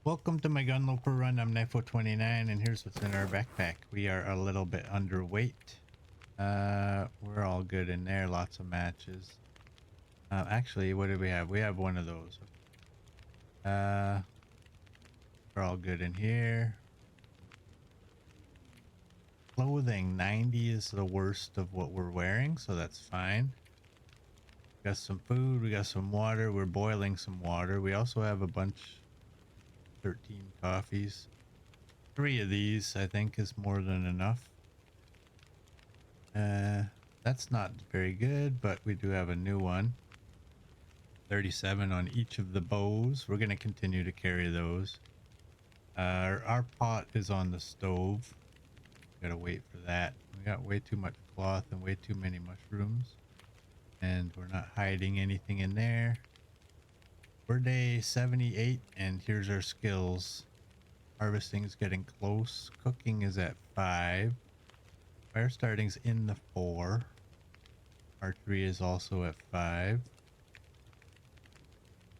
Welcome to my Gunloper run. I'm Ep22 and here's what's in our backpack. We are a little bit underweight. We're all good in there. Lots of matches. Actually, what do we have? We have one of those. We're all good in here. Clothing 90 is the worst of what we're wearing, so that's fine. We got some food, we got some water, we're boiling some water. We also have a bunch, 13 coffees. 3 of these I think is more than enough. That's not very good, but we do have a new one. 37 on each of the bows. We're going to continue to carry those. Our pot is on the stove. Gotta wait for that. We got way too much cloth and way too many mushrooms, and we're not hiding anything in there. We're day 78 and here's our skills. Harvesting is getting close. Cooking is at 5. Fire starting's in the 4. Archery is also at 5.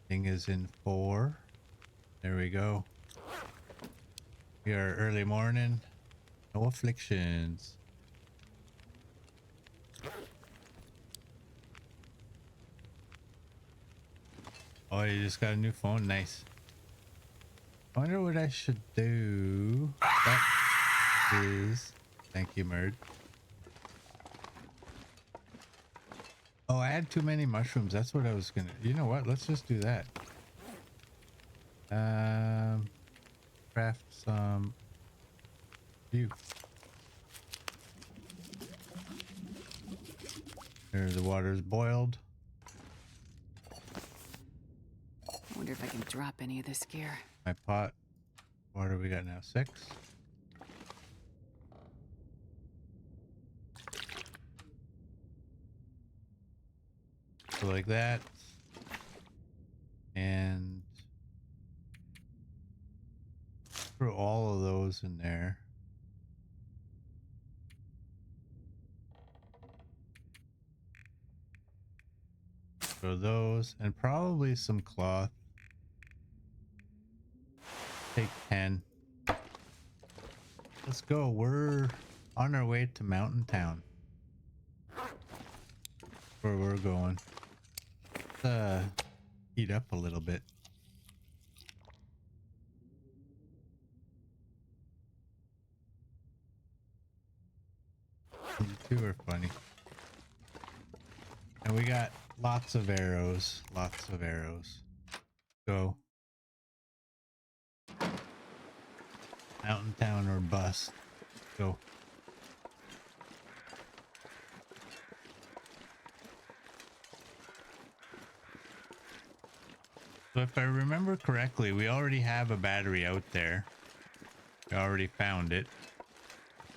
Thing is in 4. There we go. We are early morning. No afflictions. Oh, you just got a new phone. Nice. I wonder what I should do. That is... Thank you, Merd. Oh, I had too many mushrooms. That's what I was gonna... You know what? Let's just do that. Craft some... Phew. There, the water's boiled. I wonder if I can drop any of this gear. My pot. What do we got now? 6. So like that. And throw all of those in there. Throw those and probably some cloth. Take 10. Let's go. We're on our way to Mountain Town. Where we're going. Let's heat up a little bit. You two are funny. And we got lots of arrows. Lots of arrows. Go. Mountain Town or bust. Go. So if I remember correctly, we already have a battery out there. We already found it,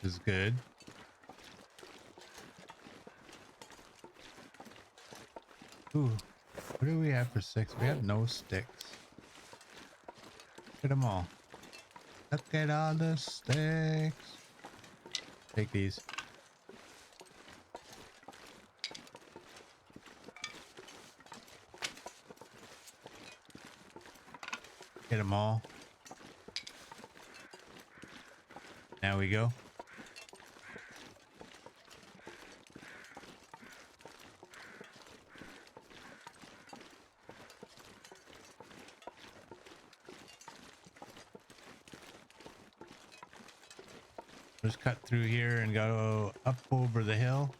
which is good. Ooh, what do we have for 6? We have no sticks. Look at them all. Look at all the sticks. Take these. Get them all. Now we go. Just cut through here and go up over the hill.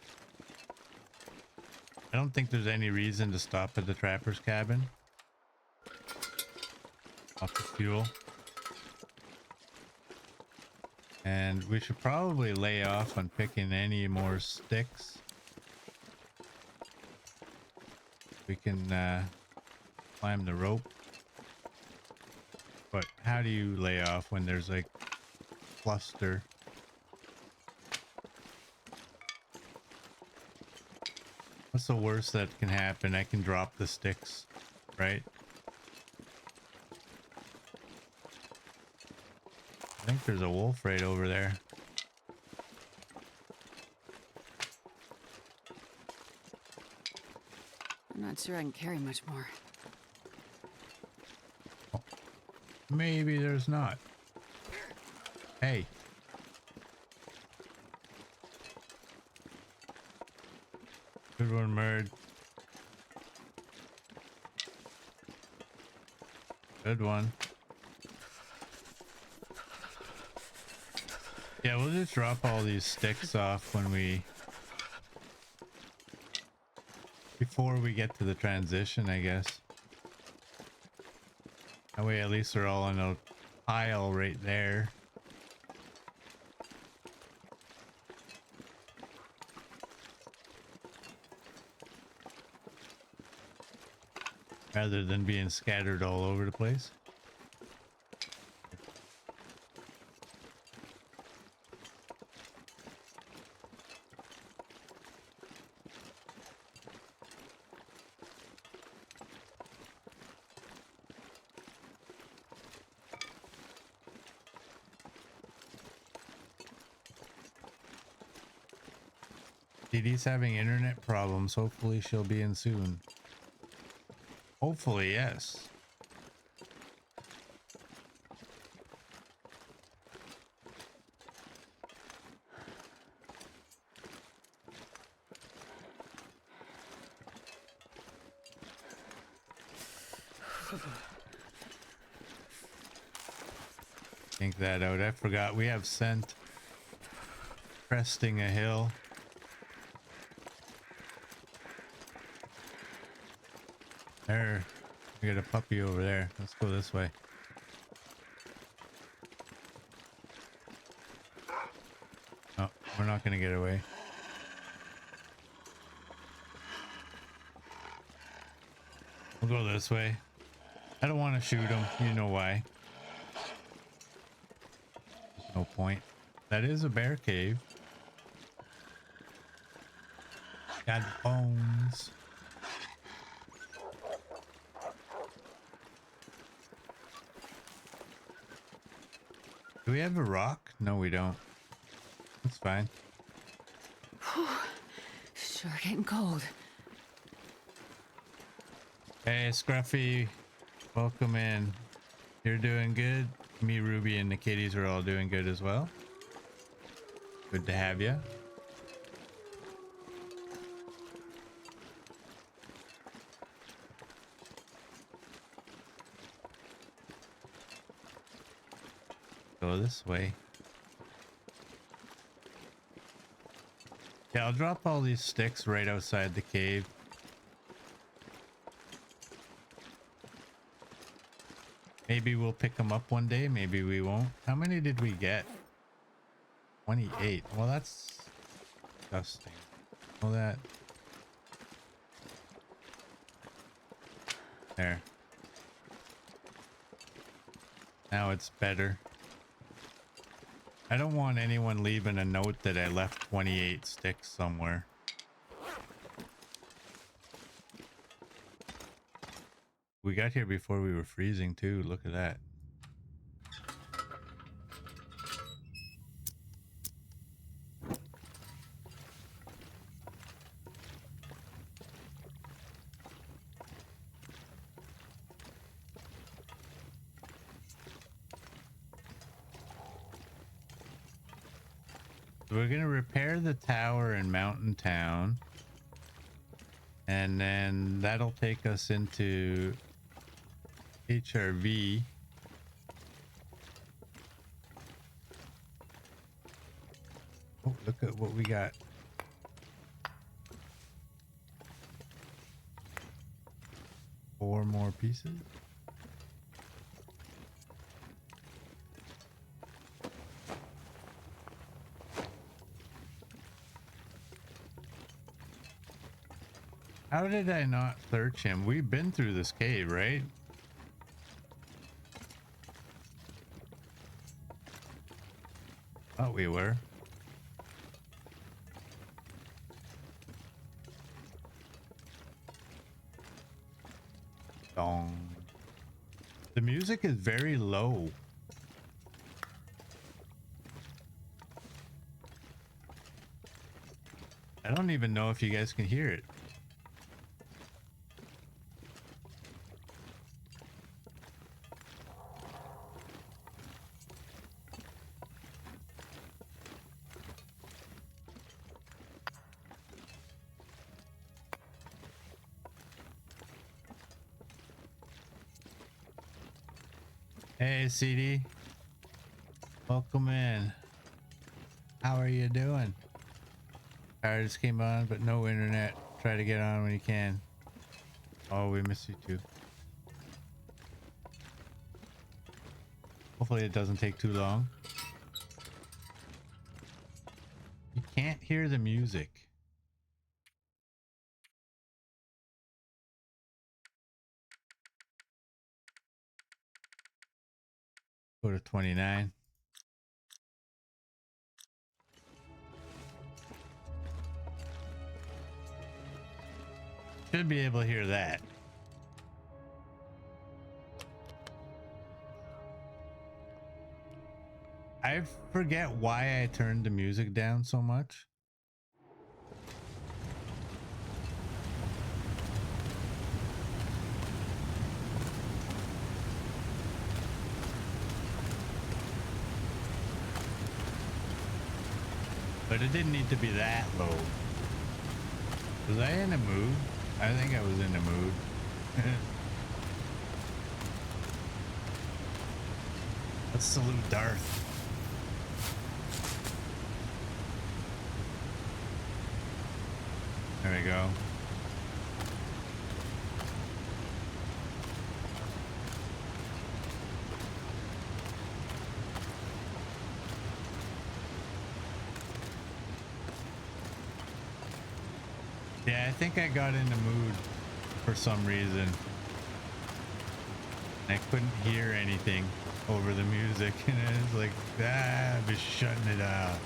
I don't think there's any reason to stop at the trapper's cabin. Off the fuel. And we should probably lay off on picking any more sticks. We can climb the rope. But how do you lay off when there's like cluster? What's the worst that can happen? I can drop the sticks, right? I think there's a wolf right over there. I'm not sure I can carry much more. maybe there's not. Hey. Good one, Merd. Good one. Yeah, we'll just drop all these sticks off when before we get to the transition, I guess. That way at least they're all on a pile right there. Rather than being scattered all over the place. Dee Dee's having internet problems. Hopefully she'll be in soon. Hopefully, yes. Think that out. I forgot we have scent cresting a hill. There, we got a puppy over there. Let's go this way. Oh, we're not gonna get away. We'll go this way. I don't want to shoot him. You know why. There's no point. That is a bear cave. Got bones. Do we have a rock? No, we don't. That's fine. Sure getting cold. Hey, Scruffy. Welcome in. You're doing good. Me, Ruby, and the kitties are all doing good as well. Good to have you. Go this way. Yeah, I'll drop all these sticks right outside the cave. Maybe we'll pick them up one day. Maybe we won't. How many did we get? 28. Well, that's disgusting. Well, that. There. Now it's better. I don't want anyone leaving a note that I left 28 sticks somewhere. We got here before we were freezing too. Look at that. We're gonna repair the tower in Mountain Town, and then that'll take us into HRV. Oh, look at what we got. Four more pieces. How did I not search him? We've been through this cave, right? Thought we were. Dong. The music is very low. I don't even know if you guys can hear it. Hey, CD. Welcome in. How are you doing? Power just came on, but no internet. Try to get on when you can. Oh, we miss you too. Hopefully it doesn't take too long. You can't hear the music. Go to 29. Should be able to hear that. I forget why I turned the music down so much. But it didn't need to be that low. Was I in a mood? I think I was in a mood. Let's salute Darth. There we go. Yeah, I think I got in the mood for some reason. I couldn't hear anything over the music, and it was like, I'm just shutting it off.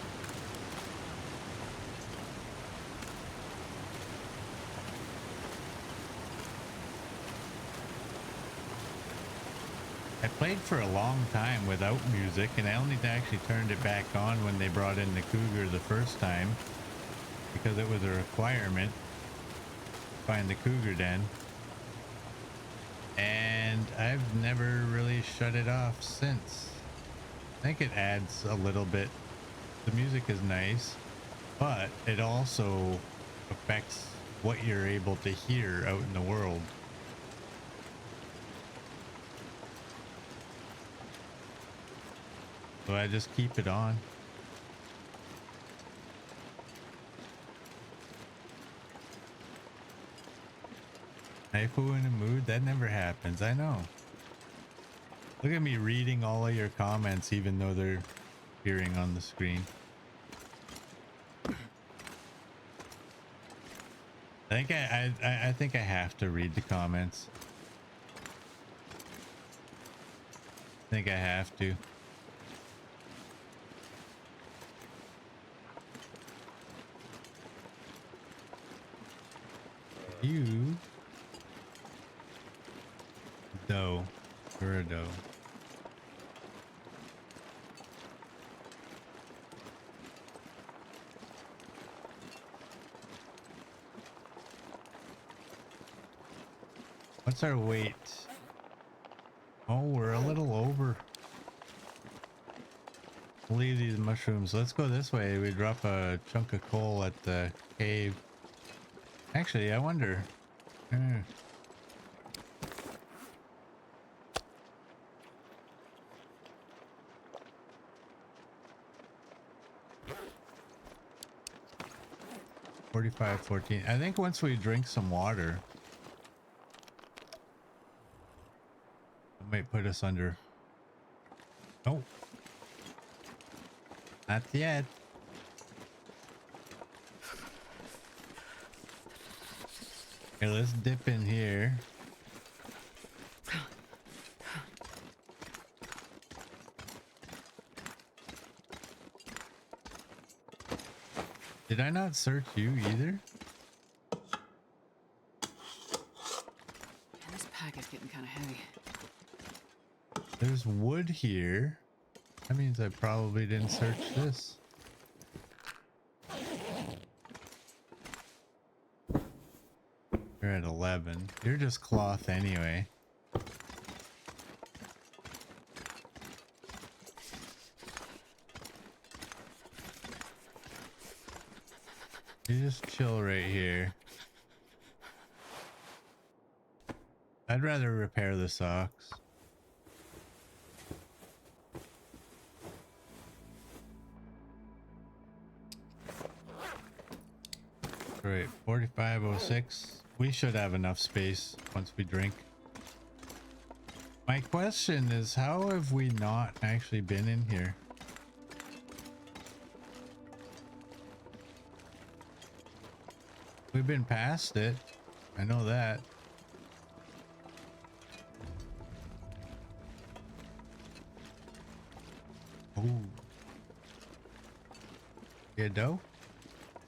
I played for a long time without music, and I only actually turned it back on when they brought in the Cougar the first time, because it was a requirement to find the Cougar den. And I've never really shut it off since. I think it adds a little bit. The music is nice, but it also affects what you're able to hear out in the world. So I just keep it on. Haifu in a mood? That never happens. I know. Look at me reading all of your comments, even though they're appearing on the screen. I think I have to read the comments. I think I have to. You dough. You're a dough. What's our weight? Oh, we're a little over. We'll leave these mushrooms. Let's go this way. We drop a chunk of coal at the cave. Actually, I wonder. 45, 14. I think once we drink some water, it might put us under. Oh, not yet. Okay, let's dip in here. Did I not search you either? This pack is getting kind of heavy. There's wood here. That means I probably didn't search this. You're at 11. You're just cloth anyway. You just chill right here. I'd rather repair the socks. Right, 4506. We should have enough space once we drink. My question is, how have we not actually been in here? We've been past it. I know that. Oh. Doe?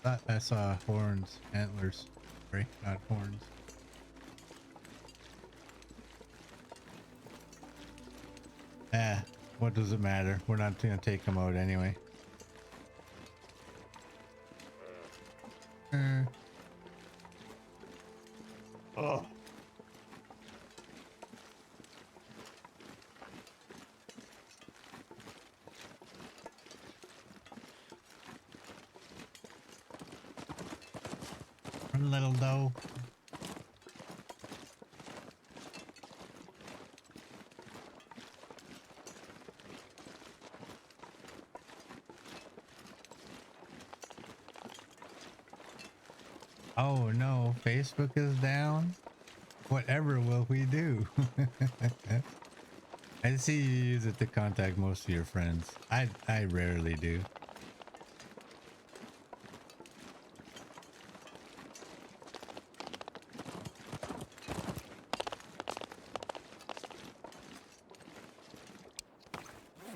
Thought I saw horns, antlers. Sorry, not horns. Ah, what does it matter? We're not gonna take them out anyway. Oh. One little doe. Oh no, Facebook is down. Whatever will we do? I see you use it to contact most of your friends. I rarely do.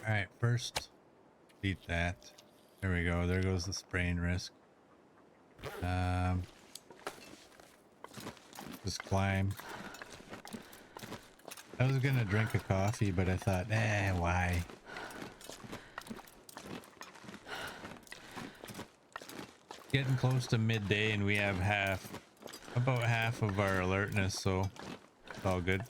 All right, first beat that. There we go. There goes the sprain risk. Just climb. I was gonna drink a coffee, but I thought, why? Getting close to midday and we have about half of our alertness, so it's all good.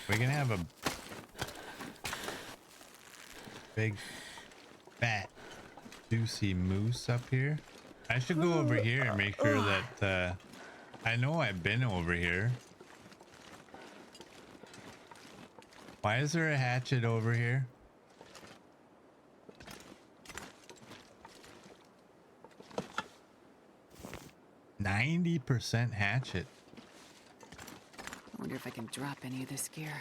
We're gonna have a big, fat, juicy moose up here. I should go over here and make sure that I know I've been over here. Why is there a hatchet over here? %90 hatchet. I wonder if I can drop any of this gear.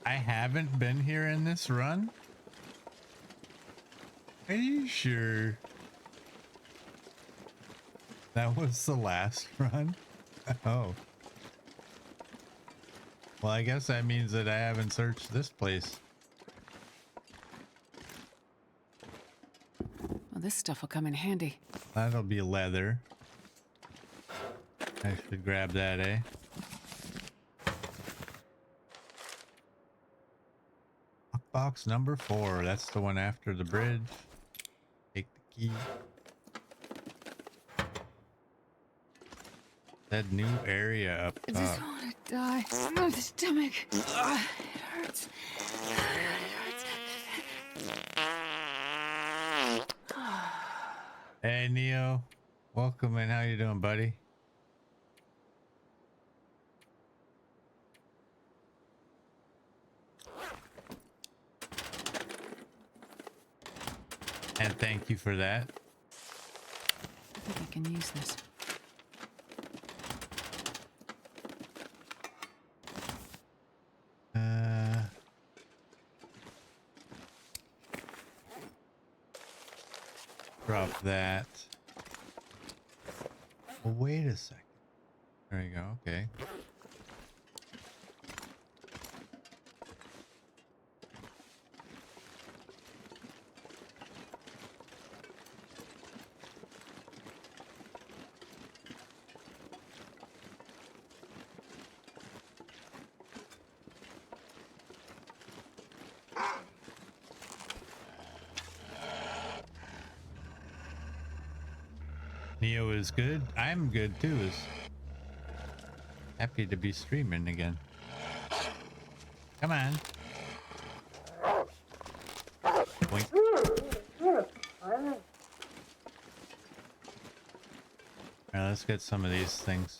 I haven't been here in this run. Are you sure? That was the last run? Oh. Well, I guess that means that I haven't searched this place. Well, this stuff will come in handy. That'll be leather. I should grab that, eh? Box number 4. That's the one after the bridge. Take the key. That new area up I top. just want to die. Oh, the stomach. It hurts. Hey, Neo. Welcome in. How you doing, buddy? And thank you for that. I think I can use this. Drop that. Well, wait a second. There you go. Okay. Neo is good. I'm good too. Is happy to be streaming again. Come on. Boink. Alright, let's get some of these things.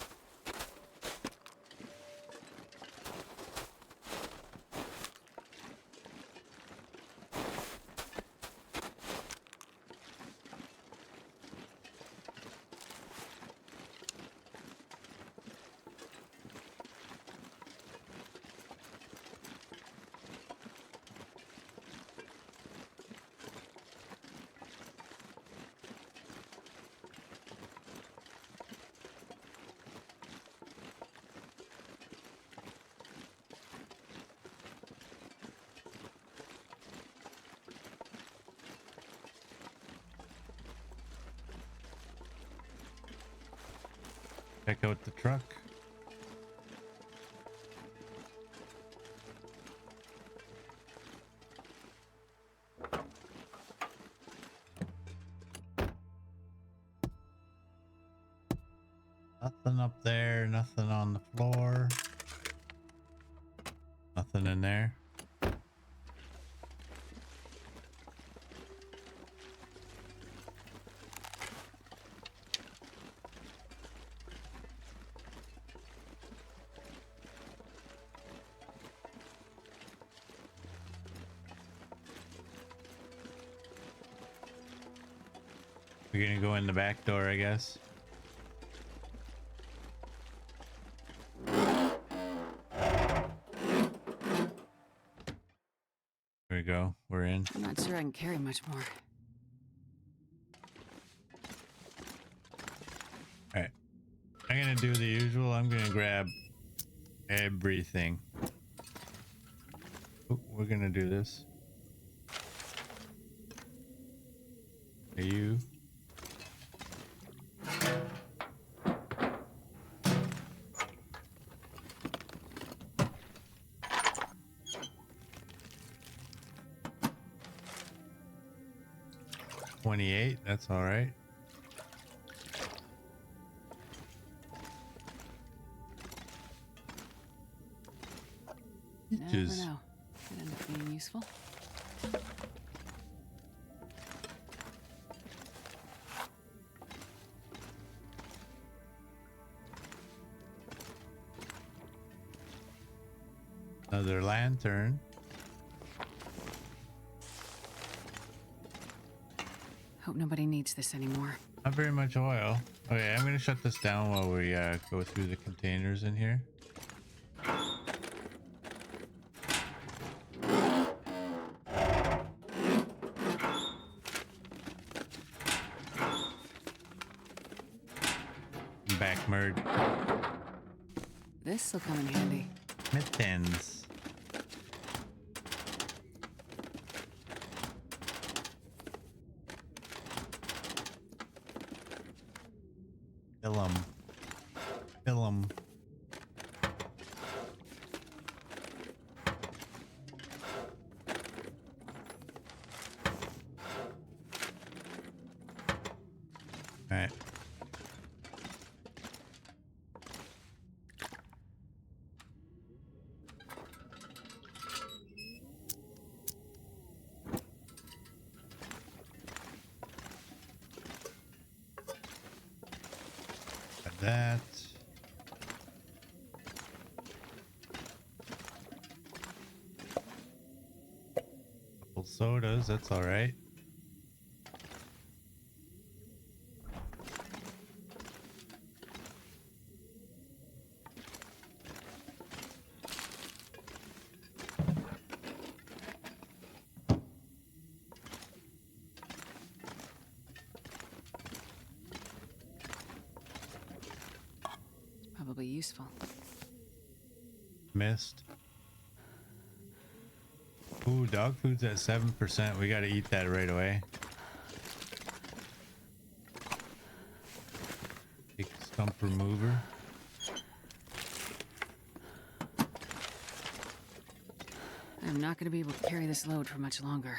Check out the truck. Nothing up there, nothing on the floor. Nothing in there. We're gonna go in the back door, I guess. There we go. We're in. I'm not sure I can carry much more. All right. I'm gonna do the usual. I'm gonna grab everything. Ooh, we're gonna do this. Are you? $28. That's all right. Never Peaches. know. Could end up being useful. Another lantern. Hope nobody needs this anymore. Not very much oil. Okay, I'm gonna shut this down while we go through the containers in here. Back merd. This'll come in handy. Mittens. Fill 'em. Fill 'em. All right. Got that. Couple sodas, that's all right. Probably useful. Missed. Ooh, dog food's at 7%. We gotta eat that right away. Take stump remover. I'm not going to be able to carry this load for much longer.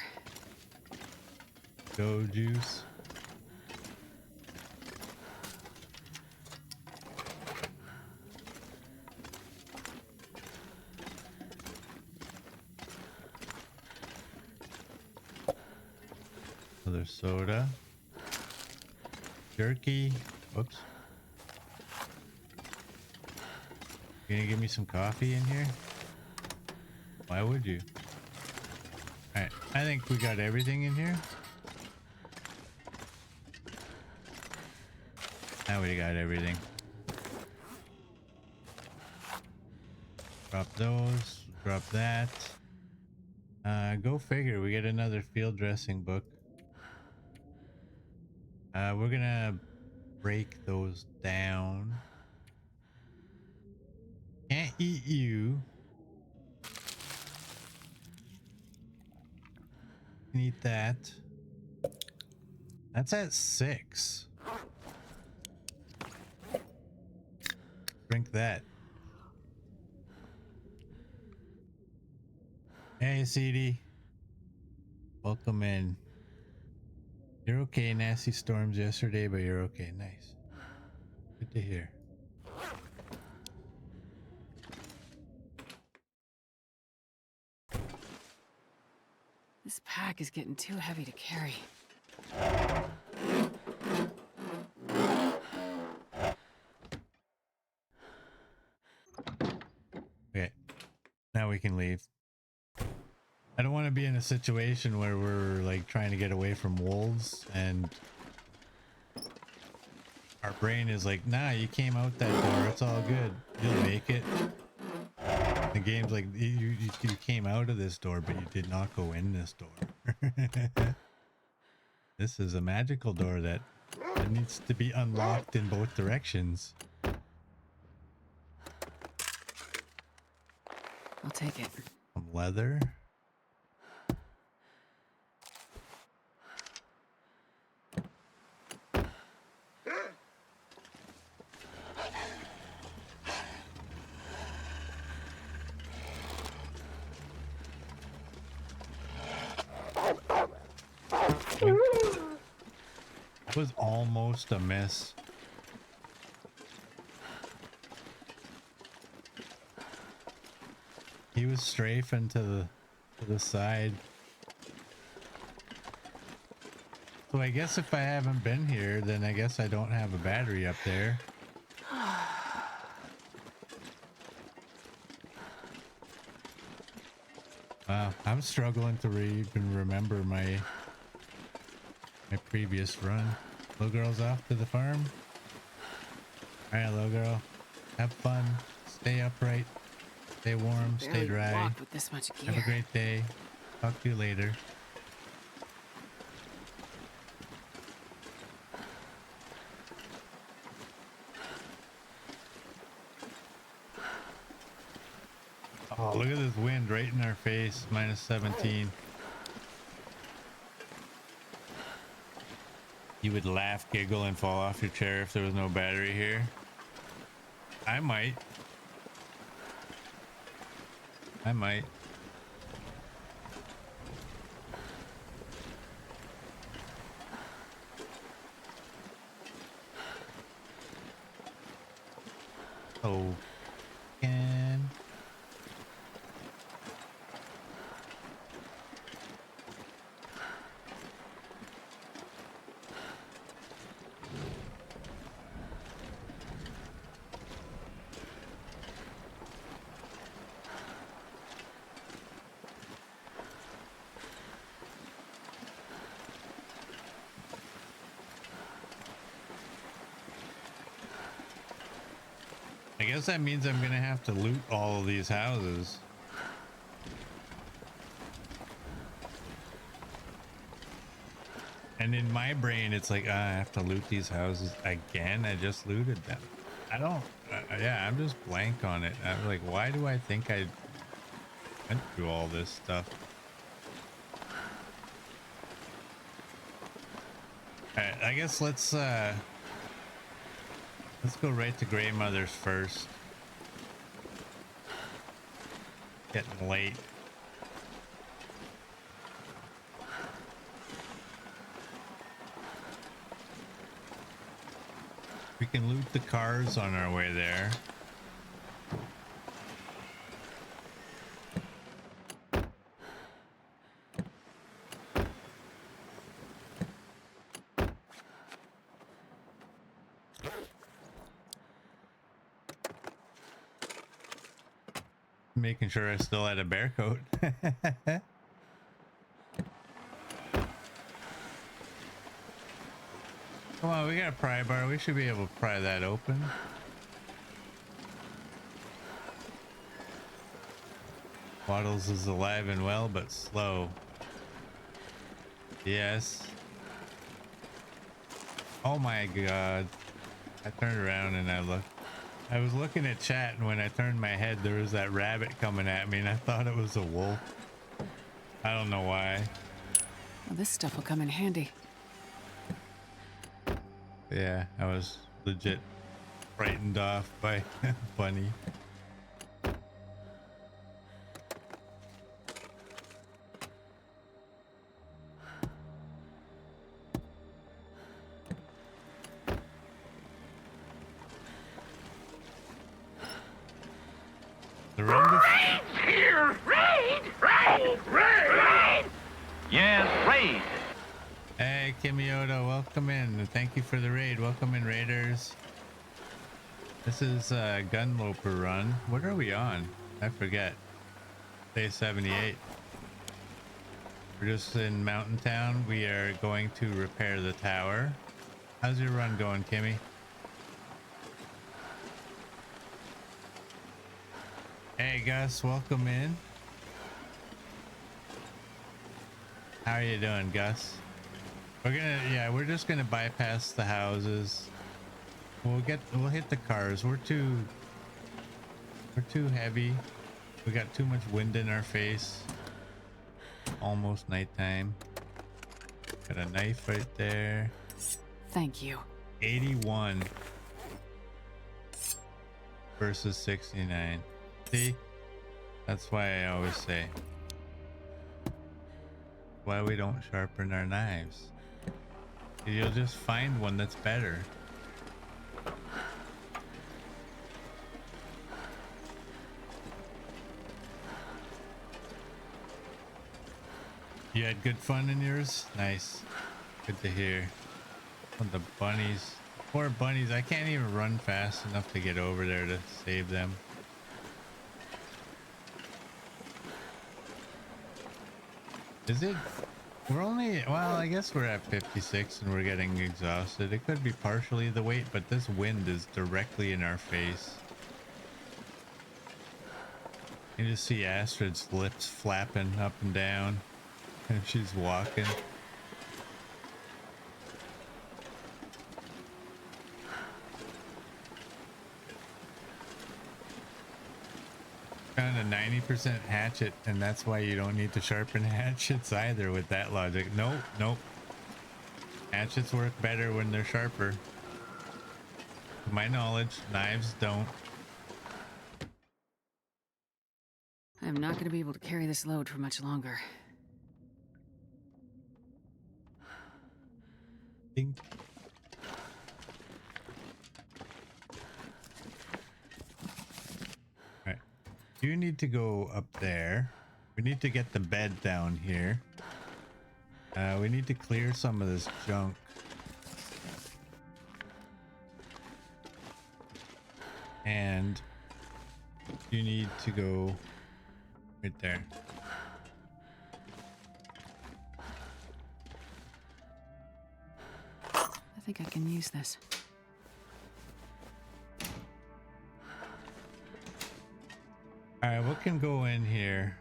Go juice. Another soda. Jerky. Whoops. You gonna give me some coffee in here? Why would you? Alright, I think we got everything in here. Now we got everything. Drop those. Drop that. Go figure. We get another field dressing book. We're gonna break those down. Can't eat you. Can eat that. That's at 6. Drink that. Hey, CD. Welcome in. You're okay. Nasty storms yesterday, but you're okay. Nice. Good to hear. This pack is getting too heavy to carry. Okay. Now we can leave. I don't want to be in a situation where we're like trying to get away from wolves and our brain is like, nah, you came out that door. It's all good. You'll make it. The game's like, you came out of this door, but you did not go in this door. This is a magical door that needs to be unlocked in both directions. I'll take it. Some leather. That was almost a miss. He was strafing to the side. So I guess if I haven't been here, then I guess I don't have a battery up there. Wow, I'm struggling to even remember my previous run. Little girl's off to the farm. All right, little girl, have fun. Stay upright. Stay warm. Stay Barely dry. walk with this much gear. Have a great day. Talk to you later. Oh, look at this wind right in our face. Minus 17. You would laugh, giggle, and fall off your chair if there was no battery here. I might. I might. Oh, can. I guess that means I'm gonna have to loot all of these houses. And in my brain, it's like, I have to loot these houses again. I just looted them. I don't, yeah, I'm just blank on it. I'm like, why do I think I went through all this stuff? All right, I guess let's go right to Grey Mother's first. Getting late. We can loot the cars on our way there. Making sure I still had a bear coat. Come on, we got a pry bar. We should be able to pry that open. Waddles is alive and well, but slow. Yes. Oh my god. I turned around and I looked. I was looking at chat, and when I turned my head, there was that rabbit coming at me, and I thought it was a wolf. I don't know why. Well, this stuff will come in handy. Yeah, I was legit frightened off by Bunny. The run Here! Raid! Raid! Raid! Yes, raid! Hey, Kimioto, welcome in. And thank you for the raid. Welcome in, raiders. This is Gunloper run. What are we on? I forget. Day 78. We're just in Mountain Town. We are going to repair the tower. How's your run going, Kimmy? Hey, Gus, welcome in. How are you doing, Gus? We're just gonna bypass the houses. We'll hit the cars. We're too heavy. We got too much wind in our face. Almost nighttime. Got a knife right there. Thank you. 81 versus 69. See? That's why I always say why we don't sharpen our knives. You'll just find one that's better. You had good fun in yours? Nice. Good to hear. Oh, the bunnies. Poor bunnies. I can't even run fast enough to get over there to save them. Is it? We're only, well, I guess we're at 56 and we're getting exhausted. It could be partially the weight, but this wind is directly in our face. You just see Astrid's lips flapping up and down and she's walking. Found a 90% hatchet, and that's why you don't need to sharpen hatchets either with that logic. Nope, nope. Hatchets work better when they're sharper. To my knowledge, knives don't. I'm not going to be able to carry this load for much longer. Ding. Alright. You need to go up there. We need to get the bed down here. We need to clear some of this junk. And you need to go right there. I think I can use this. All right, what can go in here?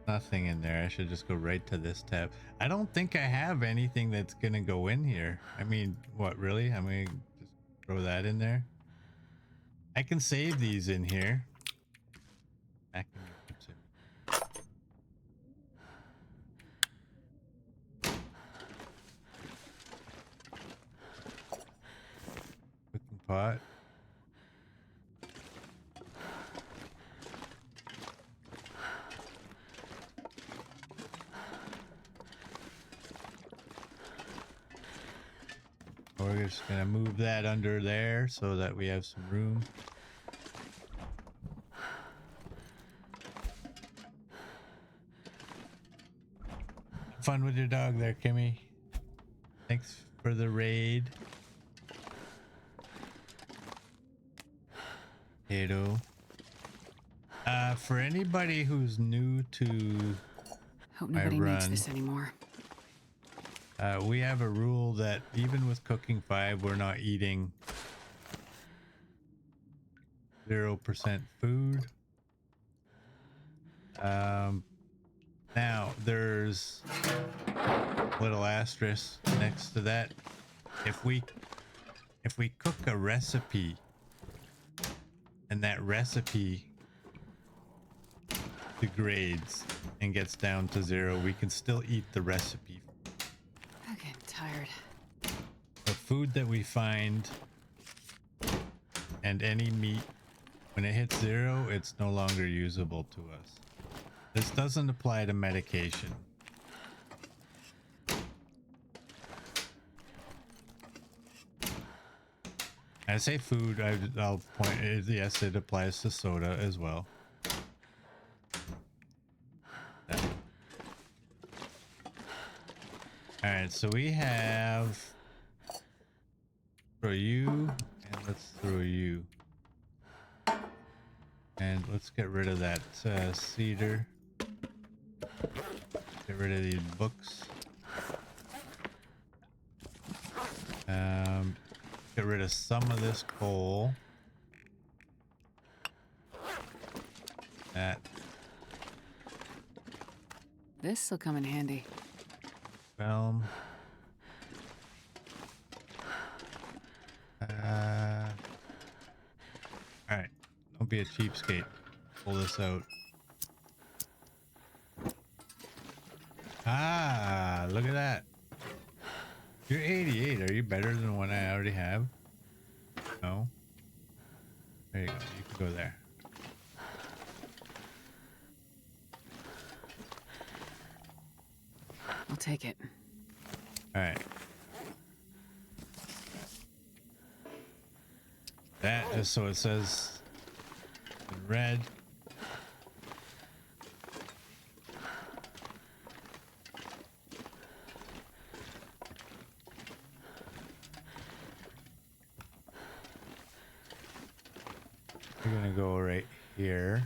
Nothing in there. I should just go right to this tab. I don't think I have anything that's gonna go in here. I mean, what, really? I'm gonna just throw that in there. I can save these in here. Back in here. Cooking pot. We're just gonna move that under there so that we have some room. Have fun with your dog there, Kimmy. Thanks for the raid. Potato. For anybody who's new to Hope nobody run. makes this anymore. We have a rule that even with cooking 5, we're not eating 0% food. Now there's a little asterisk next to that. If we cook a recipe and that recipe degrades and gets down to 0, we can still eat the recipe. I'm getting tired. The food that we find and any meat, when it hits 0, it's no longer usable to us. This doesn't apply to medication. I say food, I'll point it, yes, it applies to soda as well. Alright, so we have throw you, and let's throw you. And let's get rid of that cedar. Get rid of these books. Get rid of some of this coal. That. This'll come in handy. Film. Alright. Don't be a cheapskate. Pull this out. Ah, look at that. You're 88. Are you better than the one I already have? No. There you go. You can go there. I'll take it. All right. That is so it says in red. We're gonna go right here.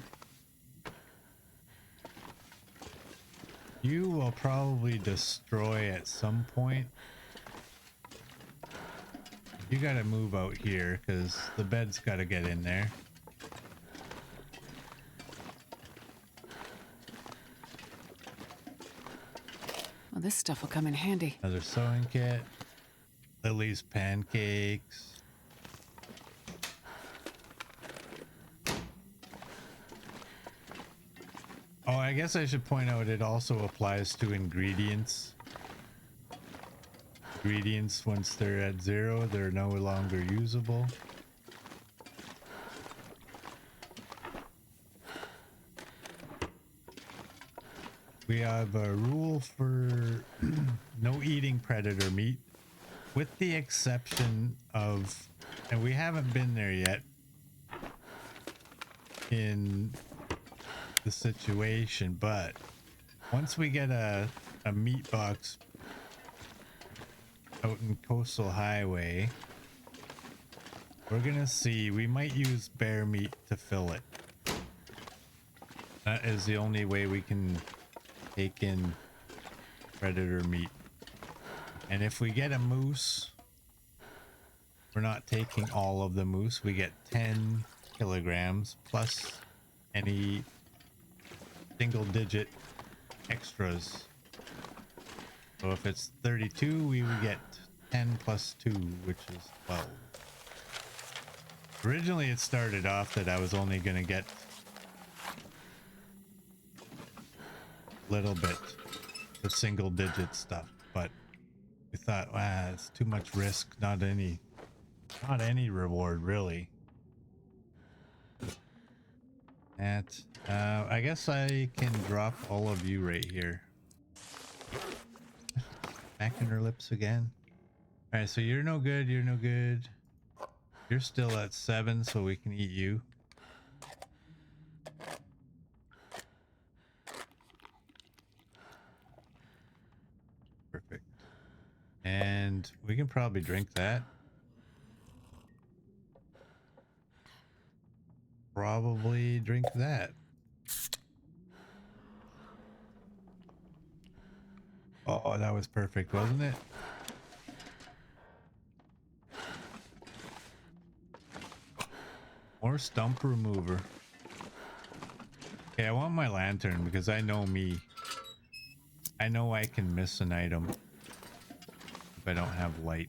You will probably destroy at some point. You gotta move out here because the bed's gotta get in there. Well, this stuff will come in handy. Another sewing kit. Lily's pancakes. Oh, I guess I should point out it also applies to ingredients. Ingredients, once they're at 0, they're no longer usable. We have a rule for no eating predator meat, with the exception of, and we haven't been there yet in the situation, but once we get a meat box out in Coastal Highway, we're gonna see, we might use bear meat to fill it. That is the only way we can take in predator meat. And if we get a moose, we're not taking all of the moose. We get 10 kilograms plus any single digit extras. So if it's 32, we would get 10 plus 2, which is 12. Originally it started off that I was only going to get a little bit the single digit stuff, but we thought, wow, it's too much risk, not any reward really. That I guess I can drop all of you right here. Back in her lips again. All right, so you're no good. You're no good. You're still at 7, so we can eat you. Perfect. And we can probably drink that. Probably drink that. Oh, that was perfect, wasn't it? More stump remover. Okay, I want my lantern because I know me. I know I can miss an item if I don't have light.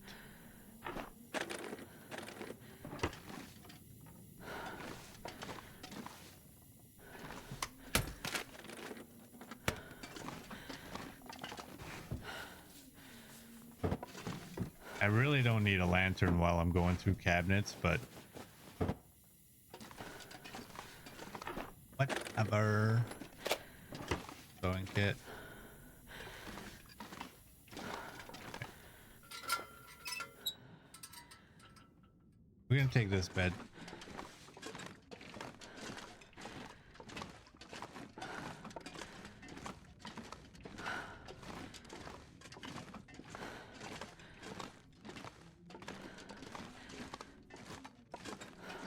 I really don't need a lantern while I'm going through cabinets, but Aber sewing kit. We're gonna take this bed.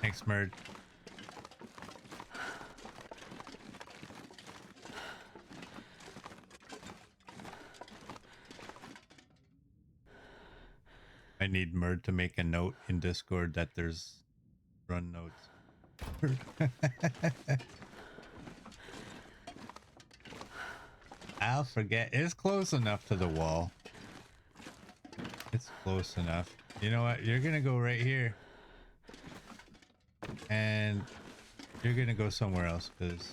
Thanks, Murd. I need Murd to make a note in Discord that there's run notes. I'll forget. It's close enough to the wall. It's close enough. You know what? You're gonna go right here. And you're gonna go somewhere else because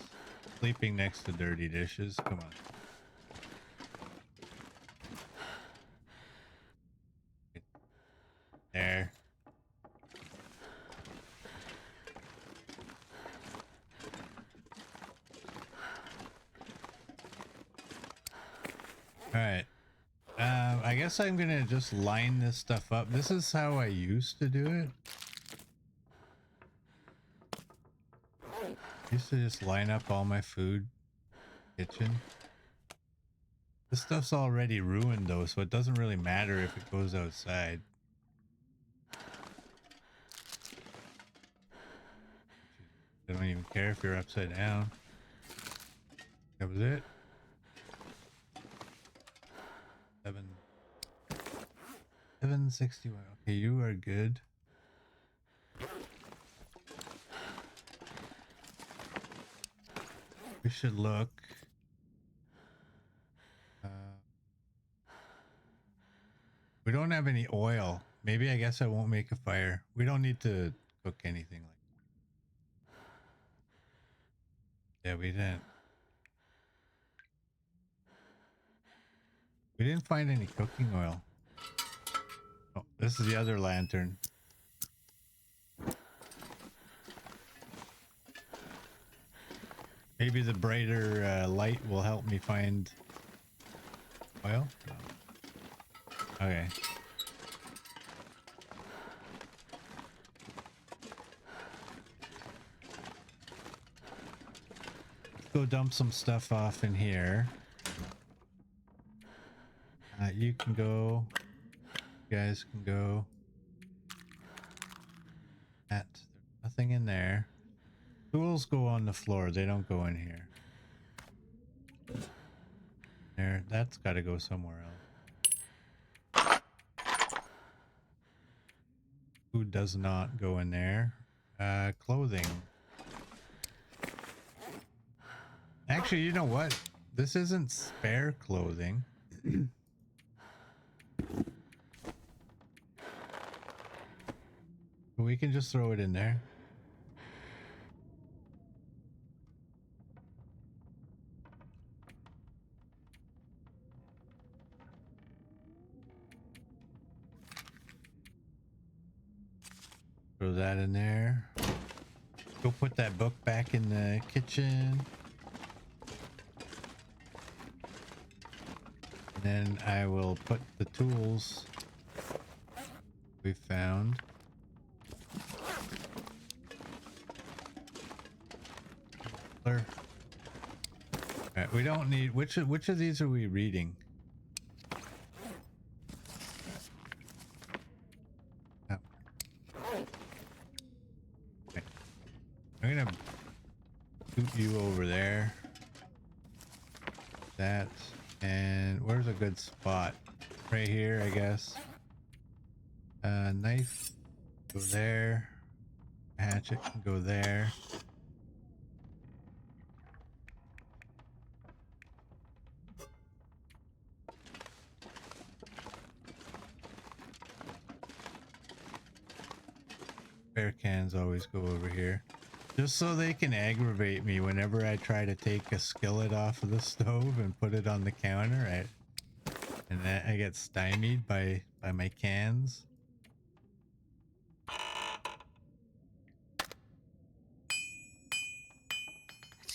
sleeping next to dirty dishes. Come on. There. Alright. I guess I'm gonna just line this stuff up. This is how I used to do it. Used to just line up all my food. Kitchen. This stuff's already ruined though, so it doesn't really matter if it goes outside. I don't even care if you're upside down. That was it. 761. Okay, you are good. We should look. We don't have any oil. Maybe I guess I won't make a fire. We don't need to cook anything like that. Yeah, we didn't. We didn't find any cooking oil. Oh, this is the other lantern. Maybe the brighter light will help me find oil. No. Okay. Let's go dump some stuff off in here. You can go. You guys can go. There's nothing in there. Tools go on the floor. They don't go in here. There. That's got to go somewhere else. Food does not go in there. Clothing. Actually, you know what? This isn't spare clothing. We can just throw it in there. Throw that in there. Go put that book back in the kitchen. And then I will put the tools we found. Alright, we don't need which of these are we reading? Oh. Okay. I'm gonna scoot you over there. That and where's a good spot? Right here, I guess. Knife go there. Hatchet can go there. Spare cans always go over here. Just so they can aggravate me whenever I try to take a skillet off of the stove and put it on the counter. And then I get stymied by my cans.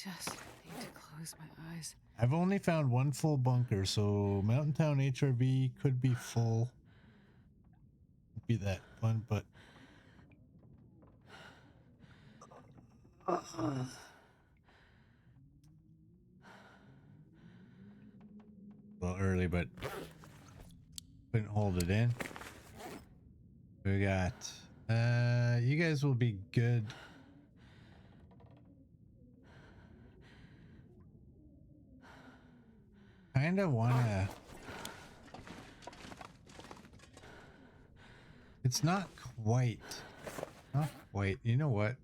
just need to close my eyes. I've only found one full bunker, so Mountain Town HRV could be full. Would be that fun, but a little early, but couldn't hold it in. We got you guys will be good. Kinda wanna, it's not quite, you know what,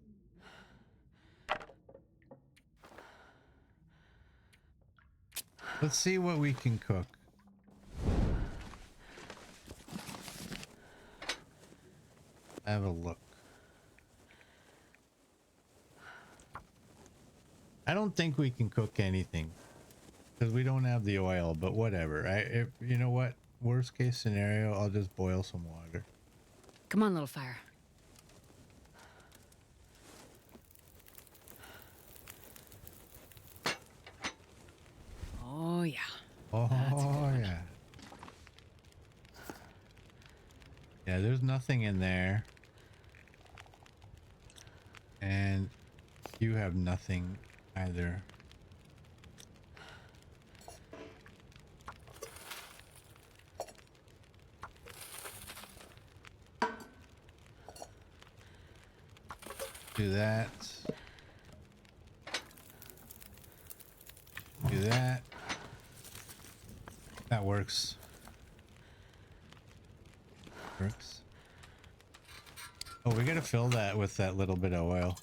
let's see what we can cook. Have a look. I don't think we can cook anything because we don't have the oil, but whatever. You know what? Worst case scenario, I'll just boil some water. Come on, little fire. Oh, yeah. Oh, yeah. Yeah, there's nothing in there. And you have nothing either. Do that. Do that. That works. Works. Oh, we gotta fill that with that little bit of oil.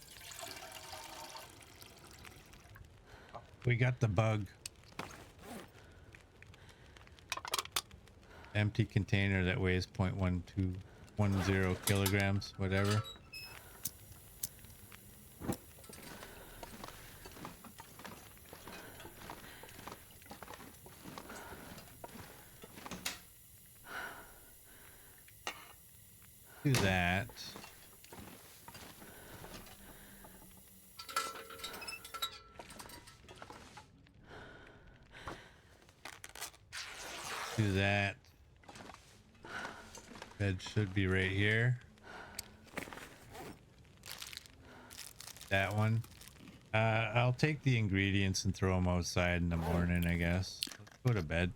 We got the bug. Empty container that weighs 0.1210 kilograms, whatever. Do that. Do that. Bed should be right here. That one. I'll take the ingredients and throw them outside in the morning, I guess. Let's go to bed.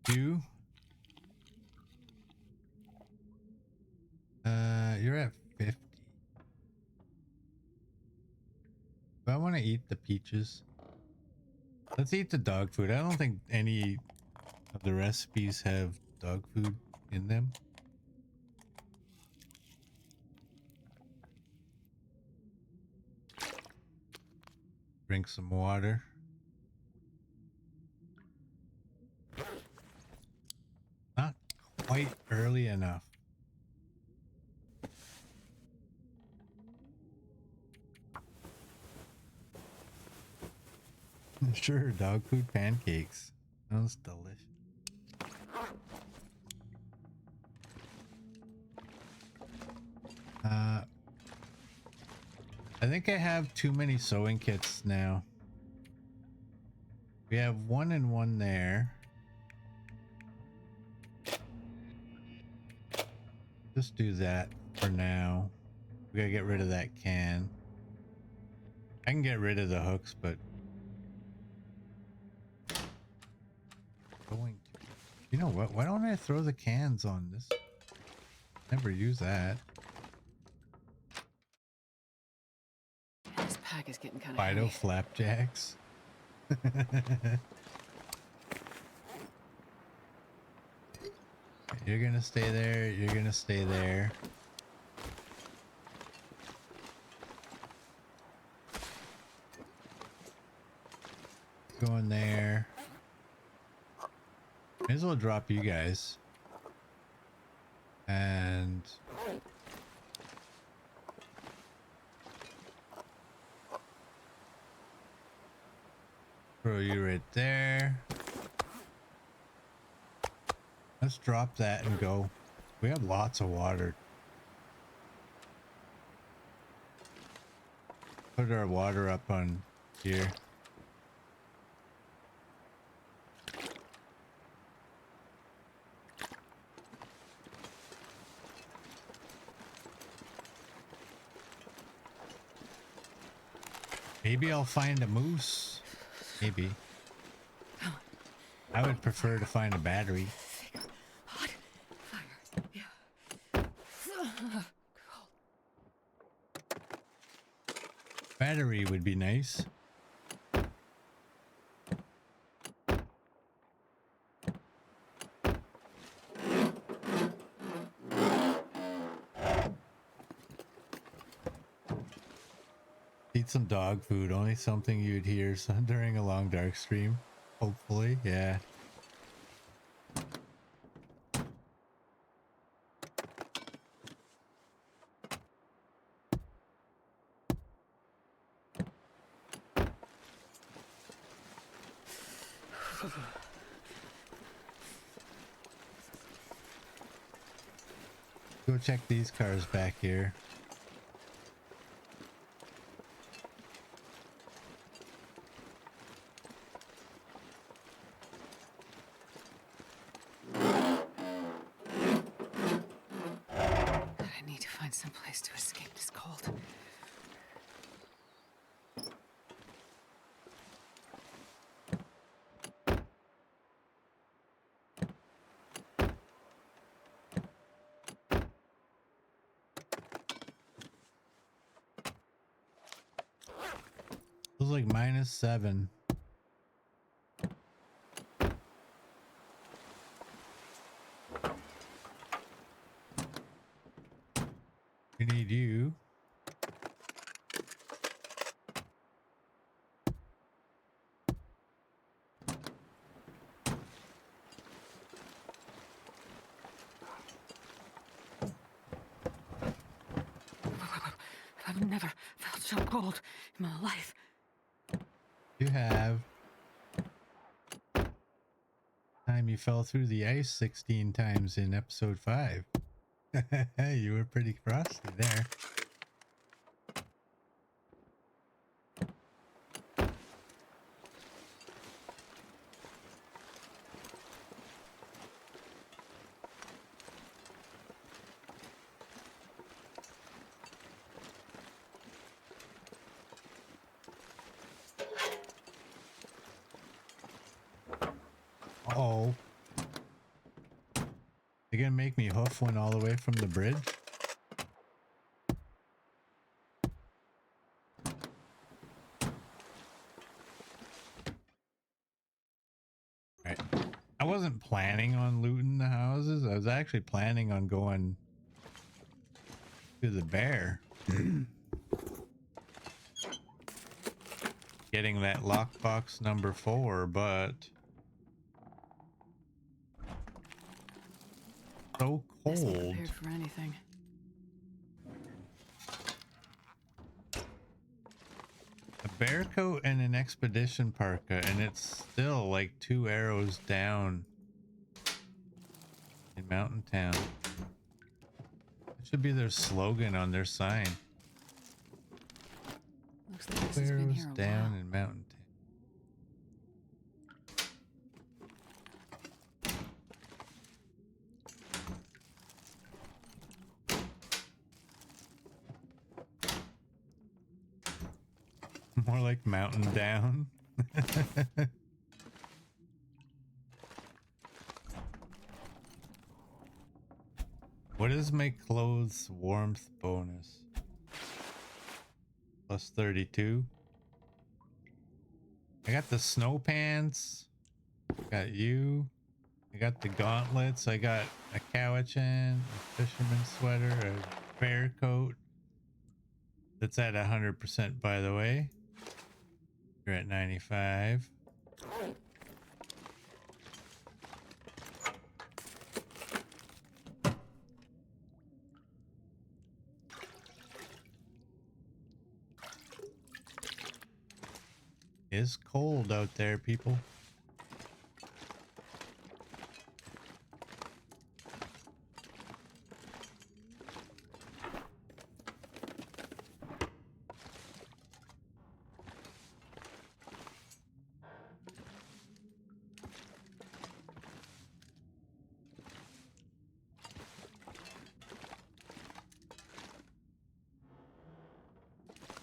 You. You're at 50. Do I want to eat the peaches? Let's eat the dog food. I don't think any of the recipes have dog food in them. Drink some water. Not quite early enough. Sure, dog food pancakes. Sounds delicious. I think I have too many sewing kits now. We have one and one there. Just do that for now. We gotta get rid of that can. I can get rid of the hooks, but going to, you know what? Why don't I throw the cans on this? Never use that. This pack is getting kind of Fido heavy. flapjacks. You're gonna stay there. You're gonna stay there. Going there. May as well drop you guys. And throw you right there. Let's drop that and go. We have lots of water. Put our water up on here. Maybe I'll find a moose. Maybe. I would prefer to find a battery. Hot fire. Yeah. Cold. Battery would be nice. Eat some dog food, only something you'd hear during a long dark stream. Hopefully, yeah. Go check these cars back here. I need to find some place to escape this cold. It was like -7. We need you. I've never felt so cold in my life. You have. Time you fell through the ice 16 times in episode 5. You were pretty frosty there. Uh-oh. They're gonna make me hoof one all the way from the bridge? Right. I wasn't planning on looting the houses. I was actually planning on going to the bear. Getting that lockbox number 4, but so Best be cold. prepared for anything. A bear coat and an expedition parka, and it's still like 2 arrows down in Mountain Town. It should be their slogan on their sign. Looks like this 2 has been arrows here a down while. in Mountain Town. More like Mountain Down. What is my clothes warmth bonus? Plus 32. I got the snow pants. Got you. I got the gauntlets. I got a cowichan, a fisherman sweater, a bear coat. That's at 100%, by the way. You're at 95. It's cold out there, people.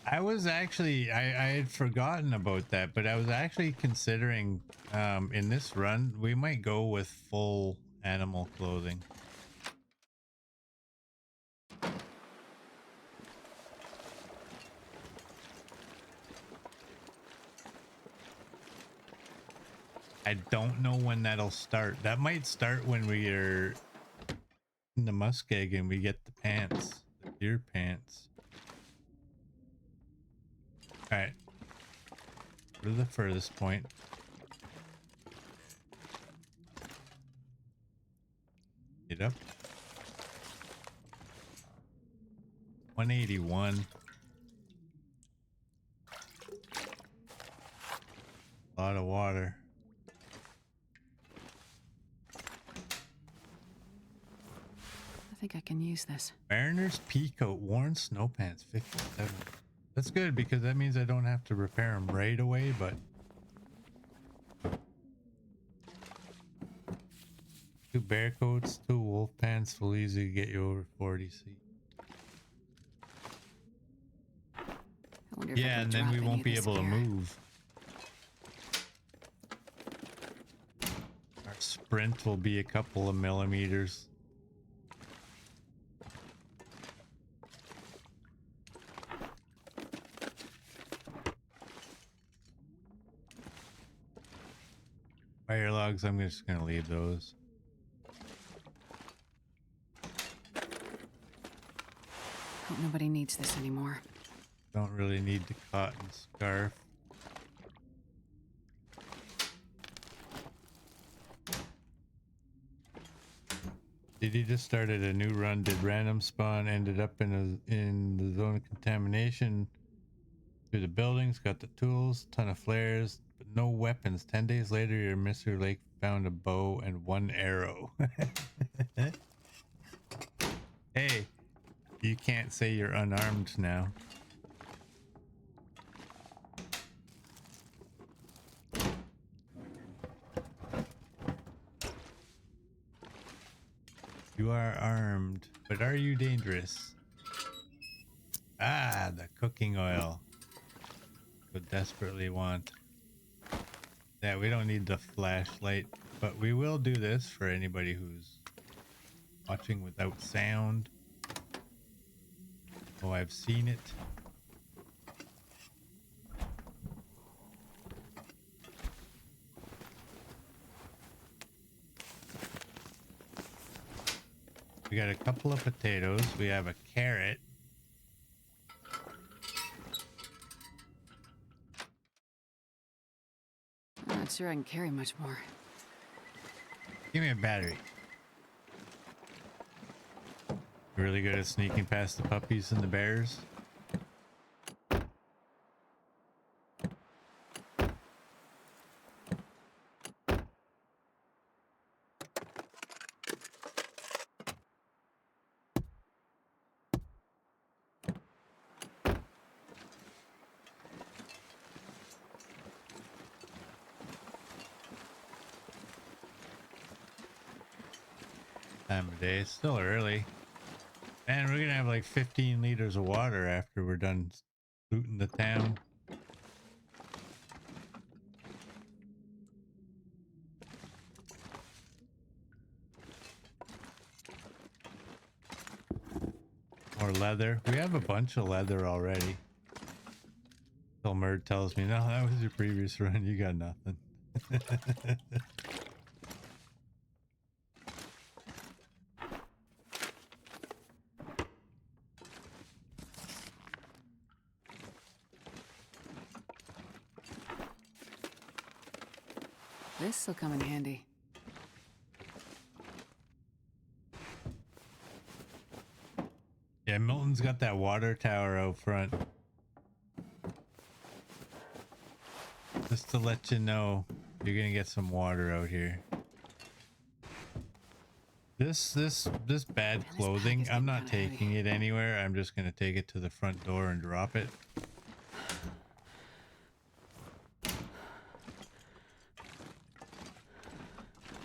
I was actually, I had forgotten about that, but I was actually considering in this run, we might go with full animal clothing. I don't know when that'll start. That might start when we are in the muskeg and we get the pants, the deer pants. All right. Go to the furthest point. Get up. 181. A lot of water. I think I can use this. Mariner's Peacoat, worn snow pants, 57. That's good because that means I don't have to repair them right away, but 2 bear coats, 2 wolf pants will easily get you over 40 C. I wonder if I Yeah, can and then drop we any won't of be this able to gear. move. Our sprint will be a couple of millimeters. Fire logs, I'm just gonna leave those. Hope nobody needs this anymore. Don't really need the cotton scarf. Did he just started a new run? Did random spawn? Ended up in the zone of contamination. Through the buildings, got the tools, ton of flares, but no weapons. 10 days later, your Mr. Lake found a bow and 1 arrow. Hey, you can't say you're unarmed now. You are armed, but are you dangerous? Ah, the cooking oil. Would desperately want. Yeah, we don't need the flashlight, but we will do this for anybody who's watching without sound. Oh, I've seen it. We got a couple of potatoes. We have a carrot. I'm not sure I can carry much more. Give me a battery. You're really good at sneaking past the puppies and the bears. Time of day. It's still early. And we're gonna have like 15 liters of water after we're done looting the town. More leather. We have a bunch of leather already. Till Murd tells me, no, that was your previous run. You got nothing. This'll come in handy. Yeah, Milton's got that water tower out front. to let you know you're gonna get some water out here. This bad Man, this clothing, pack is I'm getting not kinda taking it anywhere. I'm just gonna take it to the front door and drop it.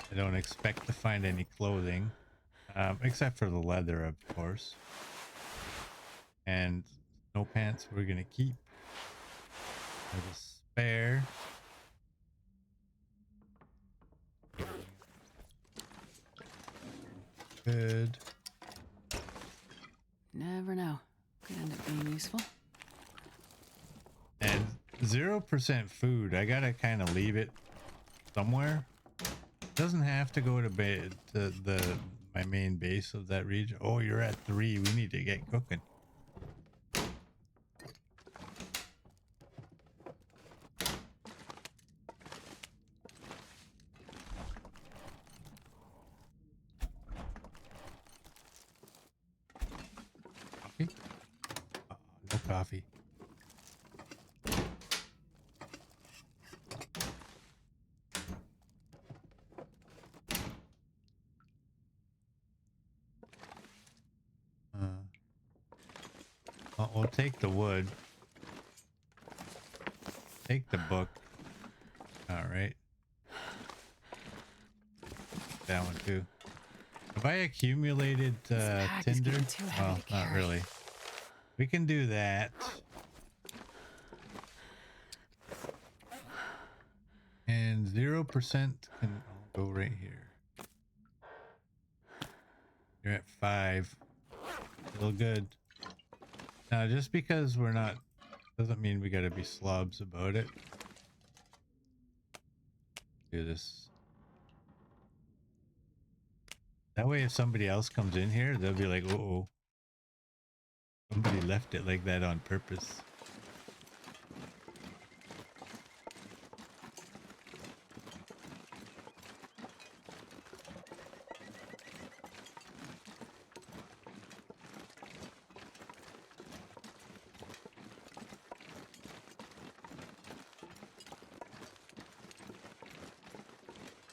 I don't expect to find any clothing, except for the leather, of course. And no pants we're gonna keep. There's a spare. Good. Never know. Could end up being useful. And 0% food. I gotta kind of leave it somewhere. Doesn't have to go to my main base of that region. Oh, you're at 3. We need to get cooking. Coffee? No coffee. Well, we'll take the wood. Take the book. All right. That one too. Have I accumulated pack is tinder? getting too heavy Well, to not carry. really. We can do that. And 0% can go right here. You're at 5. Still good. Now, just because we're not, doesn't mean we gotta be slobs about it. Do this. That way, if somebody else comes in here, they'll be like, "Uh-oh, somebody left it like that on purpose."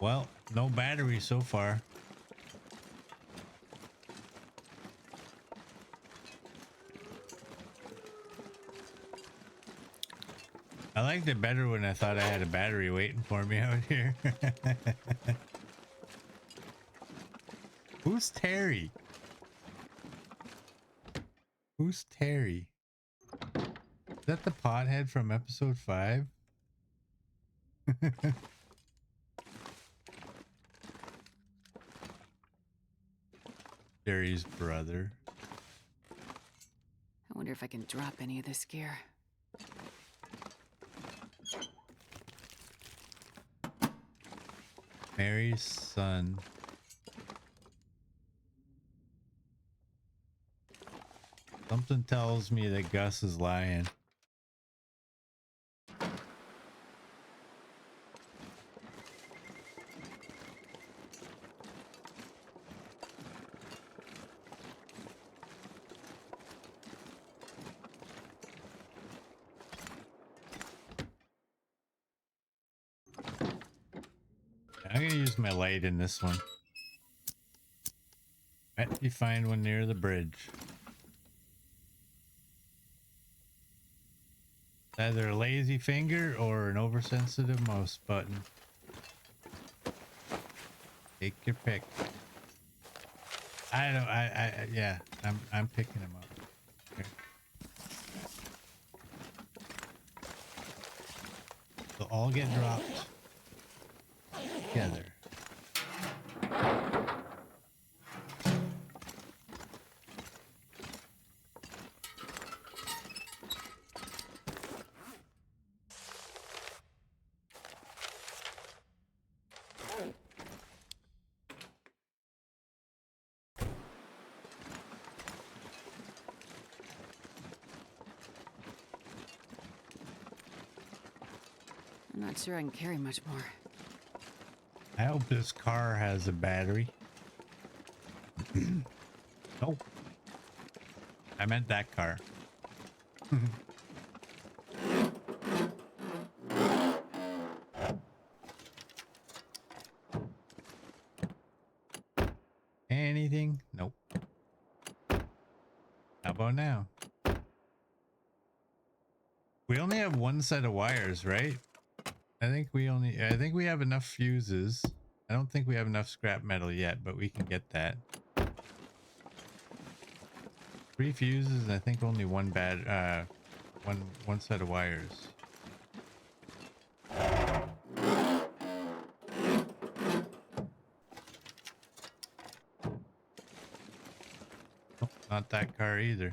Well, no battery so far. I liked it better when I thought I had a battery waiting for me out here. Who's Terry? Who's Terry? Is that the pothead from episode 5? Terry's brother. I wonder if I can drop any of this gear. Mary's son. Something tells me that Gus is lying. I'm gonna use my light in this one. Bet you find one near the bridge. Either a lazy finger or an oversensitive mouse button. Take your pick. Yeah, I'm picking them up. Okay. They'll all get dropped together. I'm not sure I can carry much more. I hope this car has a battery. Oh, I meant that car. anything? Nope. How about now? We only have one set of wires, right? I think we have enough fuses. I don't think we have enough scrap metal yet, but we can get that. 3 fuses and I think only one one set of wires. Oh, not that car either.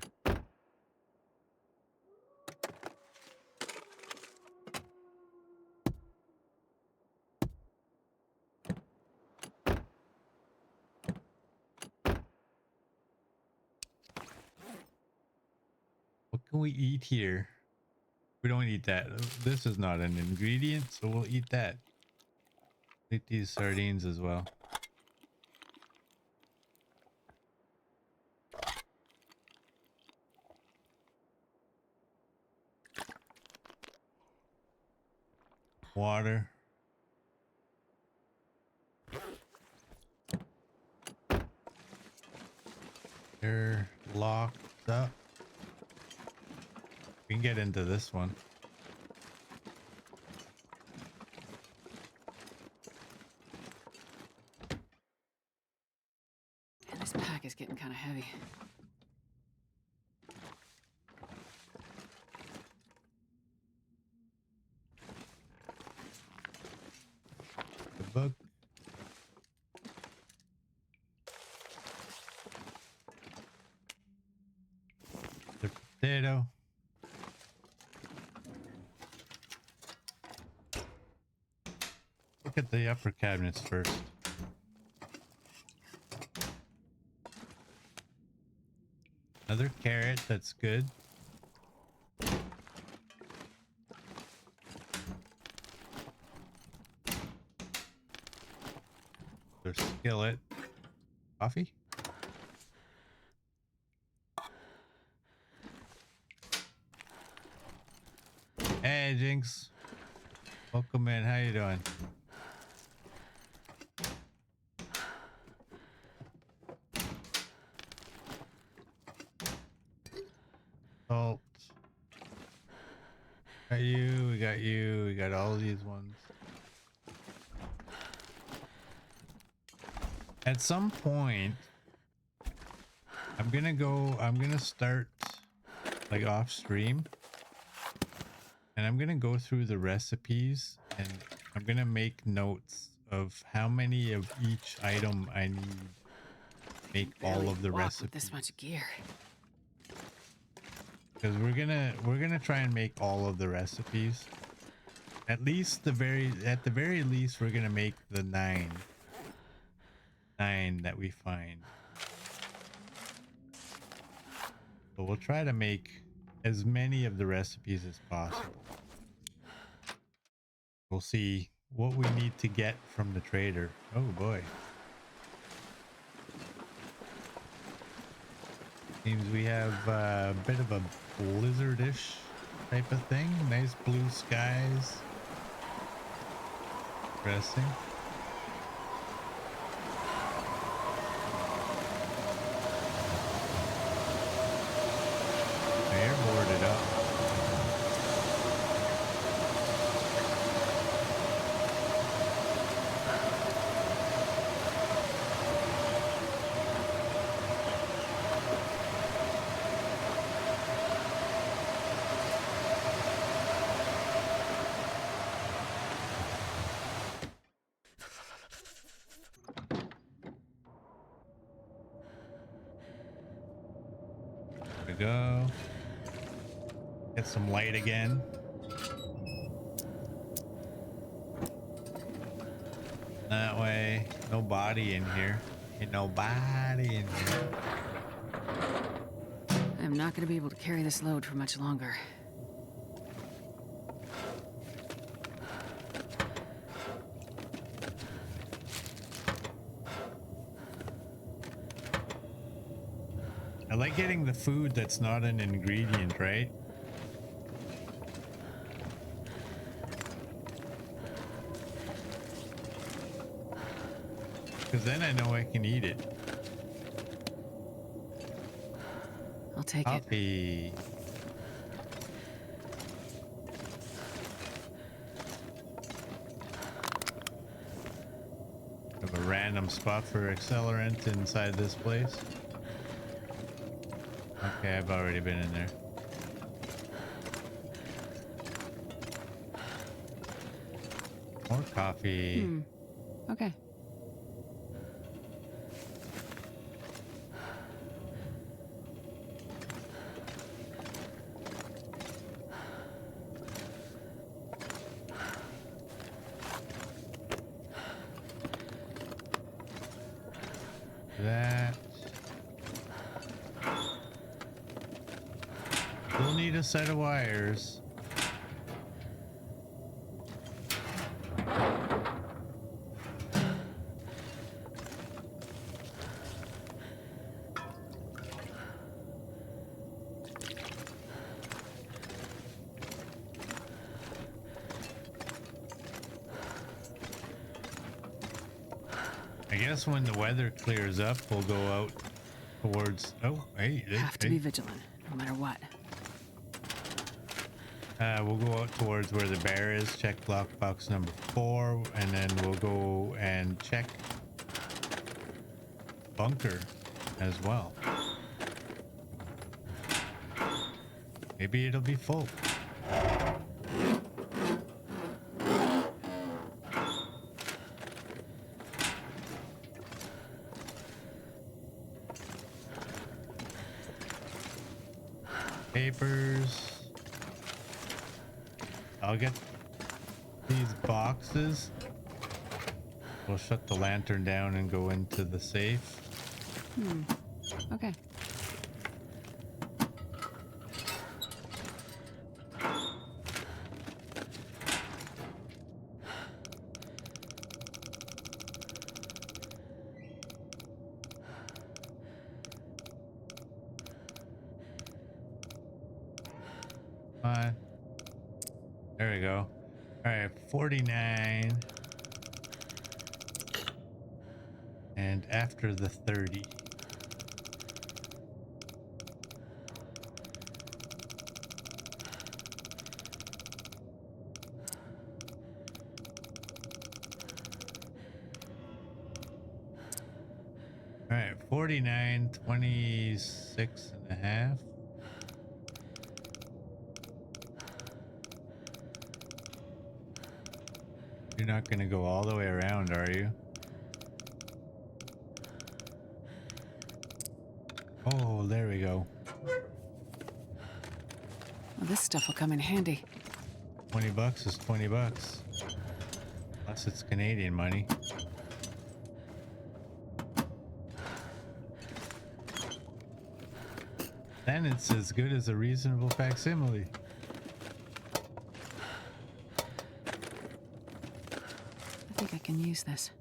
What can we eat here? We don't eat that. This is not an ingredient, so we'll eat that. Eat these sardines as well. Water. They're locked up. We can get into this one. And this pack is getting kind of heavy. The book. The potato. Look at the upper cabinets first. Another carrot, that's good. There's skillet. Coffee? Hey, Jinx. Welcome in. How you doing? Salt. Got you. We got you. We got all these ones. At some point, I'm gonna start like off stream and I'm gonna go through the recipes and I'm gonna make notes of how many of each item I need to make all of the recipes. With this much gear. Because we're gonna try and make all of the recipes. At the very least, we're gonna make the 9 that we find. But we'll try to make as many of the recipes as possible. We'll see what we need to get from the trader. Oh boy. Seems we have a bit of a blizzardish type of thing. Nice blue skies. Interesting. They're boarded up. There we go. Get some light again. That way. No body in here. Ain't no body in here. I'm not going to be able to carry this load for much longer. I like getting the food that's not an ingredient, right? Because then I know I can eat it. take it. Coffee. Have a random spot for accelerant inside this place. Okay, I've already been in there. More coffee. Okay. That. We'll need a set of wires. I guess when the weather clears up, we'll go out towards. Oh, hey, Have to be vigilant, no matter what. We'll go out towards where the bear is. Check lockbox number 4, and then we'll go and check bunker as well. Maybe it'll be full. Papers. I'll get these boxes. We'll shut the lantern down and go into the safe. Okay. Fine. There we go. All right, 49. And after the 30. All right, 49, 26 and a half. You're not going to go all the way around, are you? Oh, there we go. Well, this stuff will come in handy. 20 bucks is 20 bucks. Unless it's Canadian money. Then it's as good as a reasonable facsimile. I think I can use this.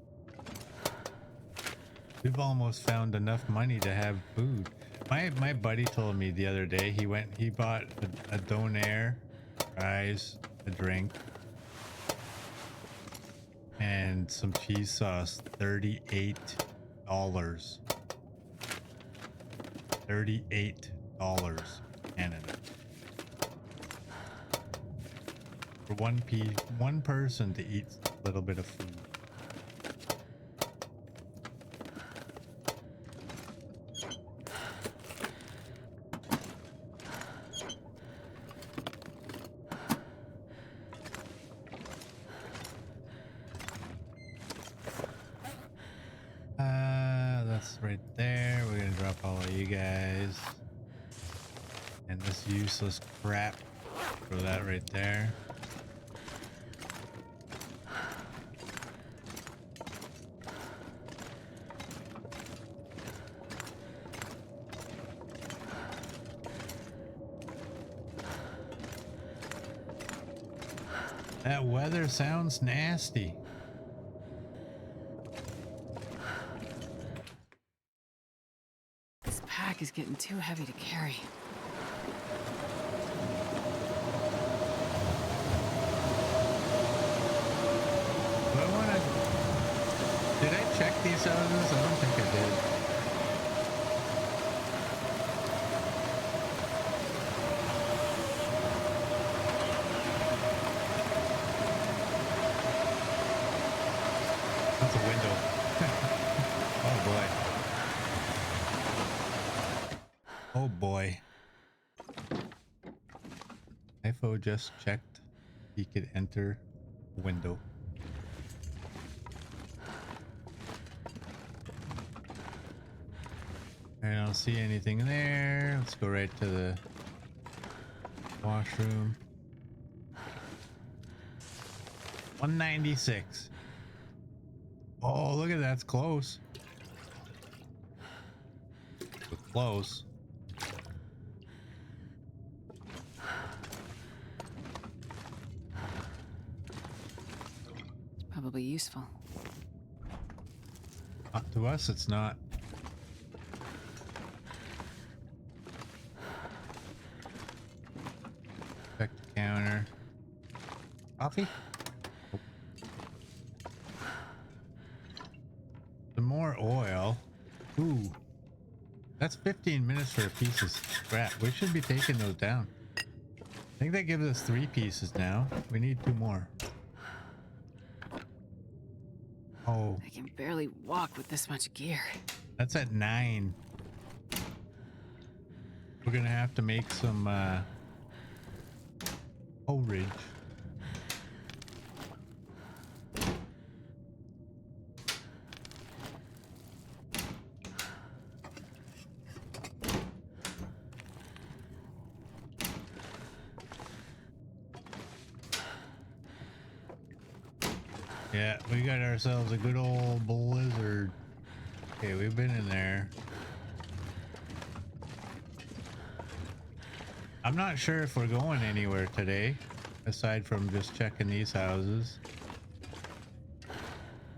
We've almost found enough money to have food. My buddy told me the other day he bought a donair, fries, a drink, and some cheese sauce. $38. $38 Canada. For one person to eat a little bit of food. That's right there. We're gonna drop all of you guys. And this useless crap. Throw that right there. That weather sounds nasty. This pack is getting too heavy to carry. Do I wanna... Did I check these houses? I don't think I did. Oh boy. Ifo just checked he could enter the window. I don't see anything there. Let's go right to the washroom. 196. Oh, look at that. That's close. We're close. Probably useful. Up to us, it's not. Check the counter. Coffee? Nope. Some more oil. Ooh. That's 15 minutes for a piece of scrap. We should be taking those down. I think that gives us 3 pieces now. We need 2 more. Oh, I can barely walk with this much gear. that's at 9. We're gonna have to make some porridge. Yeah, we got ourselves a good old blizzard. Okay, we've been in there. I'm not sure if we're going anywhere today, aside from just checking these houses.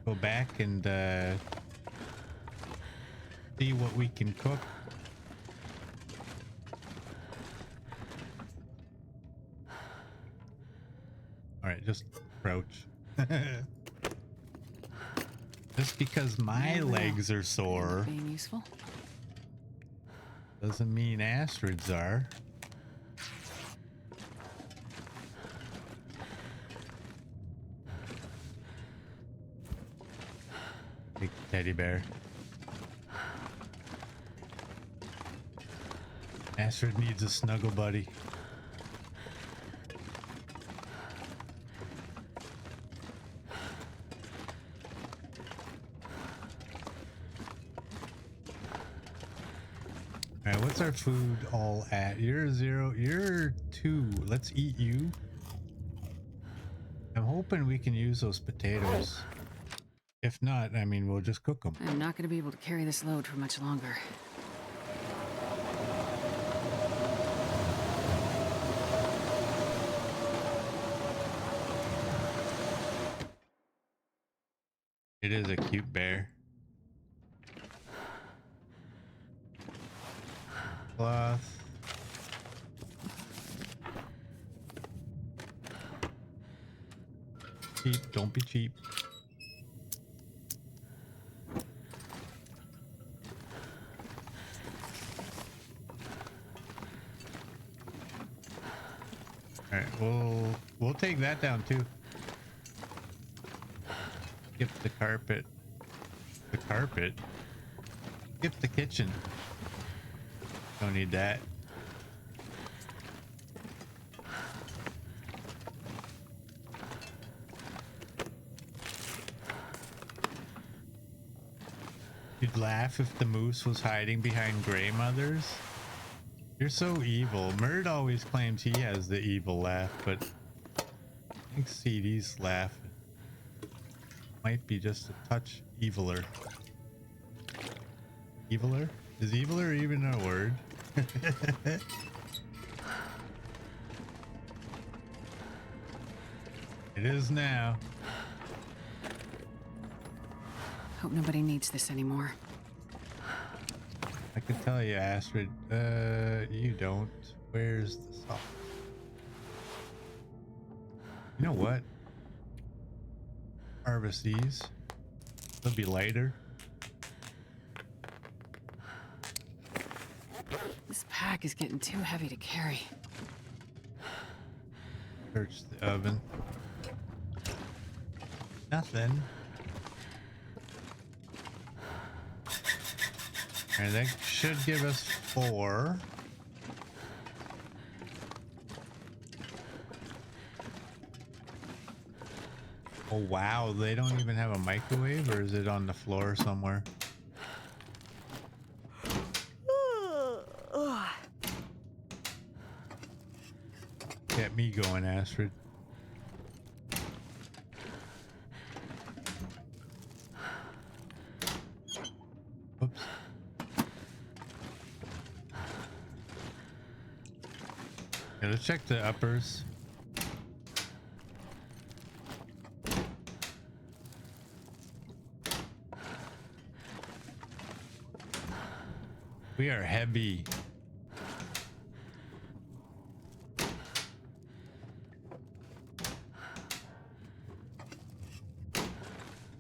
Go back and see what we can cook. All right, just crouch. Just because my legs are sore Being useful. doesn't mean Astrid's are. Big teddy bear. Astrid needs a snuggle buddy. Alright, what's our food all at? You're 0, you're 2. Let's eat you. I'm hoping we can use those potatoes. If not, I mean, we'll just cook them. I'm not going to be able to carry this load for much longer. It is a cute bear. Cloth. Cheap, don't be cheap. All right, we'll take that down too. Skip the carpet. The carpet. Skip the kitchen. Don't need that. You'd laugh if the moose was hiding behind gray mothers. You're so evil. Murd always claims he has the evil laugh, but I think CD's laugh might be just a touch eviler. Eviler? Is eviler even a word? It is now. Hope nobody needs this anymore. I can tell you, Astrid. You don't. Where's the salt? You know what? Harvest these. They'll be lighter. This pack is getting too heavy to carry. Search the oven. Nothing. And that should give us 4. Oh wow, they don't even have a microwave, or is it on the floor somewhere? Get me going, Astrid. Oops. Yeah, let's check the uppers. We are heavy.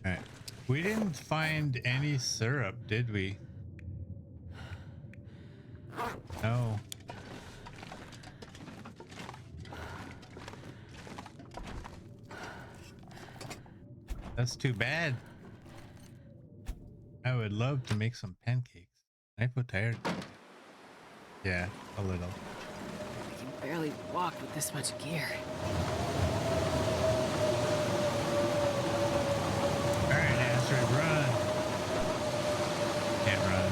Alright. We didn't find any syrup, did we? No. That's too bad. I would love to make some pancakes. I feel tired. Yeah, a little. I can barely walk with this much gear. Alright, Astrid, run. Can't run.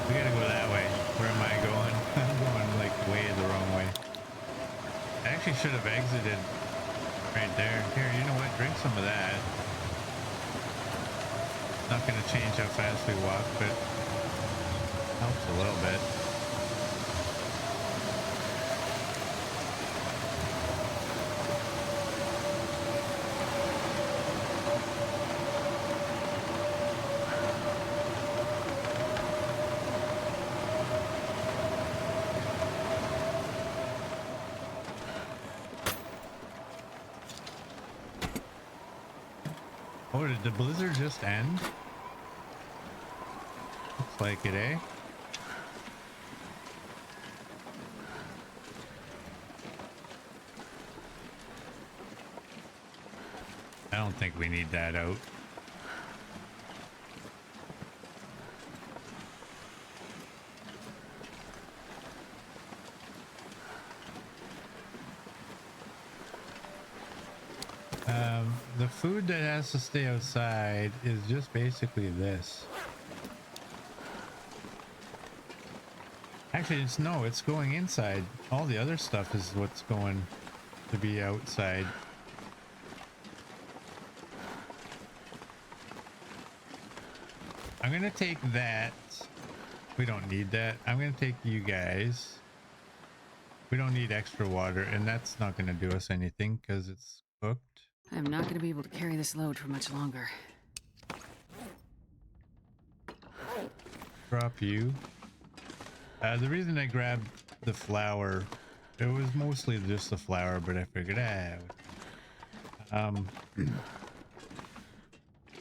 We gotta go that way. Where am I going? I'm going like way the wrong way. I actually should have exited right there. Here, you know what? Drink some of that. Not going to change how fast we walk, but helps a little bit. Oh, did the blizzard just end? Looks like it, eh? I don't think we need that out. The food that has to stay outside is just basically this. Actually, it's going inside. All the other stuff is what's going to be outside. I'm gonna take that. We don't need that. I'm gonna take you guys. We don't need extra water, and that's not gonna do us anything because it's cooked. I'm not going to be able to carry this load for much longer. Drop you. The reason I grabbed the flour, it was mostly just the flour, but I figured, I want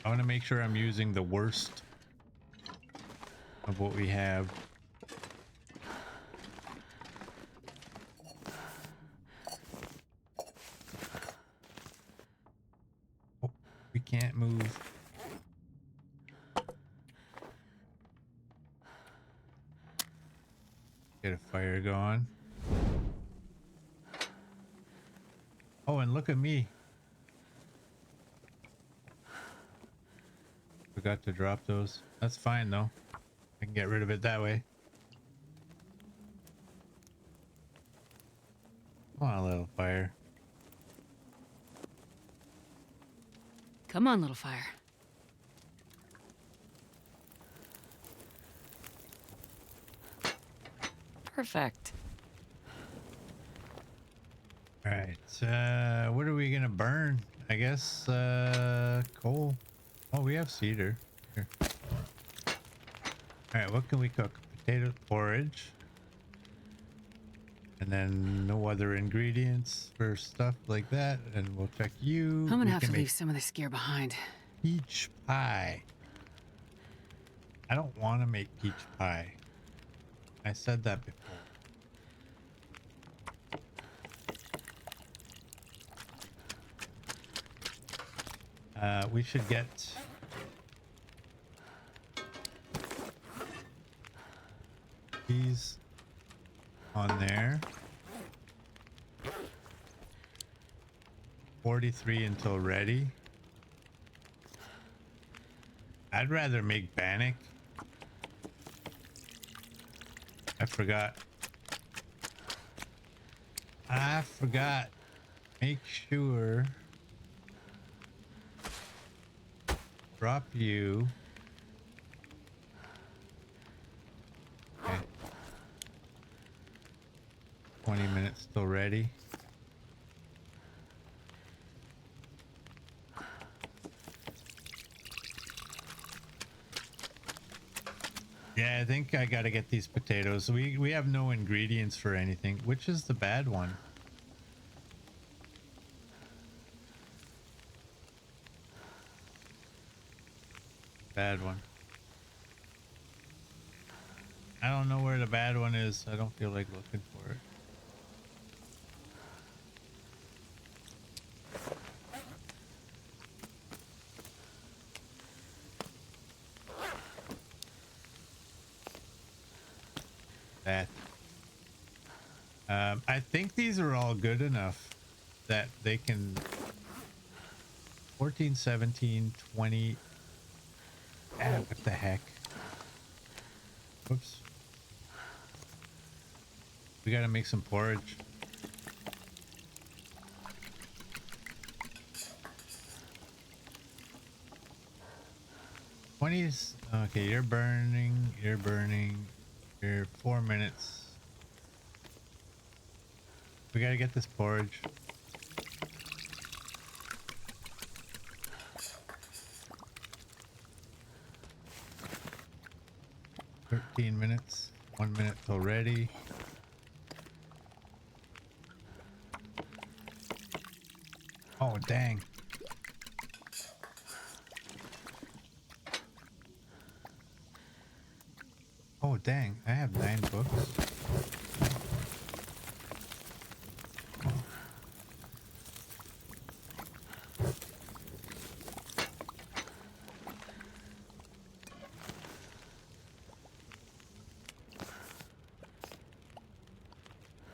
to make sure I'm using the worst of what we have. Oh, we can't move. Get a fire going. Oh, and look at me. Forgot to drop those. That's fine though. I can get rid of it that way. Come on, little fire. Come on, little fire. Perfect. All right. What are we gonna burn? I guess coal. Oh, we have cedar. Here. All right. What can we cook? Potato porridge. And then no other ingredients for stuff like that. And we'll check you. I'm gonna have to leave some of this gear behind. Peach pie. I don't want to make peach pie. I said that before. We should get these on there. 43 until ready. I'd rather make bannock. I forgot. Make sure. Drop you. Okay. 20 minutes till ready. Yeah, I think I gotta get these potatoes. We have no ingredients for anything. Which is the bad one? Bad one. I don't know where the bad one is. I don't feel like looking for it. That. I think these are all good enough that they can 14, 17, 20. Ah, what the heck? Whoops. We gotta make some porridge. Twenties. Okay, you're burning. You're 4 minutes. We gotta get this porridge. "13 minutes, 1 minute till ready." Oh, dang. Oh, dang. I have 9 books.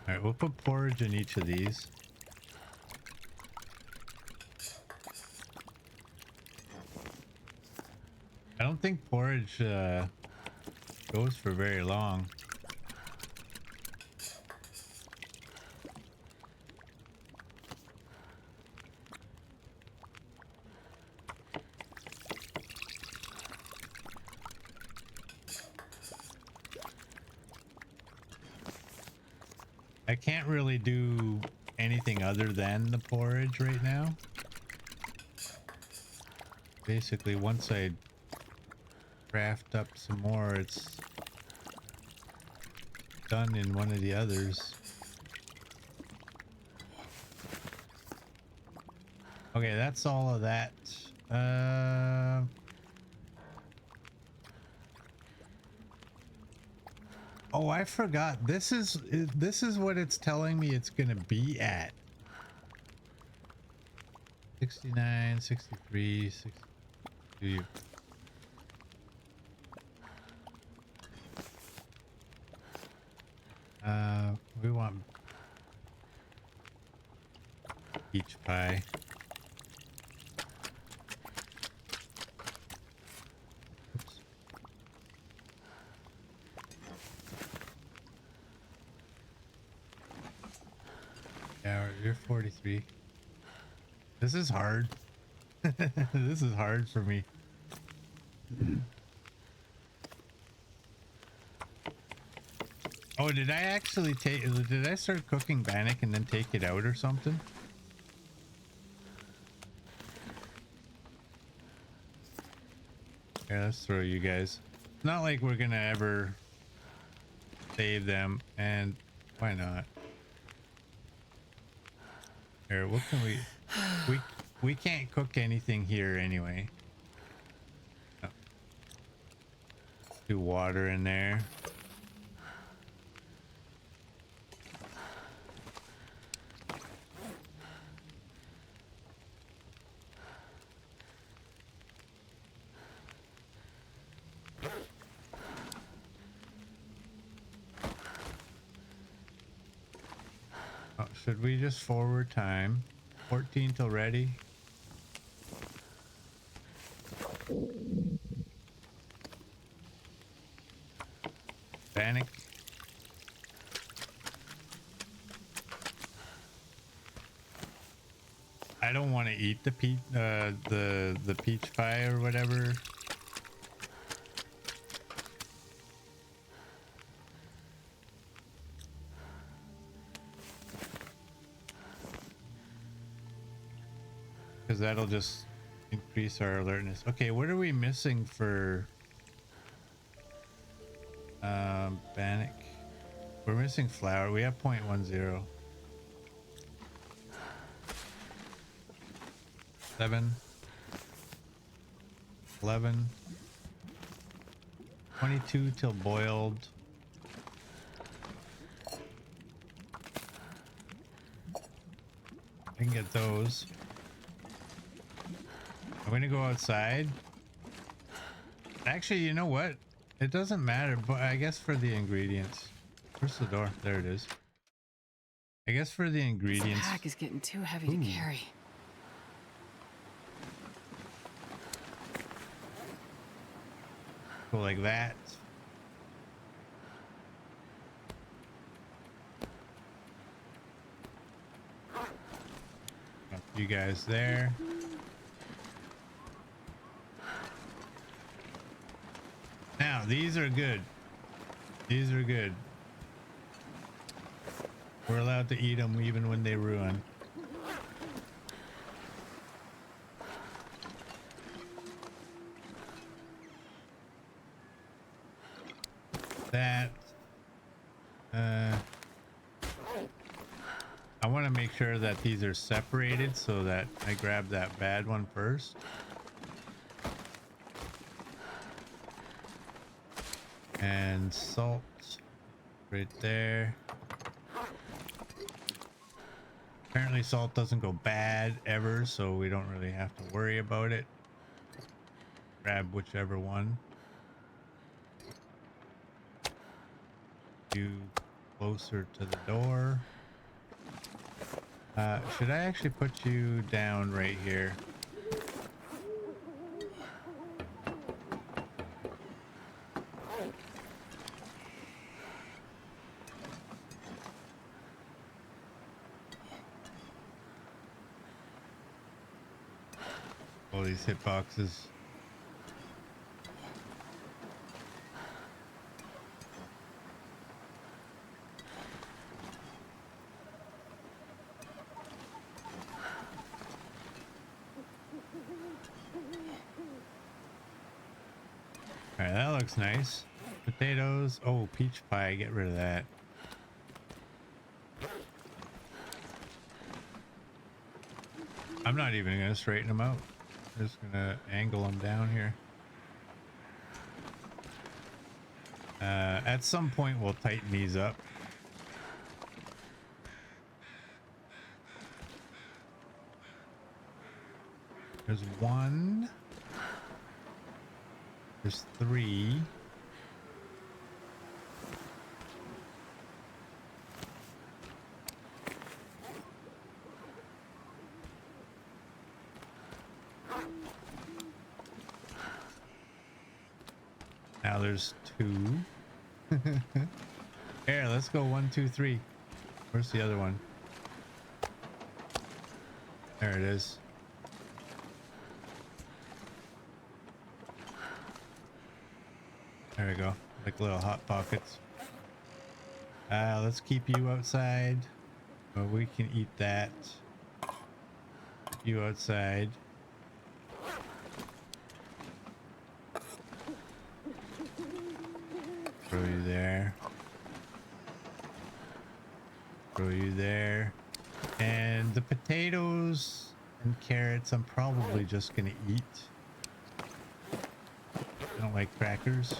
All right, we'll put porridge in each of these. I don't think porridge goes for very long. I can't really do anything other than the porridge right now. Basically, once I craft up some more, it's done in one of the others. Okay, that's all of that. Oh, I forgot. This is what it's telling me it's gonna be at. 69, 63, 62. We want peach pie. Oops. Yeah, you're 43. This is hard. This is hard for me. Oh, did I actually did I start cooking bannock and then take it out or something? Yeah, let's throw you guys. It's not like we're gonna ever save them, and why not? Here, what can we can't cook anything here anyway. Oh. Do water in there. should we just forward time? 14 till ready. Panic. I don't want to eat the peach pie or whatever. Because that'll just increase our alertness. Okay, what are we missing for Bannock? We're missing flour. We have 0.10. 7, 11, 22 till boiled. I can get those. I'm gonna go outside. Actually, you know what? It doesn't matter, but I guess for the ingredients. Where's the door? There it is. I guess for the ingredients. This pack is getting too heavy to carry. Go like that. Got you guys there. Now, these are good. These are good. We're allowed to eat them even when they ruin. That. I want to make sure that these are separated so that I grab that bad one first. And salt right there. Apparently salt doesn't go bad ever, so we don't really have to worry about it. Grab whichever one. You closer to the door. Should I actually put you down right here? All these hit boxes. All right, that looks nice. Potatoes. Oh, peach pie. Get rid of that. I'm not even gonna straighten them out. I'm just gonna angle them down here. At some point, we'll tighten these up. There's one. There's 3. Now there's 2. Here, let's go 1, 2, 3. Where's the other one? There it is. There we go. Like little hot pockets. Let's keep you outside. Well, we can eat that. Keep you outside. Throw you there. Throw you there. And the potatoes and carrots I'm probably just gonna eat. I don't like crackers.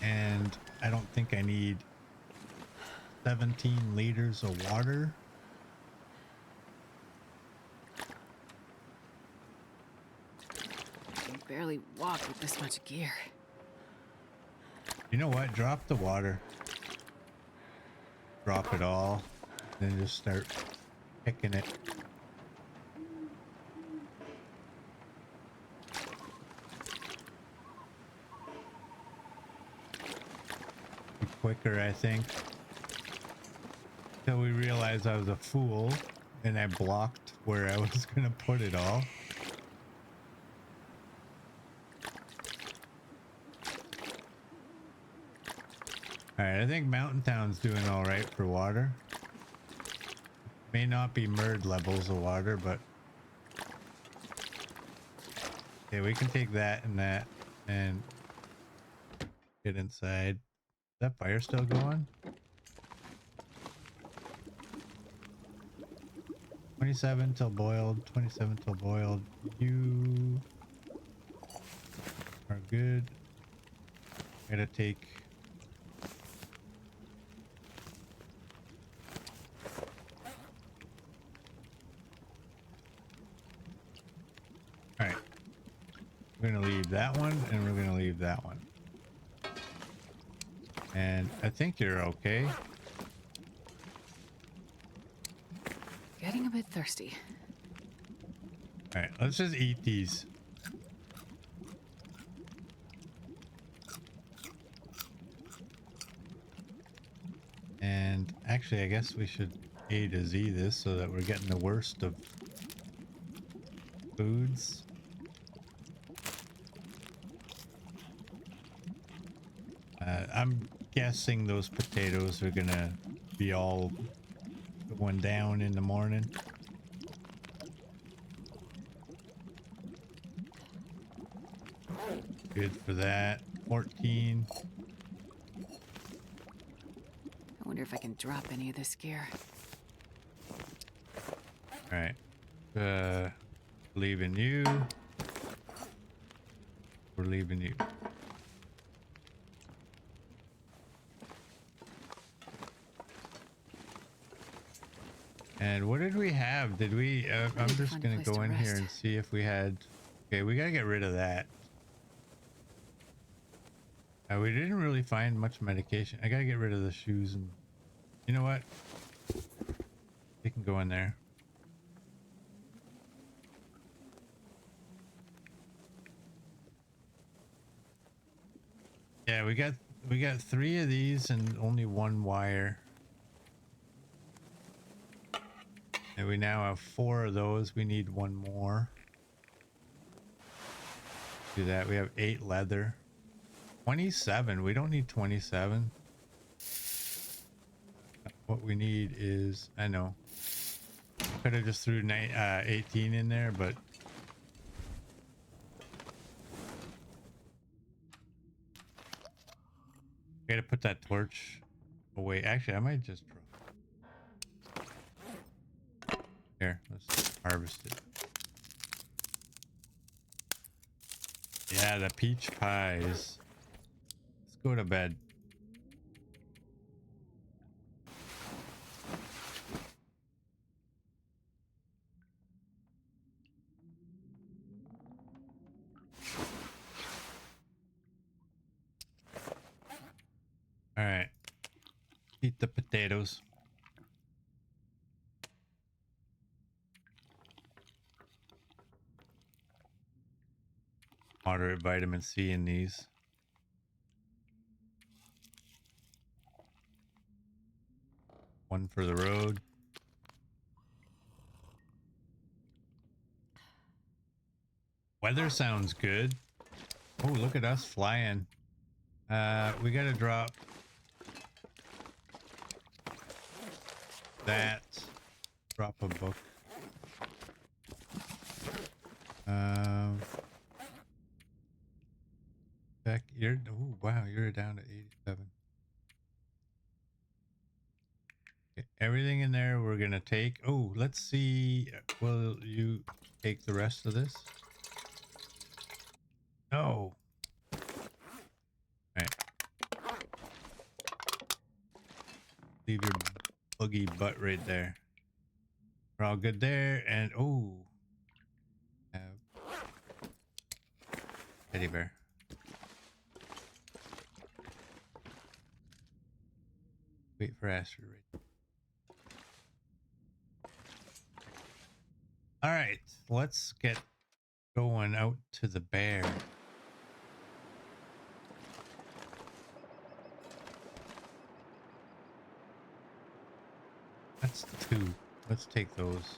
And I don't think I need 17 liters of water. I can barely walk with this much gear. You know what? Drop the water. drop it all, then just start picking it. Be quicker, I think. Till we realized I was a fool and I blocked where I was gonna put it all. Alright, I think Mountain Town's doing alright for water. May not be Merd levels of water, but okay, we can take that and get inside. Is that fire still going? 27 till boiled, 27 till boiled. You are good. Gotta take alright. We're gonna leave that one and we're gonna leave that one. And I think you're okay. Getting a bit thirsty. All right, let's just eat these. And actually, I guess we should A to Z this so that we're getting the worst of foods. I'm guessing those potatoes are gonna be all going down in the morning. Good for that. 14. I wonder if I can drop any of this gear. All right. Leaving you. We're leaving you. And what did we have? Did we? I'm just gonna go in here and see if we had. Okay, we gotta get rid of that. We didn't really find much medication. I gotta get rid of the shoes and. You know what? They can go in there. Yeah, we got 3 of these and only 1 wire. And we now have 4 of those. We need 1 more. Do that. We have 8 leather. 27. We don't need 27. What we need is, I know. Could have just threw 18 in there, but I gotta put that torch away. Actually, I might just here. Let's harvest it. Yeah, the peach pies. Let's go to bed. All right. Eat the potatoes. Moderate vitamin C in these. One for the road. Weather sounds good. Oh, look at us flying. We gotta drop that. Drop a book. Beck, you're, oh wow, you're down to 87. Okay, everything in there we're gonna take. Oh, let's see. Will you take the rest of this? No. Right. Leave your buggy butt right there. We're all good there. And oh, teddy bear. Wait for Astrid. Right. All right, let's get going out to the bear. That's 2. Let's take those.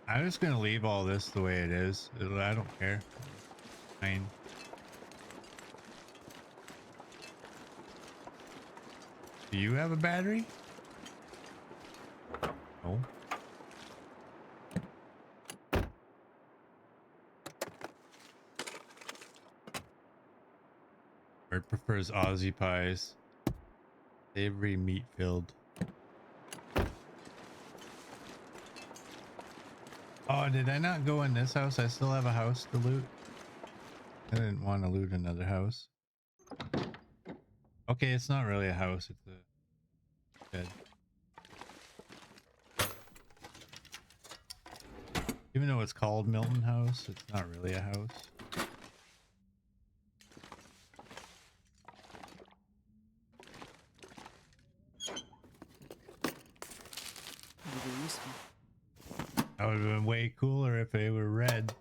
I'm just gonna leave all this the way it is. I don't care. Fine. Do you have a battery? No. Bird prefers Aussie pies. Savory meat filled. Oh, did I not go in this house? I still have a house to loot. I didn't want to loot another house. Okay, it's not really a house, it's a shed. Even though it's called Milton House, it's not really a house. It'll be useful. That would have been way cooler if they were red.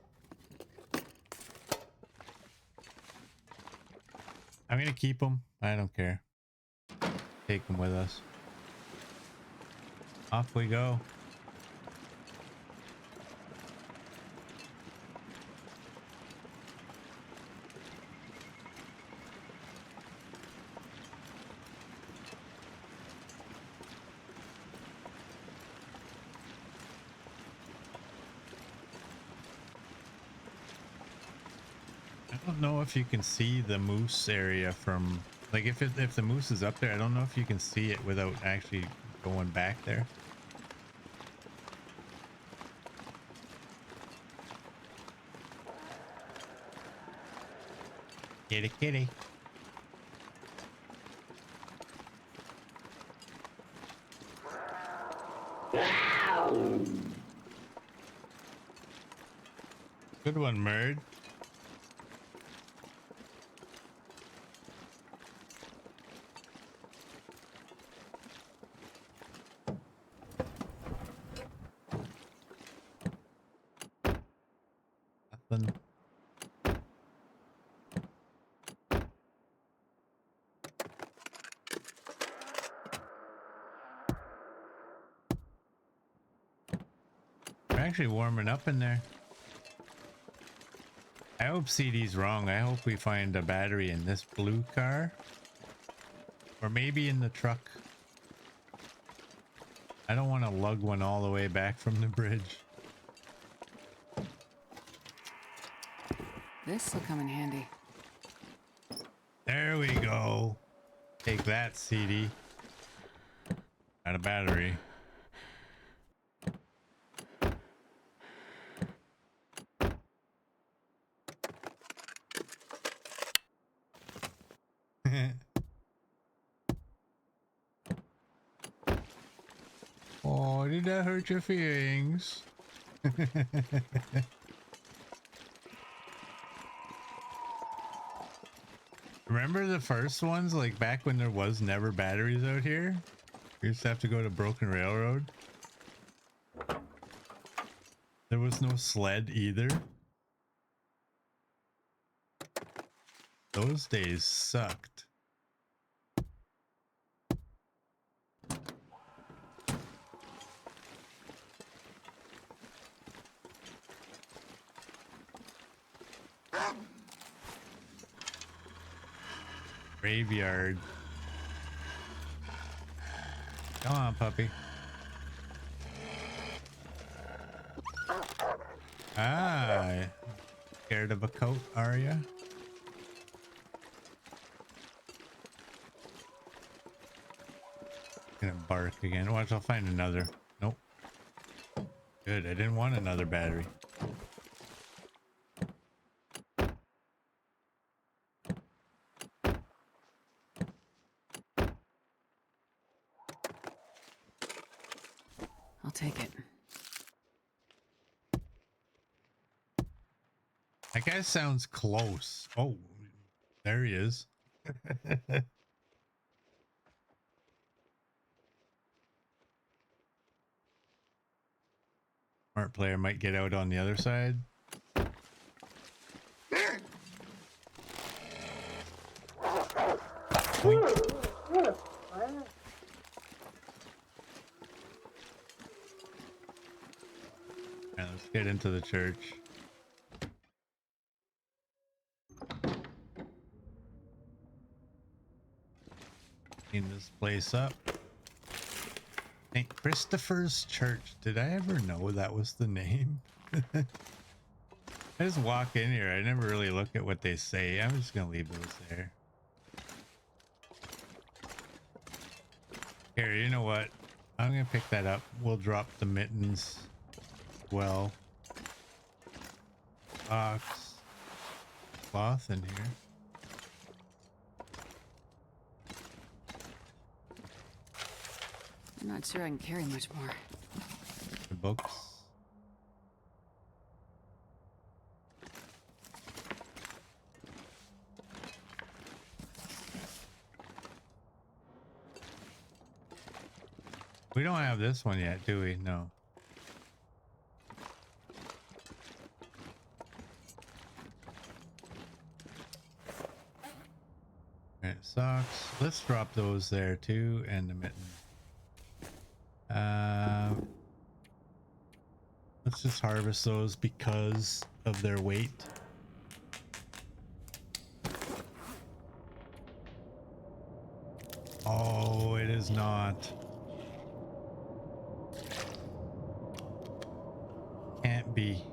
I'm gonna keep them. I don't care. Take them with us. Off we go. I don't know if you can see the moose area from, like, if the moose is up there, I don't know if you can see it without actually going back there. Kitty kitty. Good one, Merd. Nothing. We're actually warming up in there. I hope CD's wrong. I hope we find a battery in this blue car. Or maybe in the truck. I don't want to lug one all the way back from the bridge. This'll come in handy. There we go. Take that, CD. Got a battery. Oh, did that hurt your feelings? Remember the first ones, like back when there was never batteries out here? We used to have to go to Broken Railroad. There was no sled either. Those days sucked. Graveyard. Come on, puppy. Ah, scared of a coat, are ya? Gonna bark again. Watch, I'll find another. Nope. Good, I didn't want another battery. I'll take it. That guy sounds close. Oh, there he is. Smart player might get out on the other side. Boink. Alright, let's get into the church. Clean this place up. St. Christopher's Church. Did I ever know that was the name? I just walk in here. I never really look at what they say. I'm just gonna leave those there. Here, you know what? I'm gonna pick that up. We'll drop the mittens. Well, box, cloth in here. I'm not sure I can carry much more. The books. We don't have this one yet, do we? No. Alright, socks. Let's drop those there too, and the mitten. Let's just harvest those because of their weight. Oh, it is not. Can't be.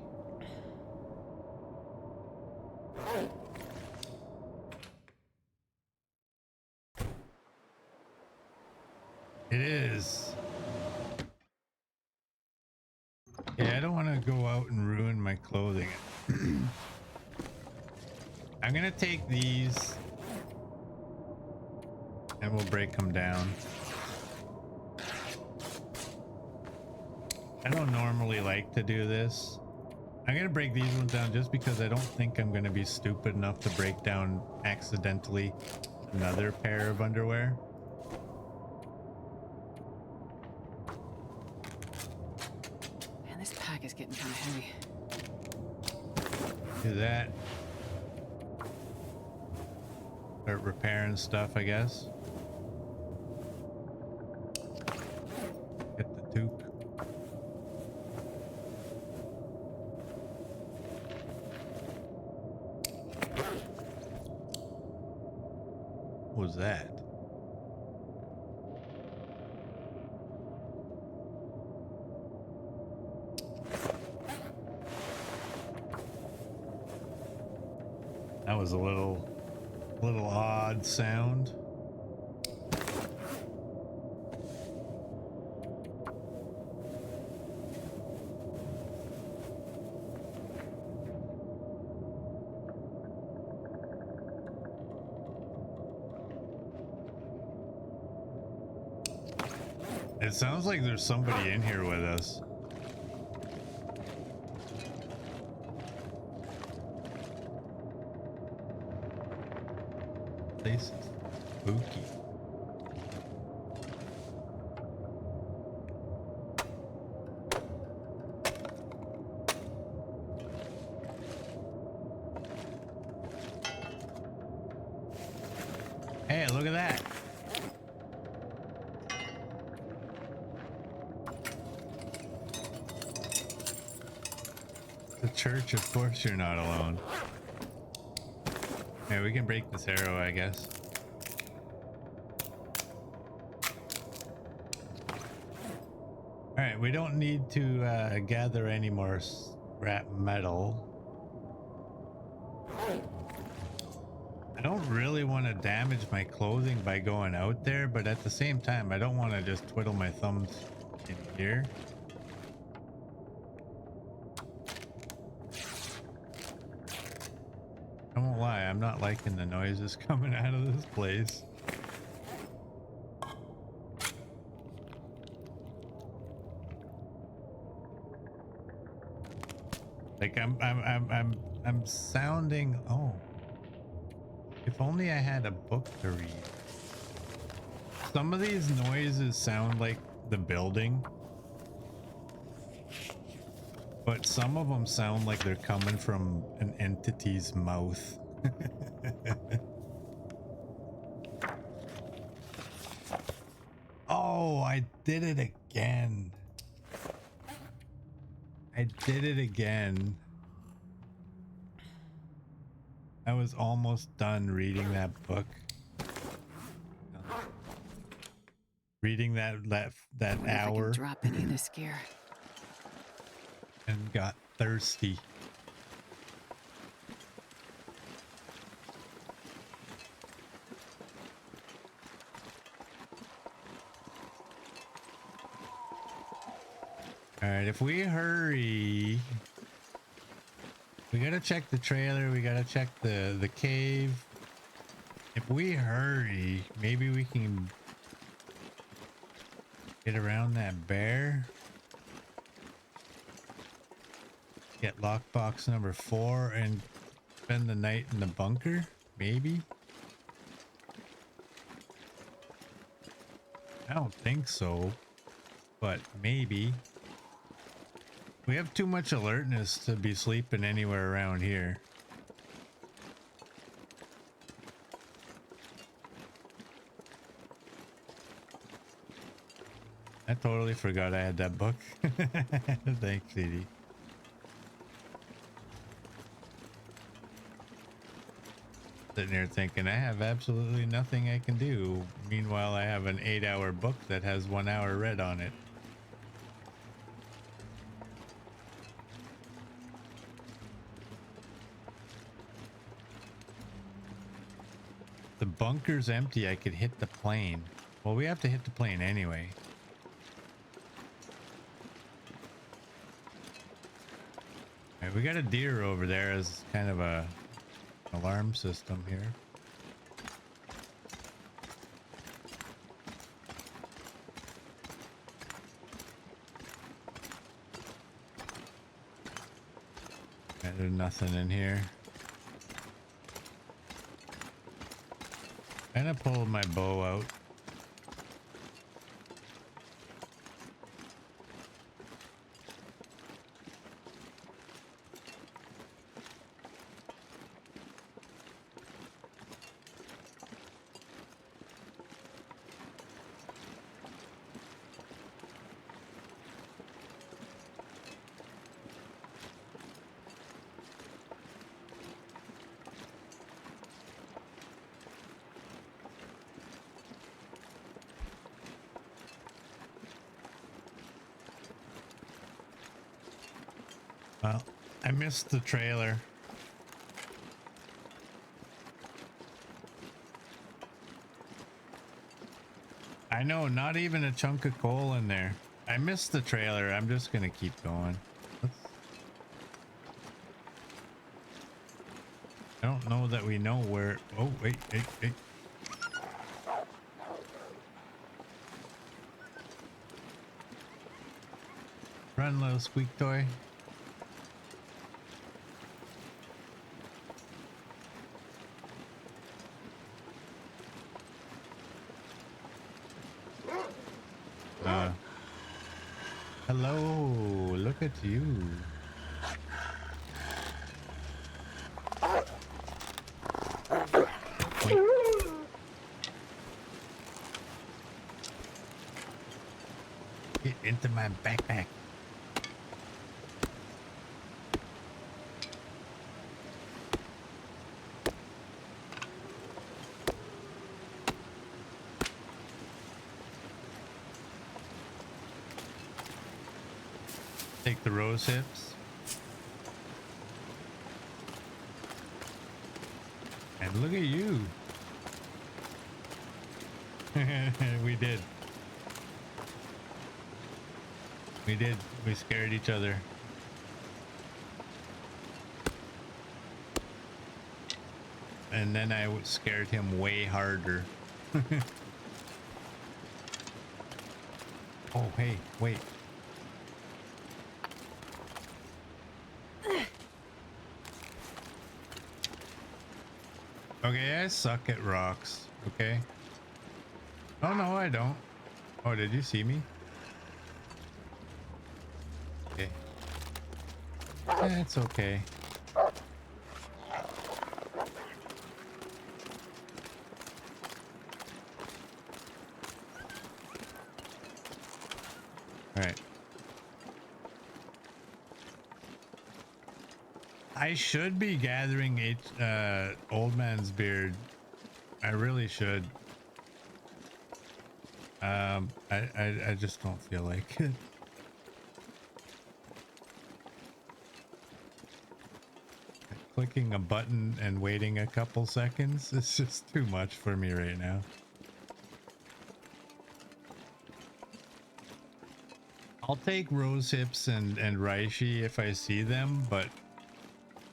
It is. Yeah, I don't want to go out and ruin my clothing. I'm gonna take these and we'll break them down. I don't normally like to do this. I'm gonna break these ones down just because I don't think I'm gonna be stupid enough to break down accidentally another pair of underwear. Man, this pack is getting kind of heavy. Do that. Start repairing stuff, I guess. Get the toque. What was that? That was a little odd sound. It sounds like there's somebody in here with us. This is spooky. Hey, look at that. The church, of course you're not alone. Yeah, we can break this arrow, I guess. Alright, we don't need to gather any more scrap metal. I don't really want to damage my clothing by going out there, but at the same time, I don't want to just twiddle my thumbs in here. I won't lie, I'm not liking the noises coming out of this place. Like I'm sounding. Oh, if only I had a book to read. Some of these noises sound like the building. But some of them sound like they're coming from an entity's mouth. Oh, I did it again. I did it again. I was almost done reading that book. Reading that Wonder if I can hour drop any of this gear. and got thirsty. All right, if we hurry, we gotta check the trailer. We gotta check the cave. If we hurry, maybe we can get around that bear. Get lockbox number 4 and spend the night in the bunker. Maybe. I don't think so, but maybe. We have too much alertness to be sleeping anywhere around here. I totally forgot I had that book. Thanks, CD. Sitting here thinking I have absolutely nothing I can do. Meanwhile, I have an 8-hour book that has 1 hour read on it. The bunker's empty. I could hit the plane. Well, we have to hit the plane anyway. All right, we got a deer over there as kind of a alarm system here. There's nothing in here. Kind of pulled my bow out. Well, I missed the trailer. I know, not even a chunk of coal in there. I missed the trailer. I'm just gonna keep going. I don't know that we know where. Oh, wait. Run, little squeak toy. Hello, look at you. Get into my backpack. Take the rose hips. And look at you. We did. We did. We scared each other. And then I scared him way harder. Oh, hey, wait. Okay, I suck at rocks, okay? Oh, no, I don't. Oh, did you see me? Okay. It's okay. All right. I should be gathering old man's beard. I really should. I just don't feel like it. Clicking a button and waiting a couple seconds is just too much for me right now. I'll take rose hips and reishi if I see them, but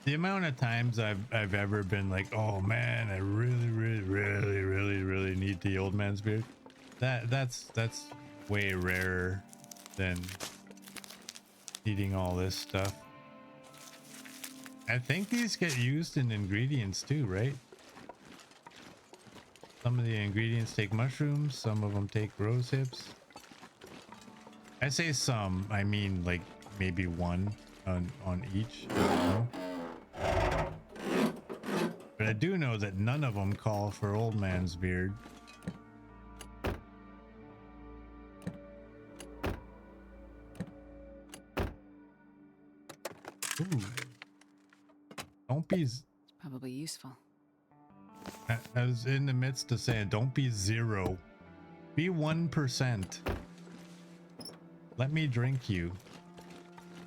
the amount of times I've ever been like, oh man, I really need the old man's beard. That's way rarer than eating all this stuff. I think these get used in ingredients too, right? Some of the ingredients take mushrooms, some of them take rose hips. I say some, I mean like maybe one on each. I don't know. But I do know that none of them call for old man's beard. Ooh. Don't be... It's probably useful. I was in the midst of saying, don't be 0. Be 1%. Let me drink you.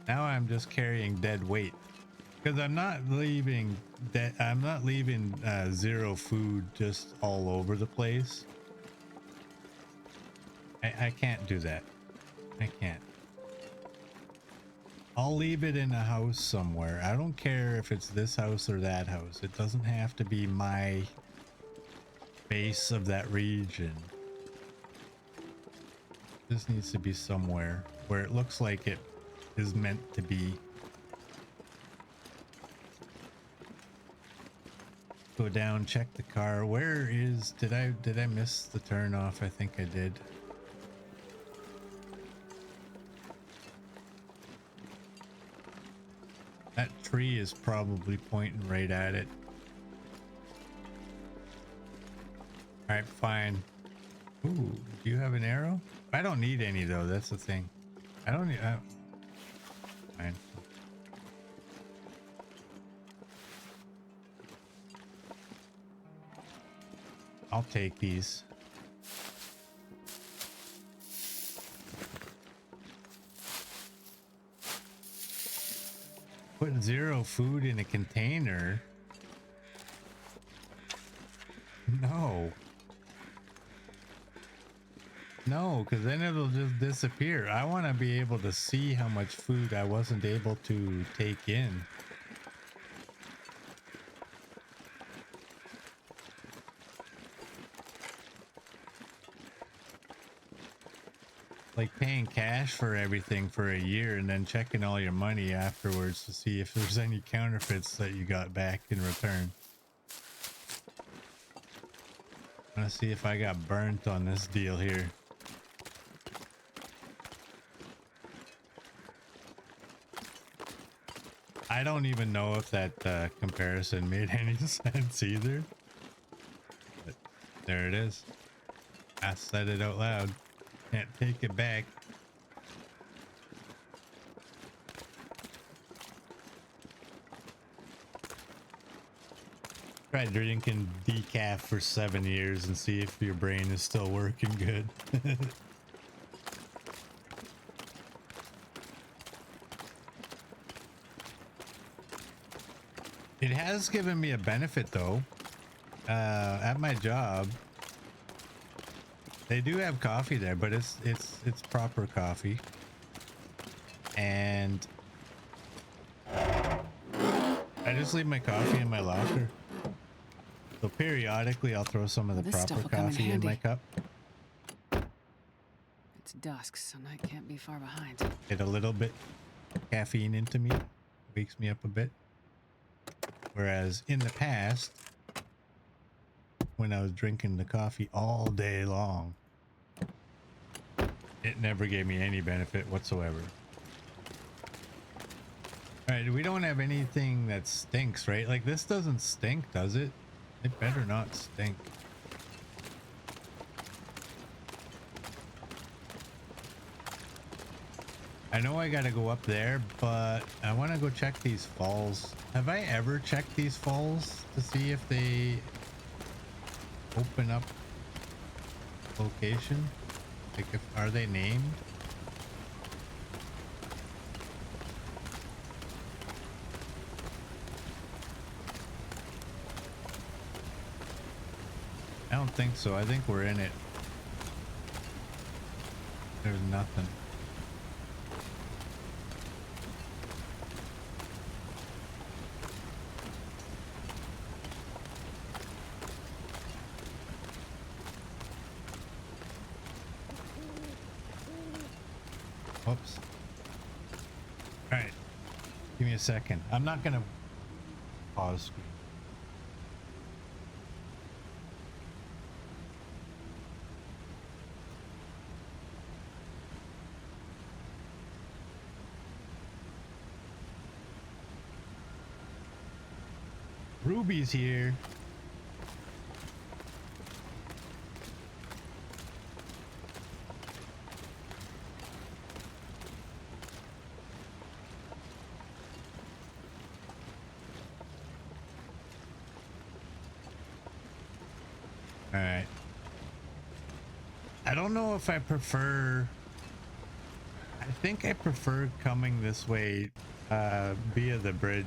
Now I'm just carrying dead weight. Because I'm not leaving 0 food just all over the place. I can't do that. I can't. I'll leave it in a house somewhere. I don't care if it's this house or that house. It doesn't have to be my base of that region. This needs to be somewhere where it looks like it is meant to be. Go down, check the car. Where is... Did I miss the turn off? I think I did. That tree is probably pointing right at it. All right, fine. Ooh, do you have an arrow? I don't need any though. That's the thing. I don't need... fine. I'll take these. Put 0 food in a container? No. No, because then it'll just disappear. I want to be able to see how much food I wasn't able to take in. Like paying cash for everything for a year and then checking all your money afterwards to see if there's any counterfeits that you got back in return. I'm gonna see if I got burnt on this deal here. I don't even know if that comparison made any sense either. But there it is. I said it out loud. Can't take it back. Try drinking decaf for 7 years and see if your brain is still working good. It has given me a benefit though. At my job, they do have coffee there, but it's proper coffee. And I just leave my coffee in my locker. So periodically I'll throw some of the This stuff proper will come in coffee in my handy. cup. It's dusk, so night can't be far behind. Get a little bit caffeine into me. Wakes me up a bit. Whereas in the past, when I was drinking the coffee all day long, it never gave me any benefit whatsoever. All right, we don't have anything that stinks, right? Like this doesn't stink, does it? It better not stink. I know I gotta go up there, but I want to go check these falls. Have I ever checked these falls to see if they open up location? Like, if are they named? I don't think so. I think we're in it. There's nothing. Whoops. All right. Give me a second. I'm not gonna pause. Ruby's here. All right. I don't know if I prefer. I think I prefer coming this way via the bridge.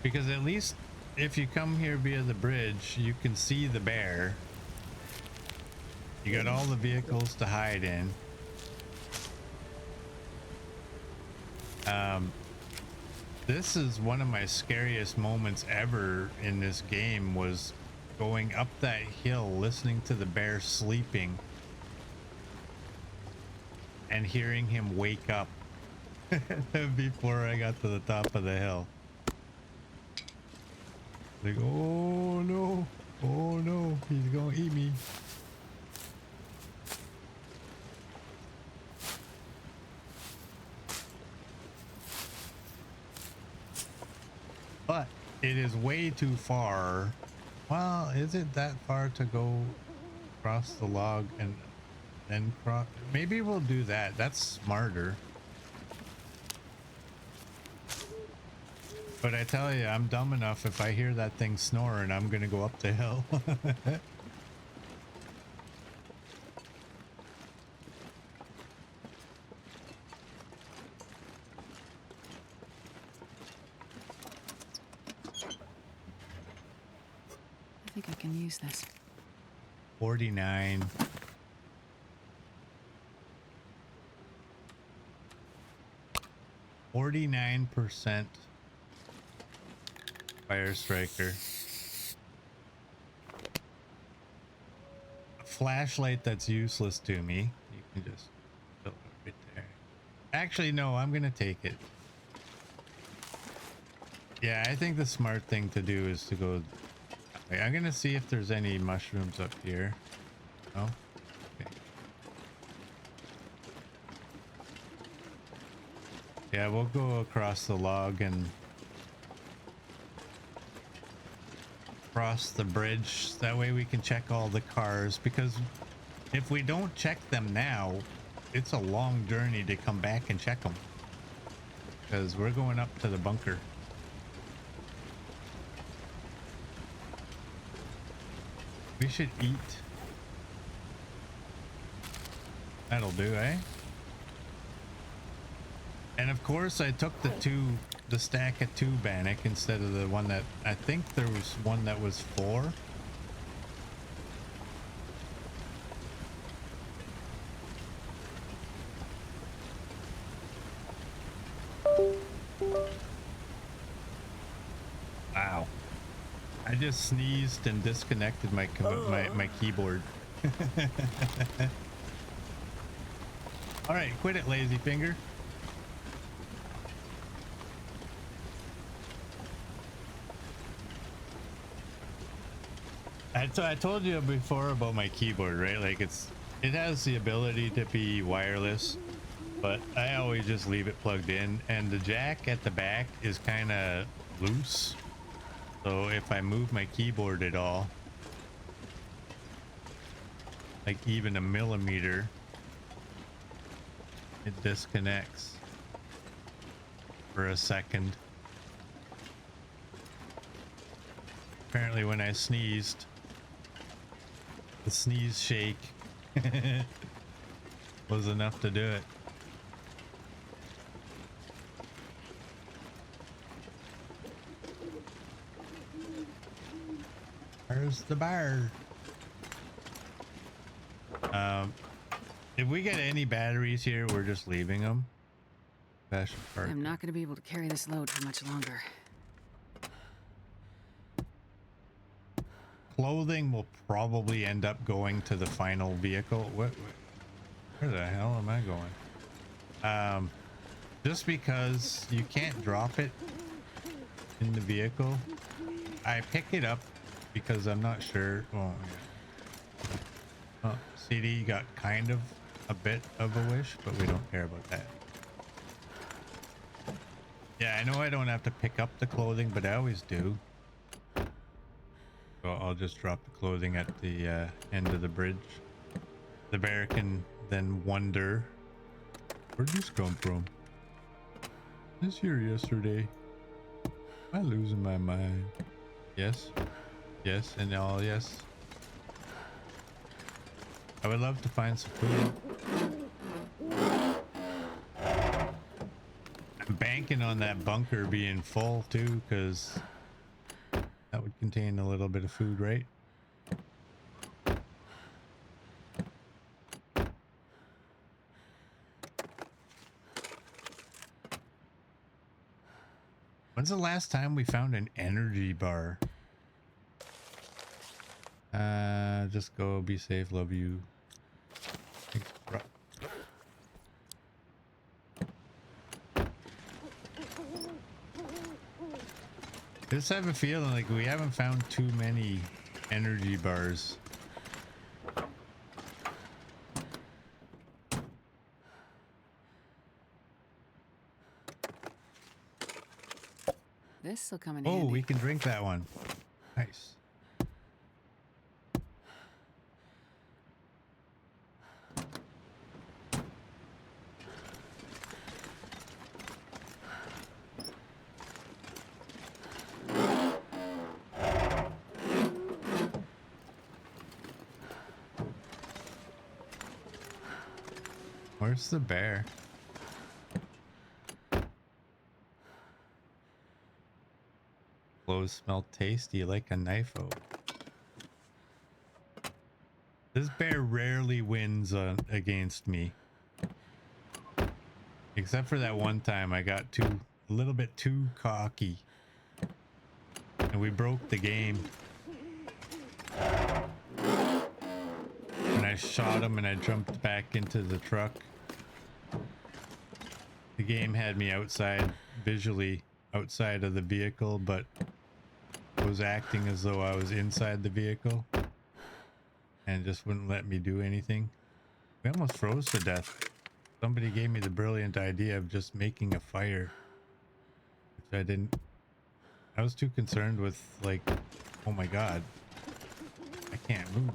Because at least if you come here via the bridge, you can see the bear. You got all the vehicles to hide in. This is one of my scariest moments ever in this game, was going up that hill, listening to the bear sleeping and hearing him wake up before I got to the top of the hill. Like, oh no, he's gonna eat me. But it is way too far. Well, is it that far to go across the log and then cross? Maybe we'll do that. That's smarter. But I tell you, I'm dumb enough. If I hear that thing snoring, I'm gonna go up the hill. I think I can use this. 49. %. Fire striker. A flashlight that's useless to me. You can just fill it right there. Actually, no, I'm gonna take it. Yeah, I think the smart thing to do is to go. I'm gonna see if there's any mushrooms up here. Oh, okay. Yeah, we'll go across the log and cross the bridge. That way we can check all the cars, because if we don't check them now, it's a long journey to come back and check them, because we're going up to the bunker. We should eat. That'll do, eh? And of course I took the stack of 2 Bannock instead of the one that, I think there was one that was 4. Wow. I just sneezed and disconnected my keyboard. All right, quit it, lazy finger. I told you before about my keyboard, right? Like it has the ability to be wireless, but I always just leave it plugged in, and the jack at the back is kind of loose. So if I move my keyboard at all, like even a millimeter, it disconnects for a second. Apparently when I sneezed, the sneeze shake was enough to do it. Where's the bar? If we get any batteries here, we're just leaving them. Fashion park. I'm not going to be able to carry this load for much longer. Clothing will probably end up going to the final vehicle. Where the hell am I going? Just because you can't drop it in the vehicle. I pick it up because I'm not sure. Oh, yeah. CD got kind of a bit of a wish, but we don't care about that. Yeah, I know I don't have to pick up the clothing, but I always do. So I'll just drop the clothing at the end of the bridge. The bear can then wonder, where'd this come from? This here yesterday. Am I losing my mind? Yes. Yes, and all yes. I would love to find some food. I'm banking on that bunker being full too, because that would contain a little bit of food, right? When's the last time we found an energy bar? Just go, be safe, love you. Thanks, bro. I just have a feeling like we haven't found too many energy bars. This'll come in Oh, handy. we can drink that one. Nice. Where's the bear? Clothes smell tasty like a knifo. This bear rarely wins against me. Except for that one time I got a little bit too cocky. And we broke the game. And I shot him and I jumped back into the truck. The game had me outside, visually outside of the vehicle, but was acting as though I was inside the vehicle and just wouldn't let me do anything. We almost froze to death. Somebody gave me the brilliant idea of just making a fire, which I didn't. I was too concerned with, like, oh my god, I can't move.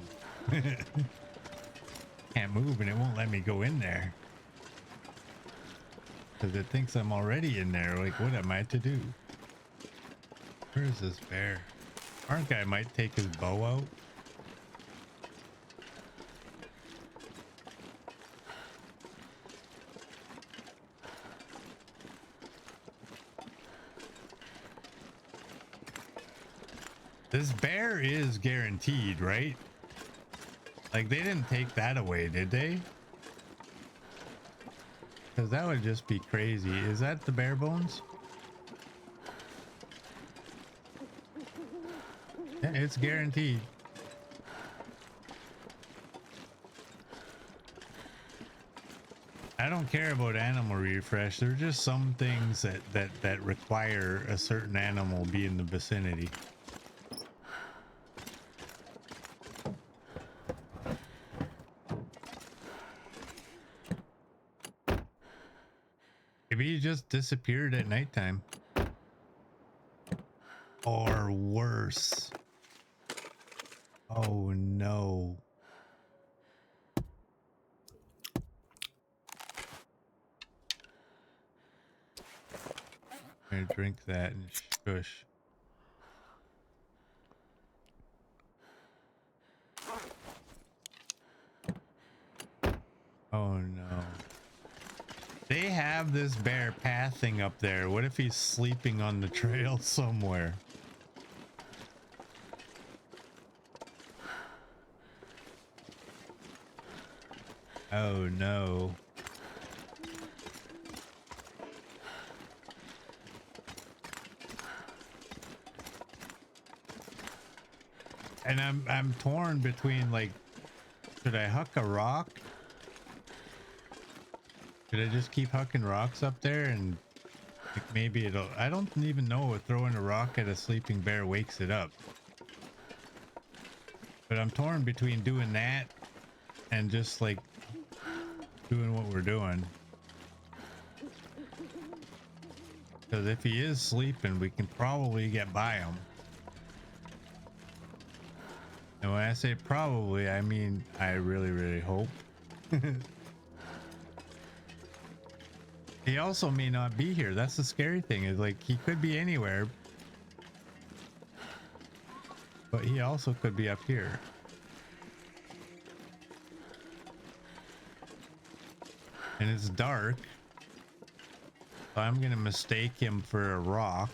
Can't move and it won't let me go in there because it thinks I'm already in there. Like, what am I to do? Where is this bear? Our guy might take his bow out. This bear is guaranteed, right? Like, they didn't take that away, did they? Because that would just be crazy. Is that the bare bones? Yeah, it's guaranteed. I don't care about animal refresh. There are just some things that require a certain animal be in the vicinity. Maybe he just disappeared at nighttime. Or worse. Oh no. I'm gonna drink that and shush. Oh no. They have this bear pathing up there. What if he's sleeping on the trail somewhere? Oh no. And I'm torn between, like, should I huck a rock? Should I just keep hucking rocks up there and like maybe it'll, I don't even know if throwing a rock at a sleeping bear wakes it up. But I'm torn between doing that and just like doing what we're doing. Because if he is sleeping, we can probably get by him. And when I say probably, I mean, I really, really hope. He also may not be here. That's the scary thing, is like he could be anywhere. But he also could be up here. And it's dark. So I'm gonna mistake him for a rock.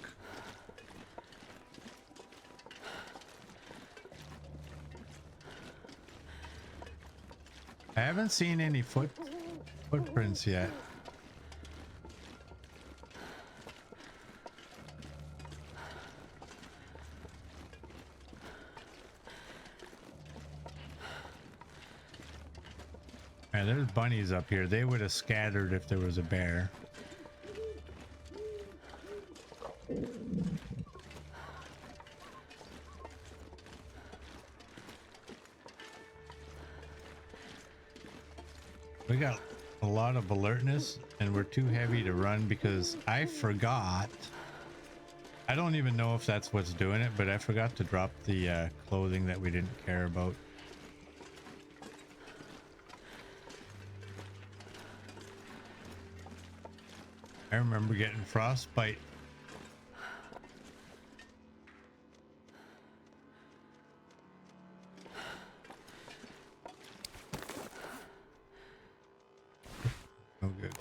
I haven't seen any footprints yet. Alright, there's bunnies up here. They would have scattered if there was a bear. We got a lot of alertness and we're too heavy to run because I forgot. I don't even know if that's what's doing it, but I forgot to drop the clothing that we didn't care about. I remember getting frostbite. No good.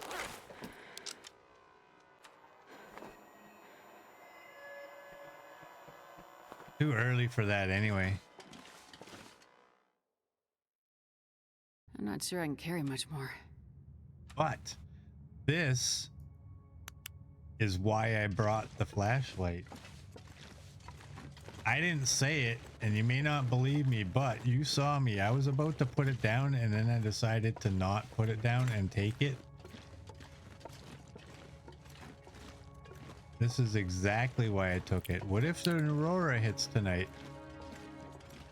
Too early for that anyway. I'm not sure I can carry much more. But this is why I brought the flashlight. I didn't say it, and you may not believe me, but you saw me. I was about to put it down, and then I decided to not put it down and take it. This is exactly why I took it. What if the aurora hits tonight?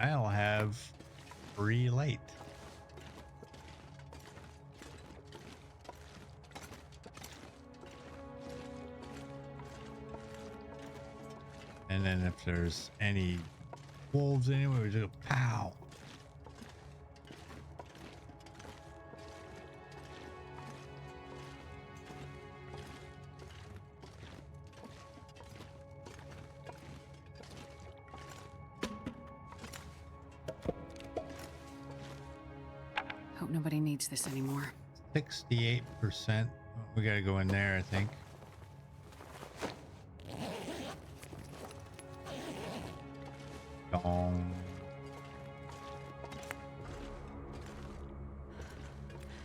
I'll have free light. And then if there's any wolves anyway, we just go pow. Hope nobody needs this anymore. 68%. We gotta go in there, I think. Dong.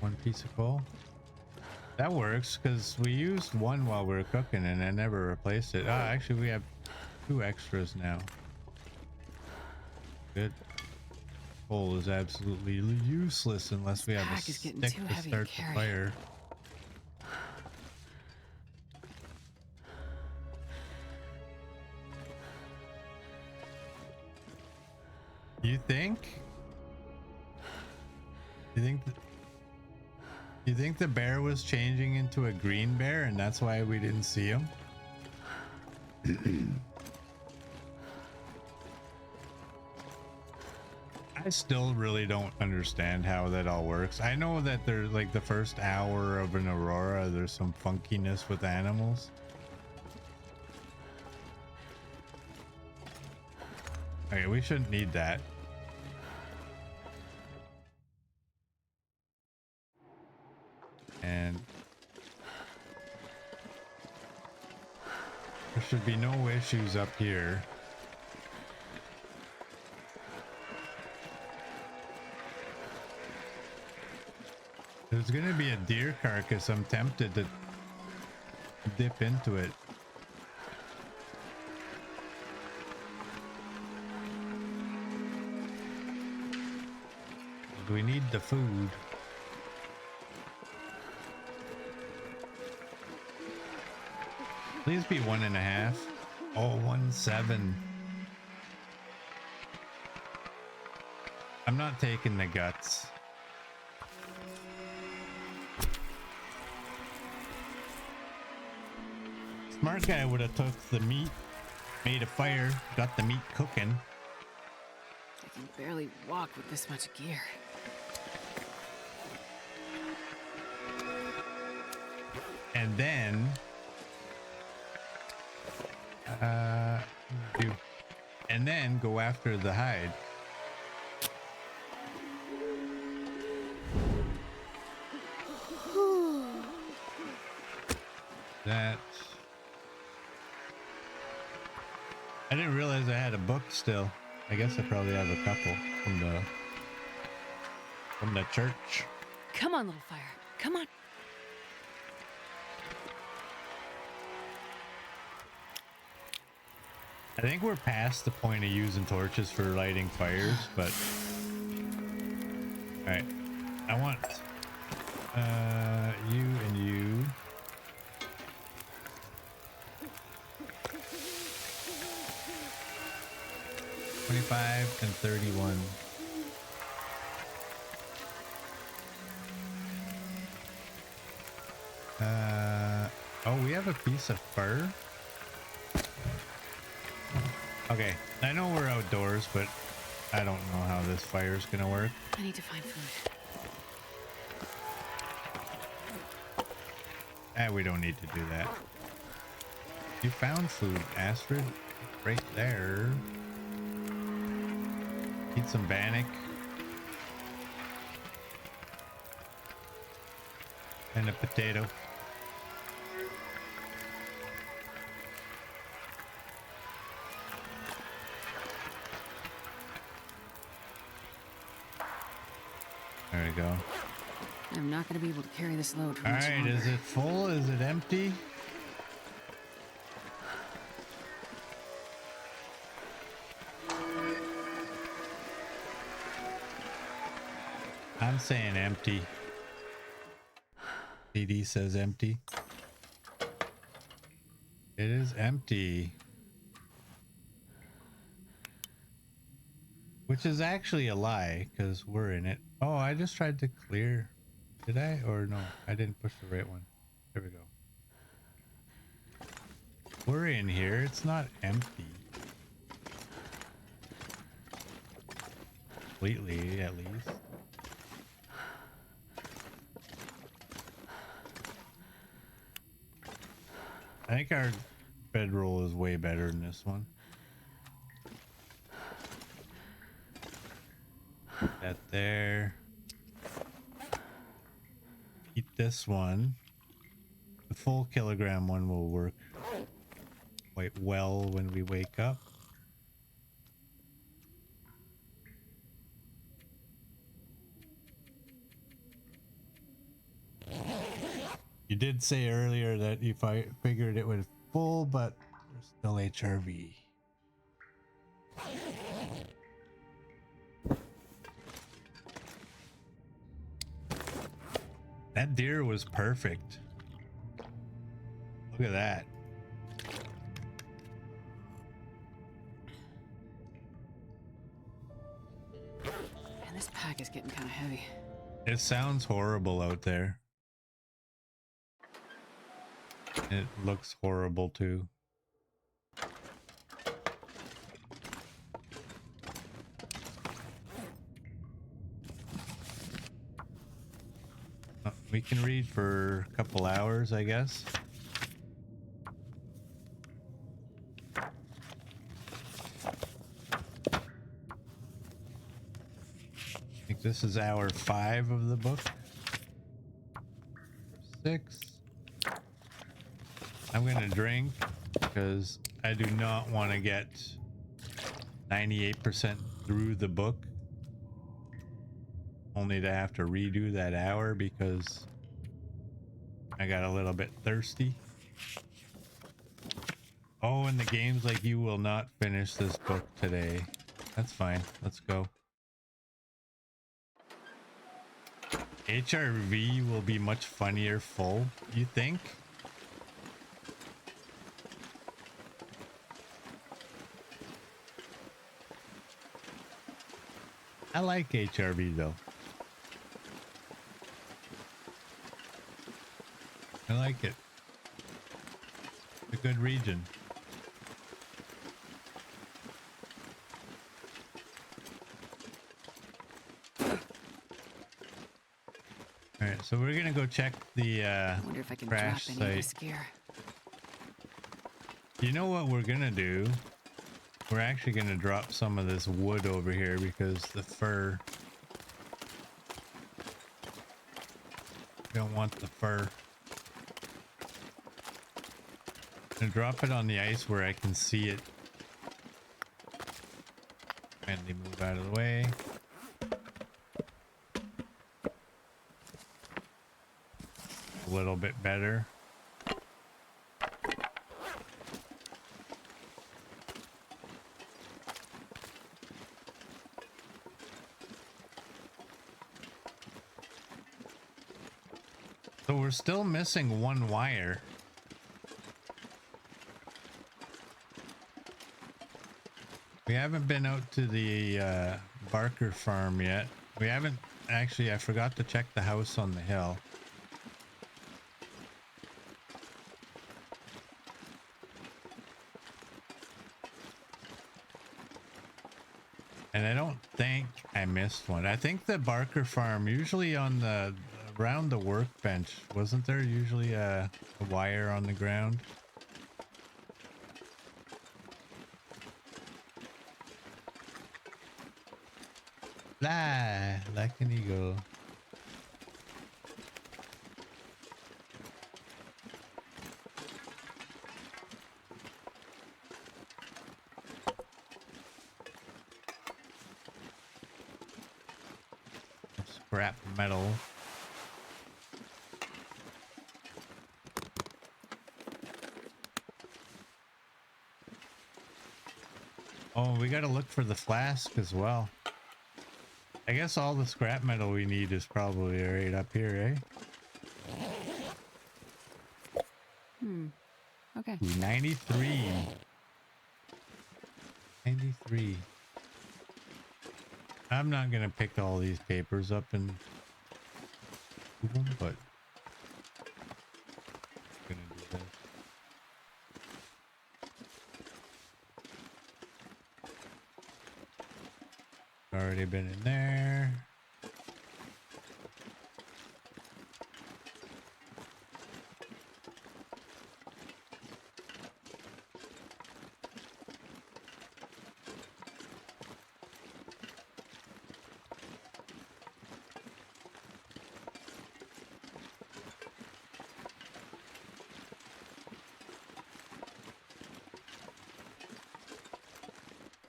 One piece of coal. That works because we used one while we were cooking and I never replaced it. Ah, actually we have 2 extras now. Good. Coal is absolutely useless unless we have a stick to start the fire. You think? You think that You think the bear was changing into a green bear and that's why we didn't see him? I still really don't understand how that all works. I know that there's like the first hour of an aurora, there's some funkiness with animals. Okay, we shouldn't need that. And there should be no issues up here. There's gonna be a deer carcass. I'm tempted to dip into it. We need the food. Please be 1.5. Oh, 1.7. I'm not taking the guts. Smart guy would have took the meat, made a fire, got the meat cooking. I can barely walk with this much gear. And then go after the hide. That I didn't realize I had a book still. I guess I probably have a couple from the church. Come on, little fire. Come on. I think we're past the point of using torches for lighting fires, but all right. I want you and you. $25 and $31. Oh, we have a piece of fur. Okay, I know we're outdoors, but I don't know how this fire is gonna work. I need to find food. We don't need to do that. You found food, Astrid. Right there. Eat some bannock. And a potato. There we go. I'm not going to be able to carry this load for All much right, longer. is it full? Is it empty? I'm saying empty. PD says empty. It is empty. Which is actually a lie, because we're in it. Oh, I just tried to clear. Did I? Or no, I didn't push the right one. There we go. We're in here. It's not empty. Completely, at least. I think our bedroll is way better than this one. Put that there. Eat this one. The full kilogram one will work quite well when we wake up. You did say earlier that if I figured it was full, but there's still HRV. That deer was perfect. Look at that. Man, this pack is getting kind of heavy. It sounds horrible out there. It looks horrible too. We can read for a couple hours, I guess. I think this is hour 5 of the book. 6. I'm gonna drink because I do not want to get 98% through the book only to have to redo that hour because I got a little bit thirsty. Oh, and the game's like, you will not finish this book today. That's fine. Let's go. HRV will be much funnier full, you think? I like HRV though. I like it. It's a good region. All right, so we're gonna go check the I wonder if I can drop crash any of site. this gear. You know what we're gonna do? We're actually gonna drop some of this wood over here because the fur. We don't want the fur. I'm gonna drop it on the ice where I can see it. And they move out of the way. A little bit better. So we're still missing one wire. We haven't been out to the Barker farm yet. We haven't actually, I forgot to check the house on the hill. And I don't think I missed one. I think the Barker farm, usually on the around the workbench, wasn't there usually a wire on the ground? Fly like an eagle. Scrap metal. Oh, we gotta look for the flask as well. I guess all the scrap metal we need is probably right up here, eh? Okay. 93. 93. I'm not gonna pick all these papers up and move them, but I'm gonna do this. Already been in there.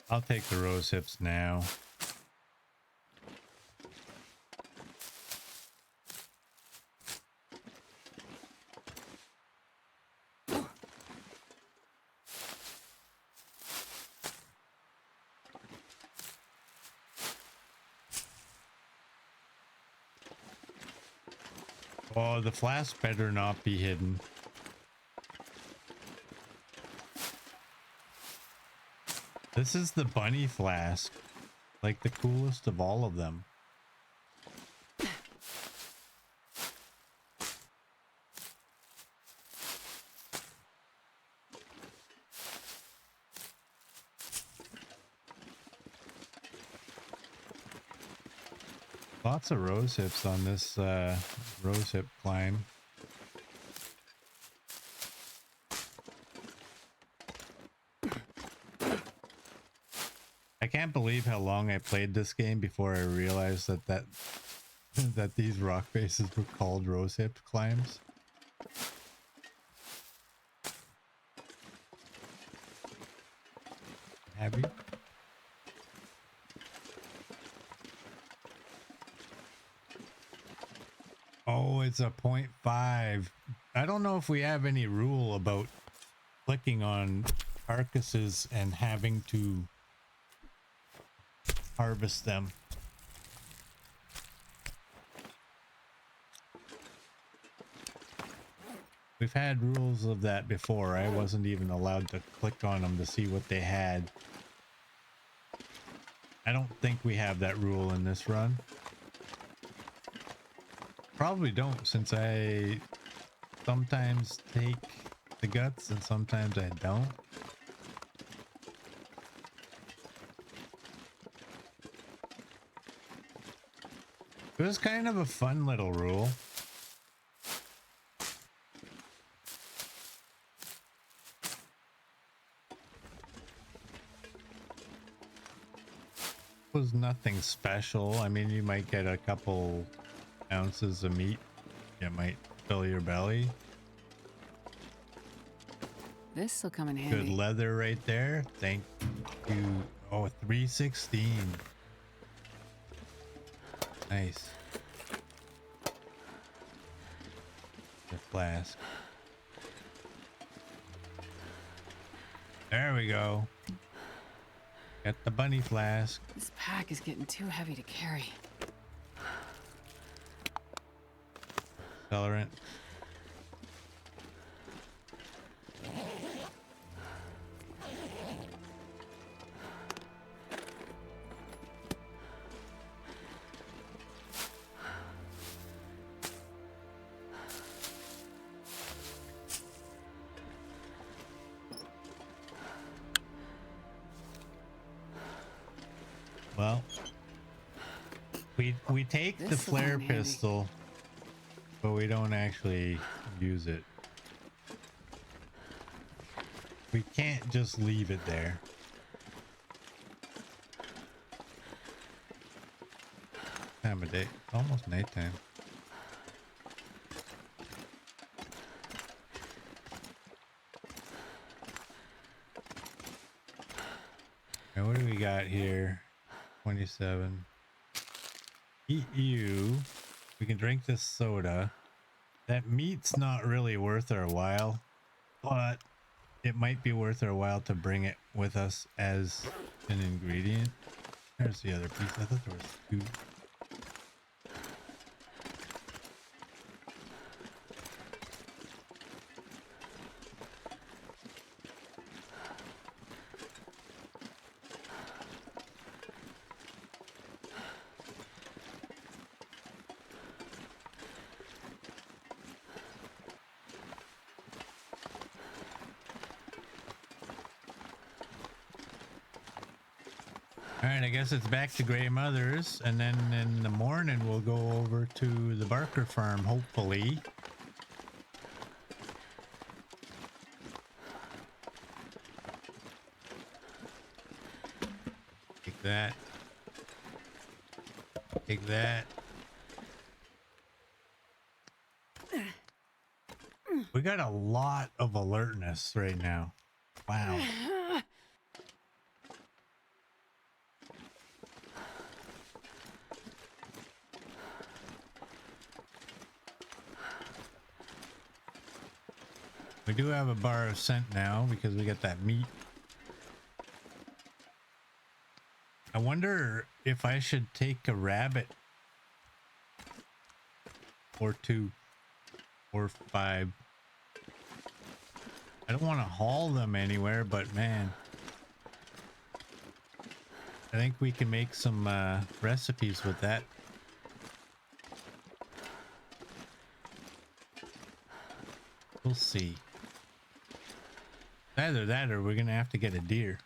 I'll take the rose hips now. Oh, the flask better not be hidden. This is the bunny flask, like the coolest of all of them. Lots of rose hips on this rose hip climb. I can't believe how long I played this game before I realized that that these rock faces were called rose hip climbs. Have you? Oh, it's a 0.5. I don't know if we have any rule about clicking on carcasses and having to harvest them. We've had rules of that before. I wasn't even allowed to click on them to see what they had. I don't think we have that rule in this run. Probably don't, since I sometimes take the guts and sometimes I don't. It was kind of a fun little rule. It was nothing special. I mean, you might get a couple ounces of meat. It might fill your belly. This'll come in handy. Good leather right there. Thank you. Oh, 316. Nice. The flask. There we go. Got the bunny flask. This pack is getting too heavy to carry. Accelerant. Well, we take the This'll come flare in handy. pistol, but we don't actually use it. We can't just leave it there. Time of day, almost nighttime. And what do we got here? 27. Eat you. We can drink this soda. That meat's not really worth our while, but it might be worth our while to bring it with us as an ingredient. There's the other piece. I thought there was two. All right, I guess it's back to Grey Mother's, and then in the morning we'll go over to the Barker farm, hopefully. Take that. Take that. We got a lot of alertness right now. Wow. We do have a bar of scent now because we got that meat. I wonder if I should take a rabbit or two or five. I don't want to haul them anywhere, but man, I think we can make some recipes with that. We'll see. Either that or we're gonna have to get a deer.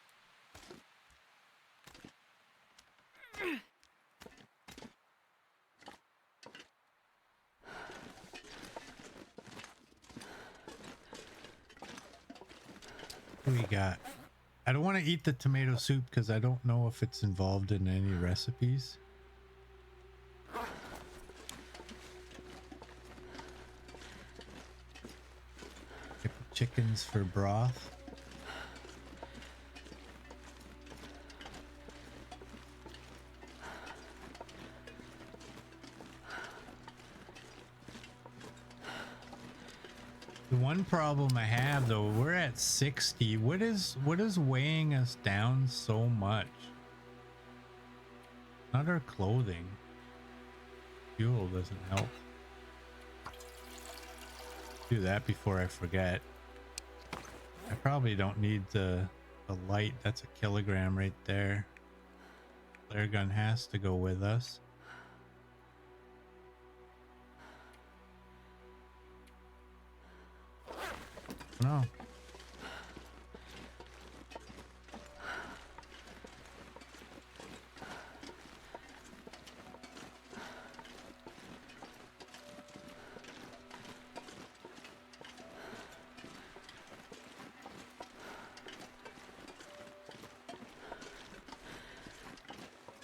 What do we got? I don't want to eat the tomato soup because I don't know if it's involved in any recipes. Chickens for broth. The one problem I have though, we're at 60. What is weighing us down so much? Not our clothing. Fuel doesn't help. Do that before I forget. I probably don't need the light. That's a kilogram right there. Flare gun has to go with us. No.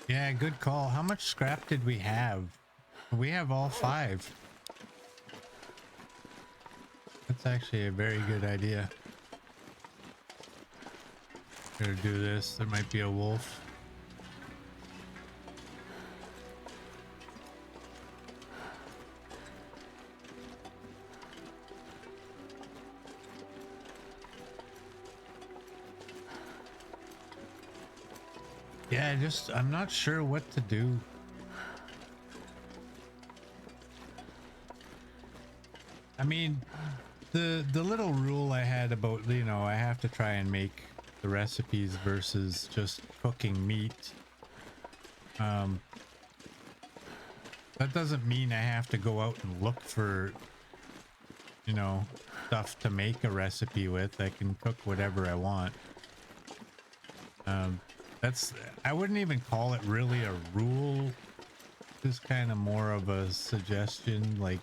Yeah, good call. How much scrap did we have? We have all 5. That's actually a very good idea. Gonna do this. There might be a wolf. Yeah, I'm not sure what to do. I mean, the little rule I had about, you know, I have to try and make the recipes versus just cooking meat. That doesn't mean I have to go out and look for, you know, stuff to make a recipe with. I can cook whatever I want. I wouldn't even call it really a rule. Just kind of more of a suggestion, like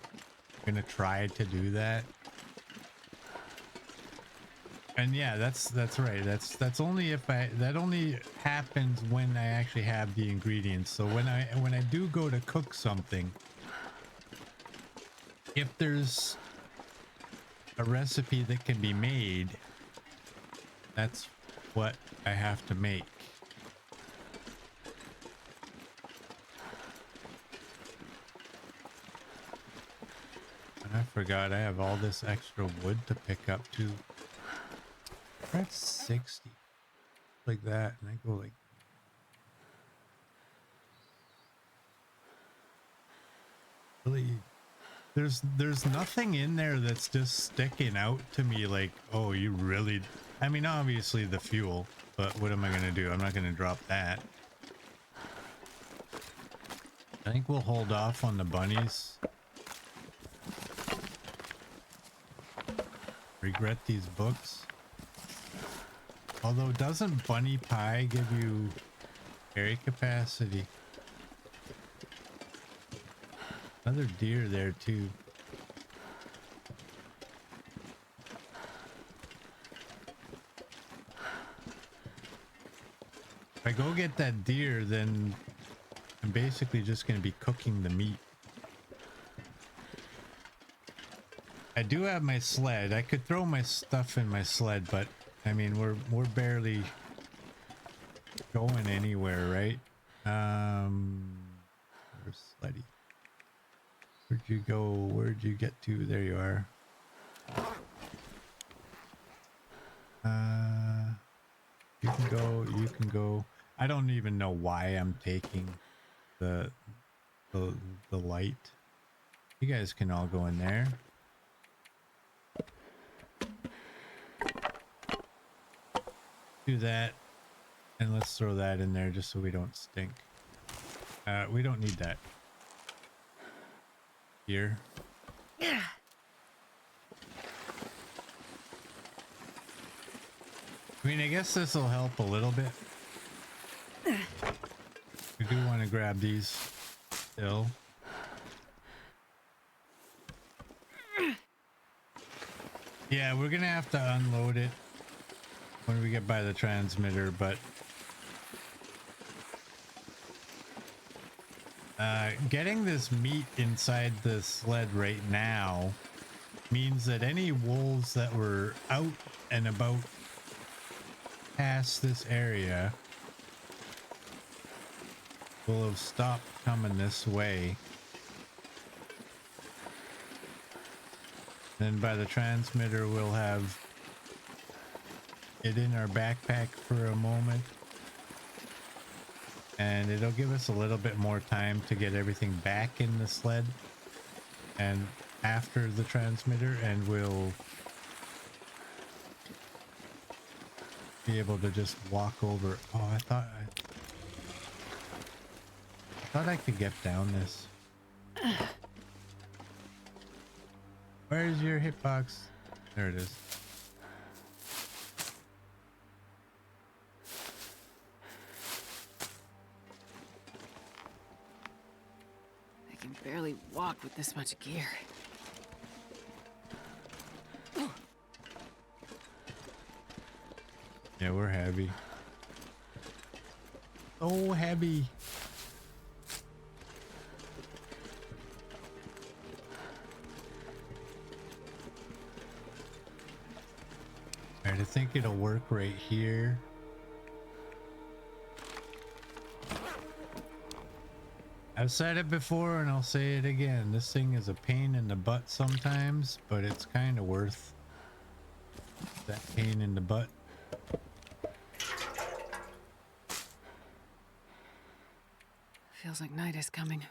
I'm gonna try to do that. And yeah, that's right. That's only if that only happens when I actually have the ingredients. So when I do go to cook something, if there's a recipe that can be made, that's what I have to make. And I forgot I have all this extra wood to pick up too. We're at 60 like that, and I go like really. There's nothing in there that's just sticking out to me like, oh, you really. I mean, obviously the fuel, but what am I gonna do? I'm not gonna drop that. I think we'll hold off on the bunnies. Regret these books. Although, doesn't bunny pie give you carry capacity? Another deer there too. If I go get that deer, then I'm basically just going to be cooking the meat. I do have my sled. I could throw my stuff in my sled, but I mean, we're barely going anywhere, right? Where's Sleddy? Where'd you go? Where'd you get to? There you are. You can go. You can go. I don't even know why I'm taking the light. You guys can all go in there. Do that, and let's throw that in there just so we don't stink. We don't need that here. Yeah. I mean, I guess this will help a little bit. We do want to grab these still. Yeah, we're gonna have to unload it when we get by the transmitter, but getting this meat inside the sled right now means that any wolves that were out and about past this area will have stopped coming this way. Then by the transmitter, we'll have it in our backpack for a moment. And it'll give us a little bit more time to get everything back in the sled and after the transmitter, and we'll be able to just walk over. Oh, I thought I could get down this. Where's your hitbox? There it is. I can barely walk with this much gear. Yeah, we're heavy. So heavy. Alright, I think it'll work right here. I've said it before and I'll say it again. This thing is a pain in the butt sometimes, but it's kind of worth that pain in the butt. Feels like night is coming.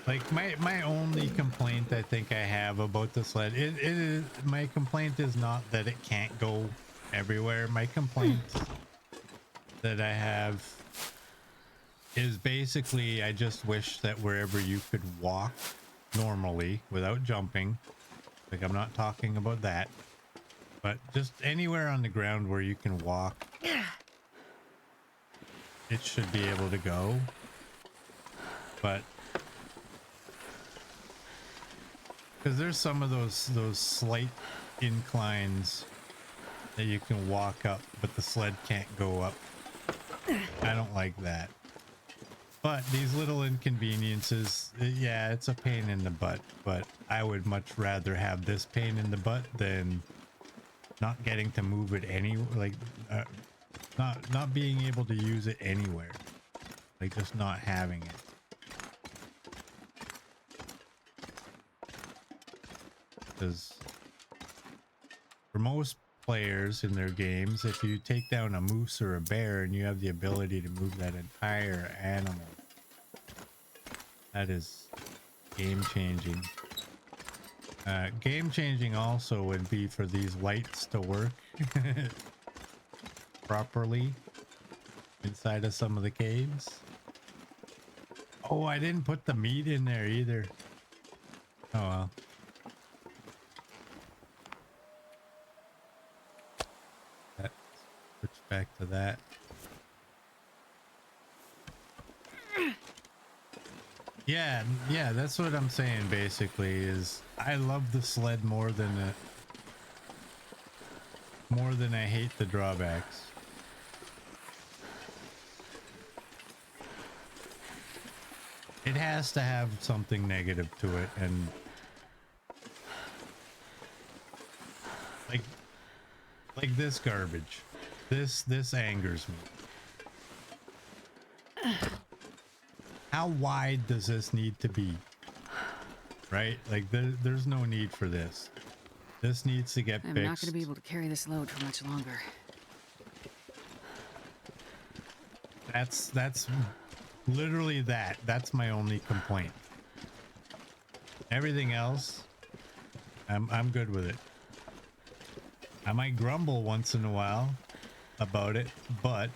Like my only complaint I think I have about the sled, it is, my complaint is not that it can't go everywhere. My complaint that I have is basically I just wish that wherever you could walk normally without jumping, like I'm not talking about that, but just anywhere on the ground where you can walk, it should be able to go. But because there's some of those slight inclines that you can walk up, but the sled can't go up. I don't like that. But these little inconveniences, yeah, it's a pain in the butt, but I would much rather have this pain in the butt than not getting to move it not being able to use it anywhere. Like just not having it. Because for most players in their games, if you take down a moose or a bear and you have the ability to move that entire animal, that is game changing. Game changing also would be for these lights to work properly inside of some of the caves. Oh, I didn't put the meat in there either. Oh well. Switch back to that. Yeah, that's what I'm saying basically is I love the sled more than I hate the drawbacks. It has to have something negative to it, and like this garbage. This angers me. How wide does this need to be? Right? Like there's no need for this. This needs to get fixed. I'm not going to be able to carry this load for much longer. That's literally that. That's my only complaint. Everything else, I'm good with it. I might grumble once in a while about it, but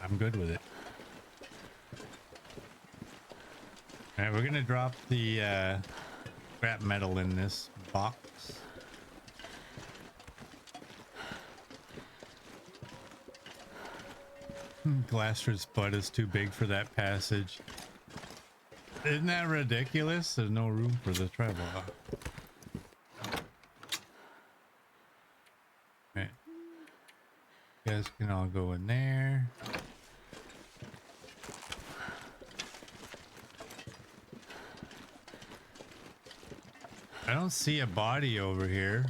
I'm good with it. All right, we're gonna drop the scrap metal in this box. Glaster's butt is too big for that passage. Isn't that ridiculous? There's no room for the travel. Right. You guys can all go in there. I don't see a body over here.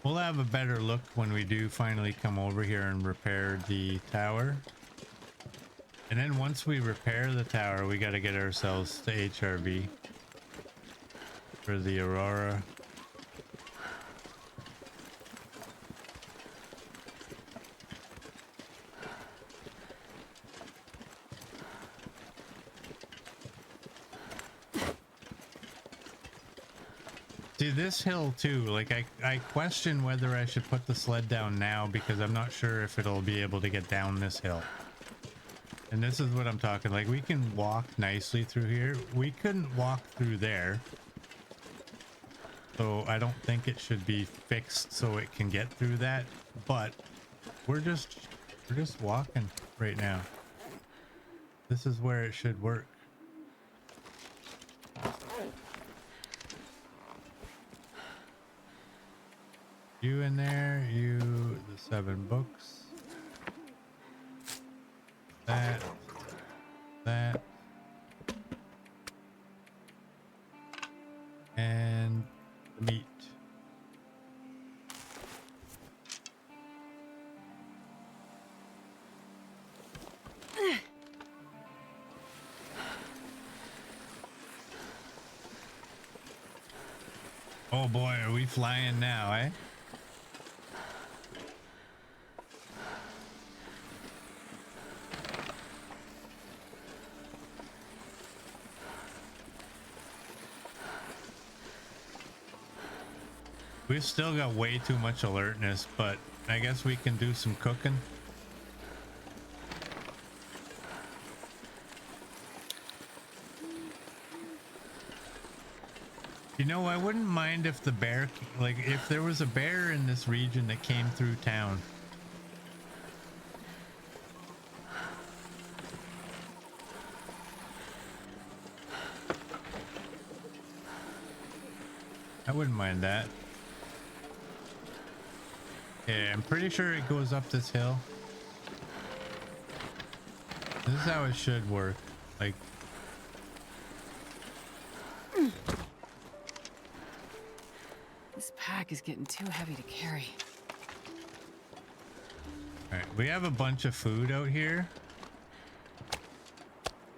We'll have a better look when we do finally come over here and repair the tower. And then once we repair the tower, we got to get ourselves to HRV for the Aurora. See, this hill too, like I question whether I should put the sled down now because I'm not sure if it'll be able to get down this hill. And this is what I'm talking, like we can walk nicely through here. We couldn't walk through there. So I don't think it should be fixed so it can get through that, but we're just walking right now. This is where it should work. You in there, you, the 7 books. That. And the meat. Oh boy, are we flying now, eh? We've still got way too much alertness, but I guess we can do some cooking. You know, I wouldn't mind if the bear, like if there was a bear in this region that came through town. I wouldn't mind that. Yeah, I'm pretty sure it goes up this hill. This is how it should work. Like, This pack is getting too heavy to carry. all right, we have a bunch of food out here.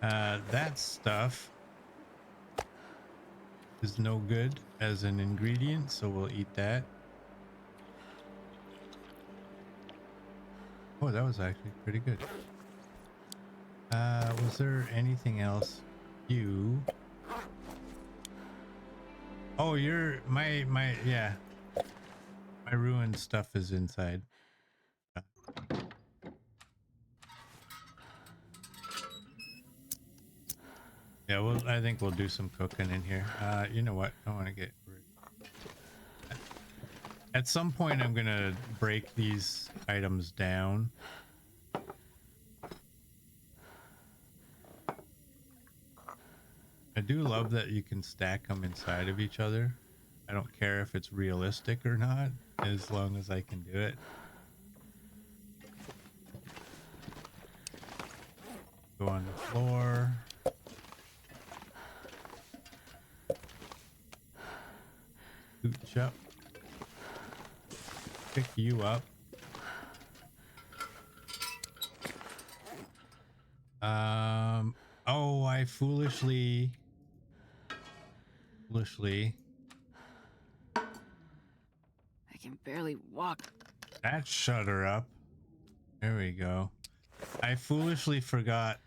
That stuff is no good as an ingredient, so we'll eat that. Oh, that was actually pretty good. Was there anything else? You. Oh, you're my yeah. My ruined stuff is inside. Yeah, well, I think we'll do some cooking in here. You know what? I want to get rid. At some point, I'm gonna break these items down. I do love that you can stack them inside of each other. I don't care if it's realistic or not, as long as I can do it. Go on the floor. Scooch up. Pick you up. Oh, I foolishly. I can barely walk. That shut her up. There we go. I foolishly forgot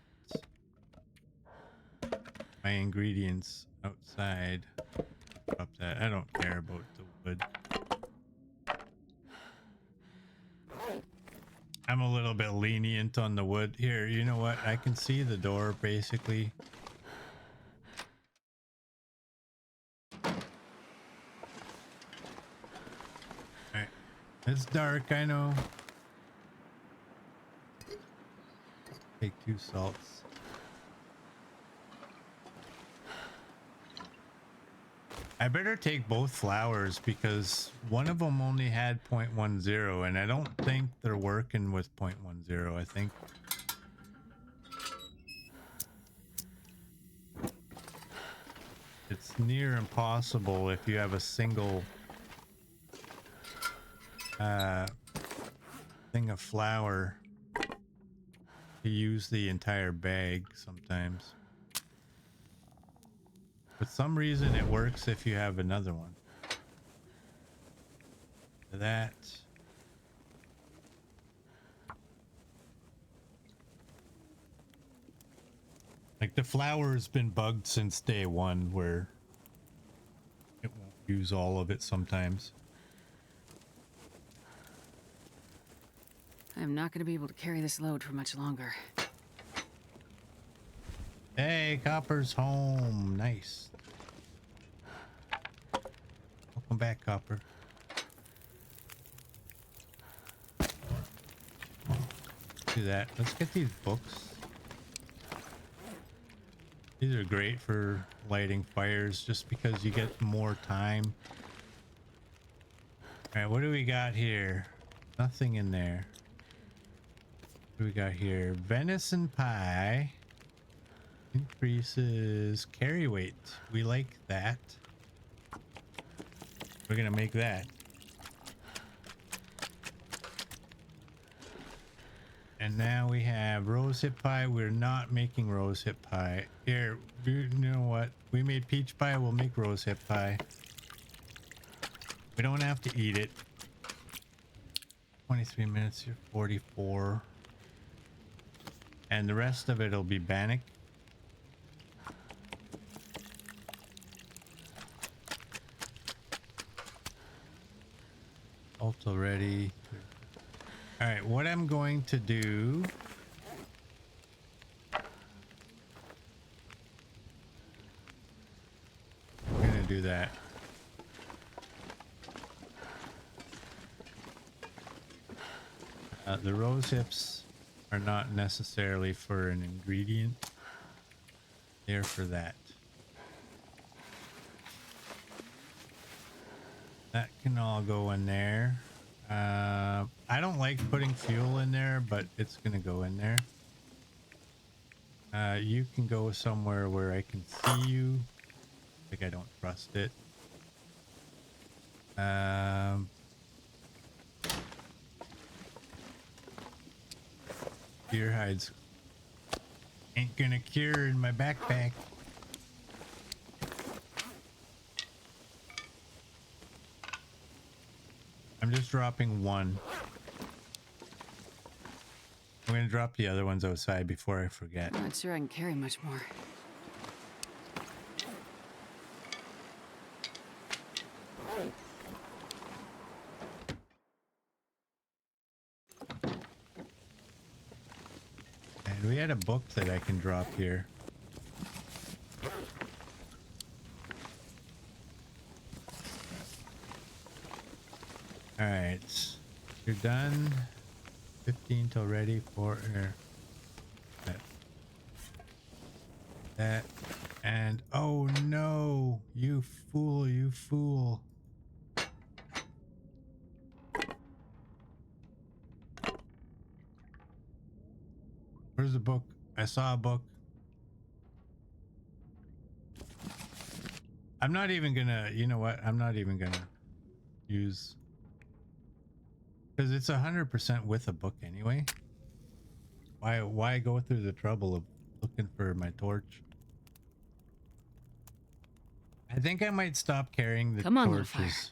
my ingredients outside. Up that. I don't care about the wood. I'm a little bit lenient on the wood. Here, you know what? I can see the door basically. It's dark, I know. Take 2 salts. I better take both flowers because one of them only had 0.10 and I don't think they're working with 0.10. I think it's near impossible if you have a single thing of flour to use the entire bag sometimes. For some reason it works if you have another one. That. Like the flour has been bugged since day one where it won't use all of it sometimes. I'm not going to be able to carry this load for much longer. Hey, Copper's home. Nice. Welcome back, Copper. Do that. Let's get these books. These are great for lighting fires just because you get more time. All right, what do we got here? Nothing in there. What do we got here? Venison pie. Increases carry weight. We like that. We're gonna make that. And now we have rosehip pie. We're not making rosehip pie. Here, you know what? We made peach pie. We'll make rosehip pie. We don't have to eat it. 23 minutes here, 44. And the rest of it will be bannock. Also ready. All right, what I'm going to do. We're gonna do that. The rose hips are not necessarily for an ingredient. They're for that. That can all go in there. I don't like putting fuel in there, but it's gonna go in there. You can go somewhere where I can see you. Like I don't trust it. Deer hides ain't gonna cure in my backpack. I'm just dropping one. I'm gonna drop the other ones outside before I forget. I'm not sure I can carry much more. And we had a book that I can drop here. All right, you're done. 15 till ready for that. And oh no, you fool, you fool. Where's the book? I saw a book. I'm not even gonna, you know what? I'm not even gonna use, because it's 100% with a book anyway. Why go through the trouble of looking for my torch? I think I might stop carrying the Come on, little torches.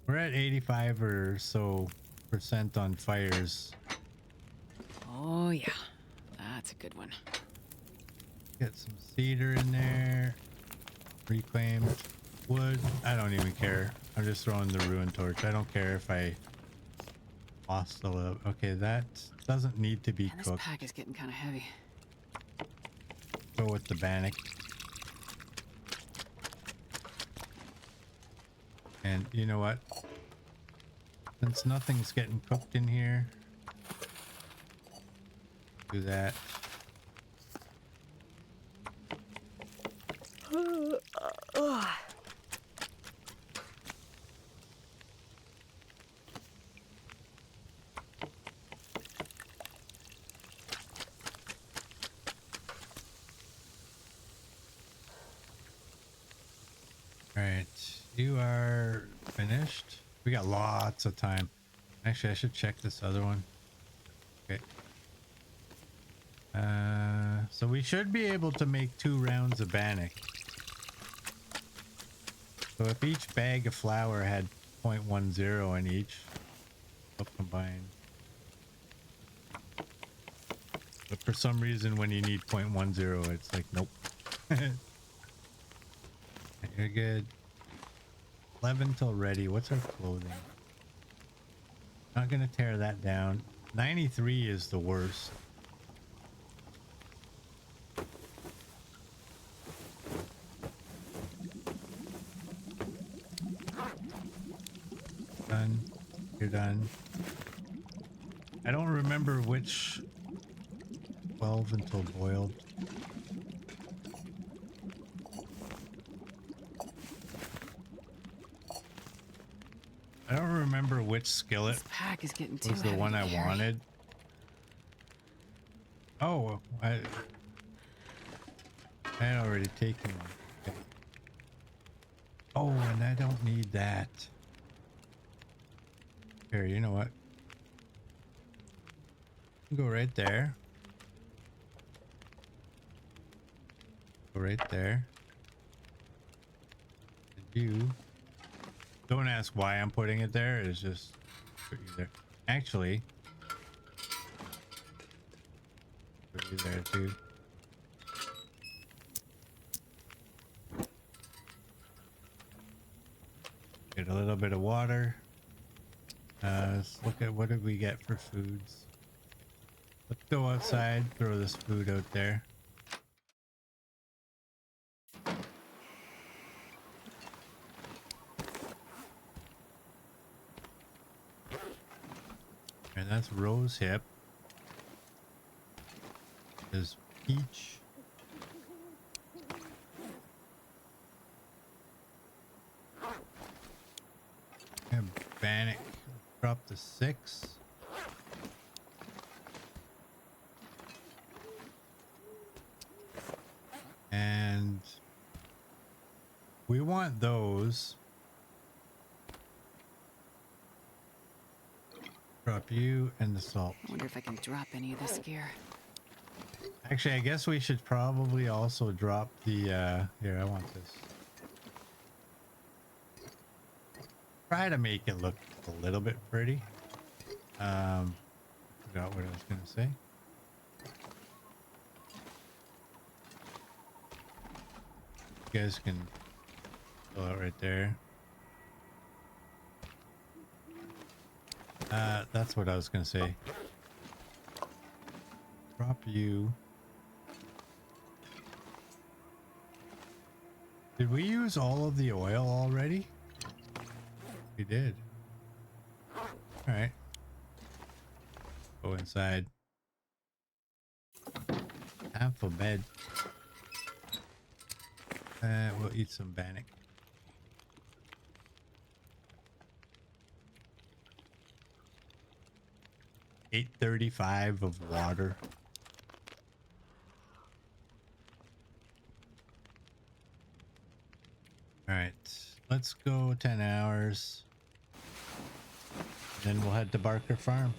We're at 85 or so % on fires. Oh yeah, that's a good one. Get some cedar in there. Reclaimed wood. I don't even care. I'm just throwing the ruin torch. I don't care if I lost a little. Okay, that doesn't need to be Man, this cooked. pack is getting kind of heavy. Go with the bannock. And you know what? Since nothing's getting cooked in here, do that. All right, you are finished. We got lots of time. Actually, I should check this other one. Okay. So we should be able to make 2 rounds of bannock. So if each bag of flour had 0.10 in each, they'll combine. But for some reason, when you need 0.10, it's like, nope. You're good. 11 till ready. What's our clothing? Not gonna tear that down. 93 is the worst. Done. You're done. I don't remember which 12 until boiled. I don't remember which skillet This pack is getting too was the heavy one to I carry. wanted. Oh, I had already taken one. Okay. Oh, and I don't need that. Here, you know what? Go right there. Go right there. You don't ask why I'm putting it there. It's just put you there. Actually, put you there too. Get a little bit of water. Let's look at what did we get for foods. Let's go outside, throw this food out there. And that's rose hip. There's peach. And bannock. Drop to 6. And we want those. Drop you and the salt. I wonder if I can drop any of this gear. Actually, I guess we should probably also drop the here, I want this. Try to make it look a little bit pretty. Forgot what I was gonna say. You guys can pull out right there. That's what I was gonna say. Drop you. Did we use all of the oil already? We did. All right. Go inside. Time for bed. We'll eat some bannock. $8.35 of water. All right, let's go 10 hours. Then we'll head to Barker Farm.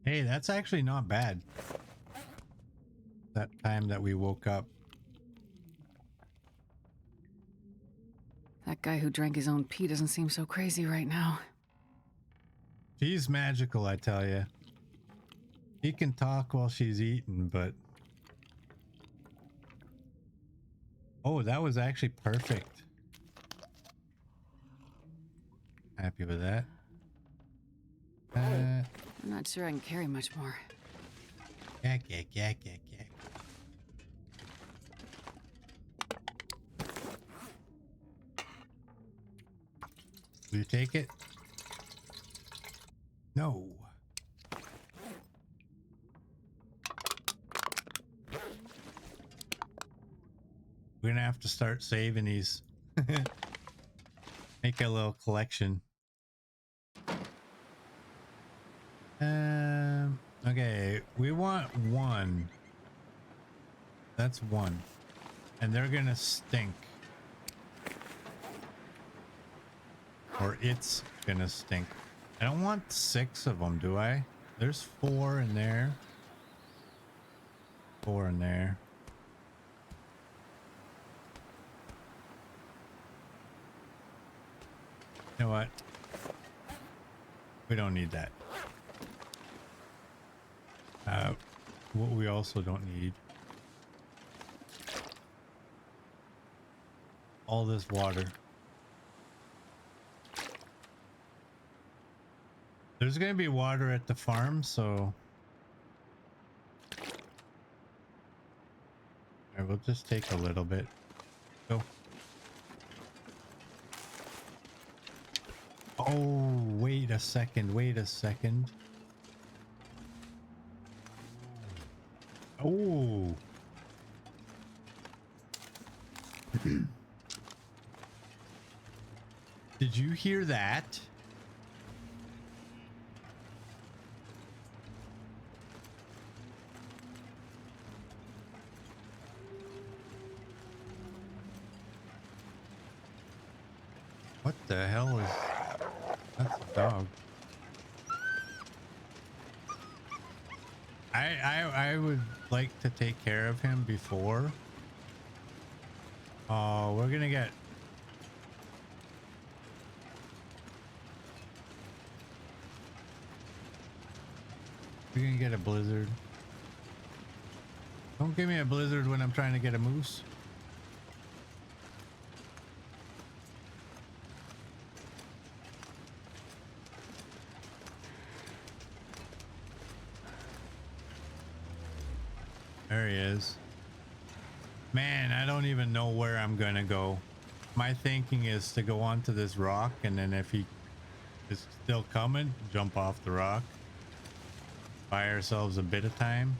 Hey, that's actually not bad. That time that we woke up. That guy who drank his own pee doesn't seem so crazy right now. She's magical, I tell you. She can talk while she's eating, but... Oh, that was actually perfect. Happy with that. I'm not sure I can carry much more. Yak, yak, yak, yak, yak. you take it? No. We're gonna have to start saving these. Make a little collection. Okay, we want one. That's one. And they're gonna stink. Or it's gonna stink. I don't want 6 of them, do I? There's 4 in there. 4 in there. You know what? We don't need that. What we also don't need. All this water. There's gonna be water at the farm, so I will just take a little bit. Go. Oh, wait a second. Wait a second. Oh. Did you hear that? What the hell is... That's a dog. I would like to take care of him before. Oh, we're gonna get... We're gonna get a blizzard. Don't give me a blizzard when I'm trying to get a moose. There he is. Man, I don't even know where I'm gonna go. My thinking is to go onto this rock, and then if he is still coming, jump off the rock. Buy ourselves a bit of time.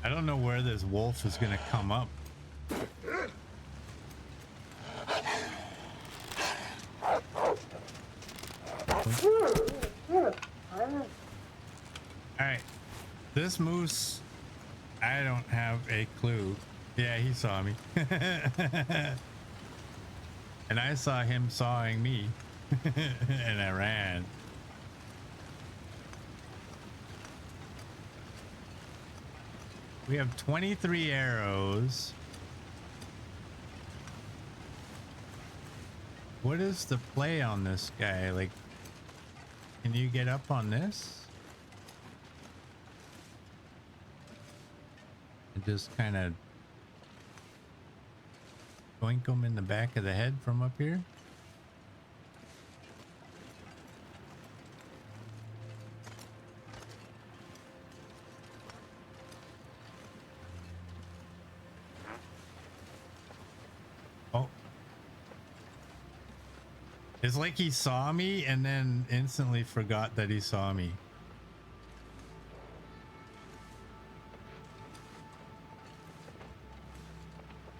I don't know where this wolf is gonna come up. Alright, this moose, I don't have a clue. Yeah, he saw me. And I saw him sawing me. And I ran. We have 23 arrows. What is the play on this guy? Like, can you get up on this? And just kind of boink him in the back of the head from up here? It's like he saw me and then instantly forgot that he saw me.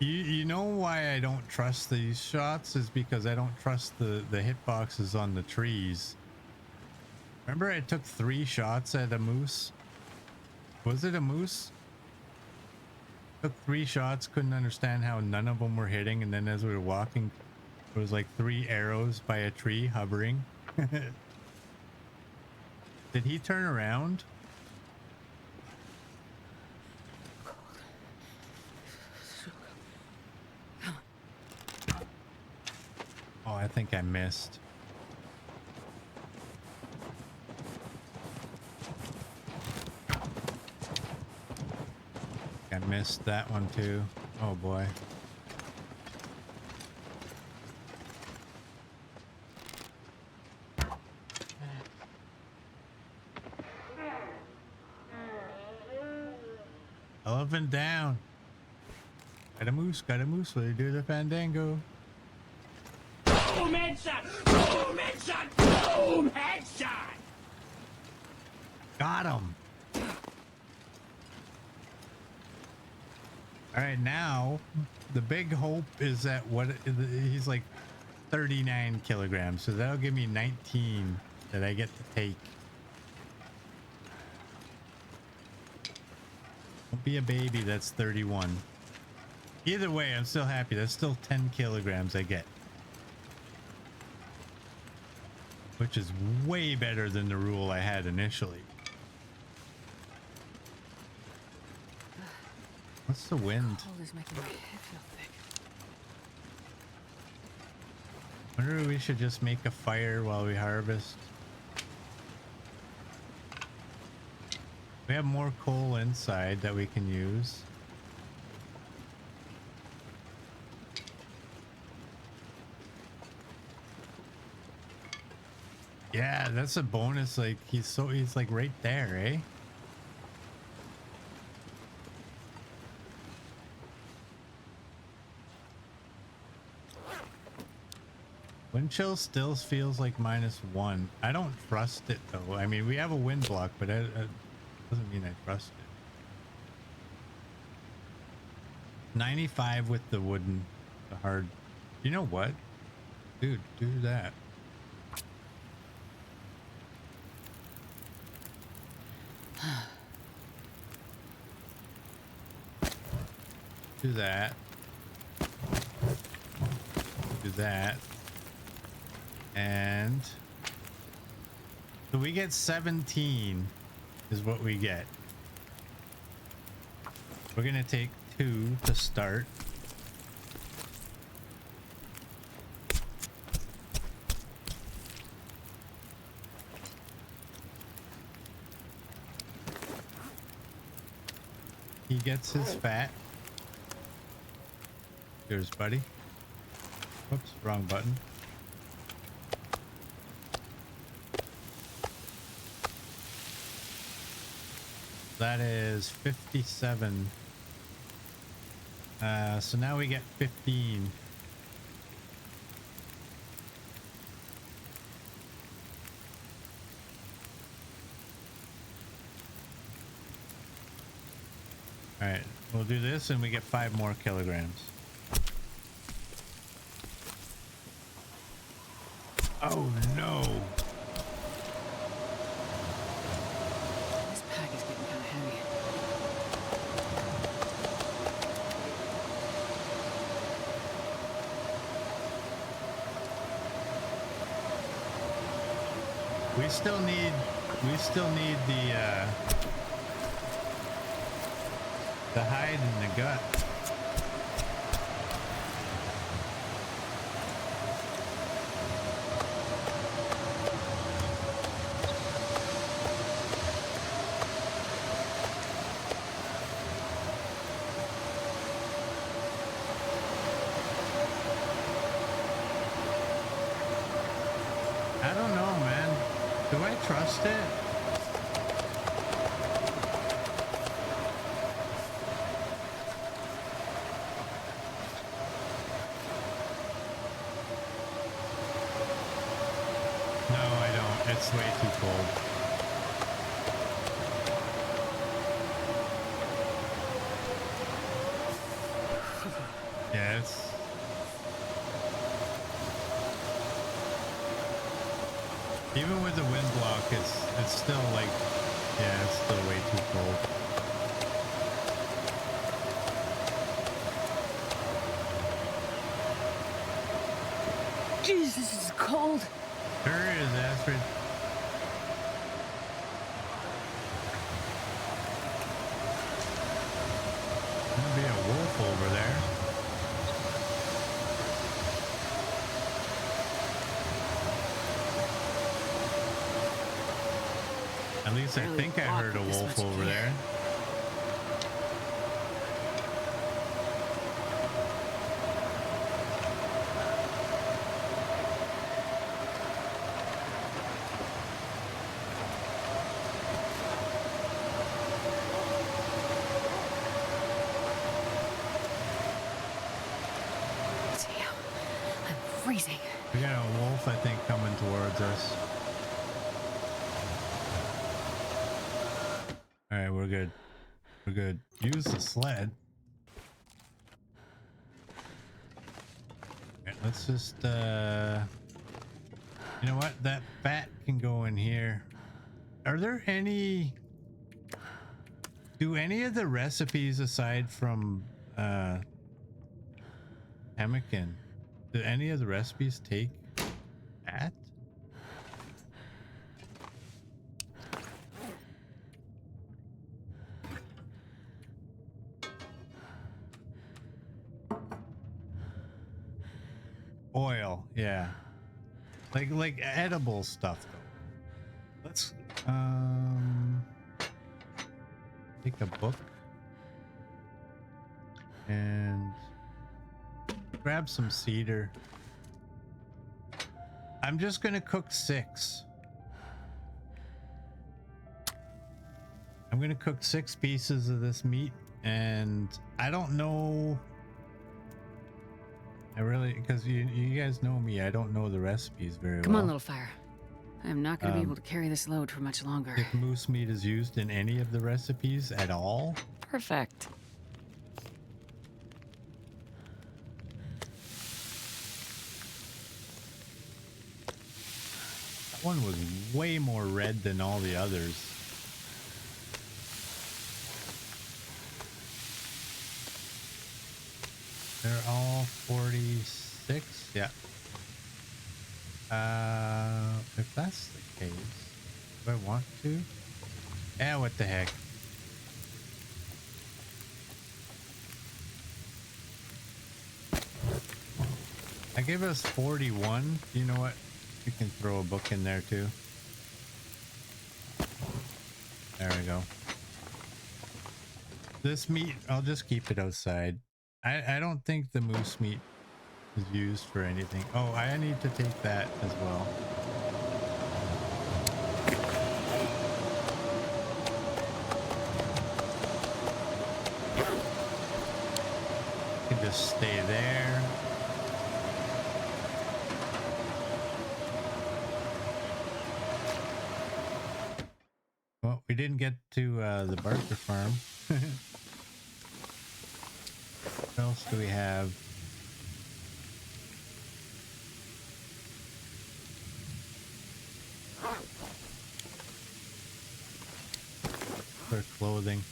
You know why I don't trust these shots is because I don't trust the hitboxes on the trees. Remember I took 3 shots at a moose? Was it a moose? Took 3 shots, couldn't understand how none of them were hitting, and then as we were walking, it was like 3 arrows by a tree hovering. Did he turn around? Oh, I think I missed. missed that one too. Oh boy. Elephant down. Got a moose, will you do the fandango? Boom headshot! Boom headshot! Boom headshot! Got him. All right, now the big hope is that he's like 39 kilograms, so that'll give me 19 that I get to take. Don't be a baby, that's 31. Either way, I'm still happy. That's still 10 kilograms I get, which is way better than the rule I had initially. What's the wind? Cold is making my head feel thick. Wonder if we should just make a fire while we harvest. We have more coal inside that we can use. Yeah, that's a bonus. Like he's like right there, eh? Wind chill still feels like -1. I don't trust it though. I mean, we have a wind block, but it doesn't mean I trust it. 95 with the wooden, the hard. You know what? Dude, do that. Do that. Do that. And so we get 17 is what we get. We're gonna take 2 to start. He gets his fat. There's buddy. Whoops, wrong button. That is 57. So now we get 15. All right, we'll do this and we get 5 more kilograms. Oh no. This pack is getting kind of heavy. We still need the hide and the gut. I don't know, man. Do I trust it? No, I don't. It's way too cold. Yeah, it's... Even with the wind block, it's still like, yeah, it's still way too cold. Jeez, this is cold. Sure is, Astrid. There'll be a wolf over there. At least I think I heard a wolf over there. freezing. We got a wolf, I think, coming towards us. All right, we're good. We're good. Use the sled. All right, let's just, you know what? That fat can go in here. Are there any... Do any of the recipes aside from, pemmican, do any of the recipes take fat? Oil, yeah. Like edible stuff though. Let's take a book and grab some cedar. I'm just gonna cook 6. I'm gonna cook 6 pieces of this meat, and I don't know. I really, because you guys know me, I don't know the recipes very Come well. on, little fire. I am not going to be able to carry this load for much longer. If moose meat is used in any of the recipes at all. Perfect. That one was way more red than all the others. They're all 46. Yeah. If that's the case, do I want to? Yeah, what the heck? I give us 41. You know what? You can throw a book in there too. There we go. This meat, I'll just keep it outside. I don't think the moose meat is used for anything. Oh, I need to take that as well. You can just stay there. Well, we didn't get to the Barker farm. What else do we have? For clothing.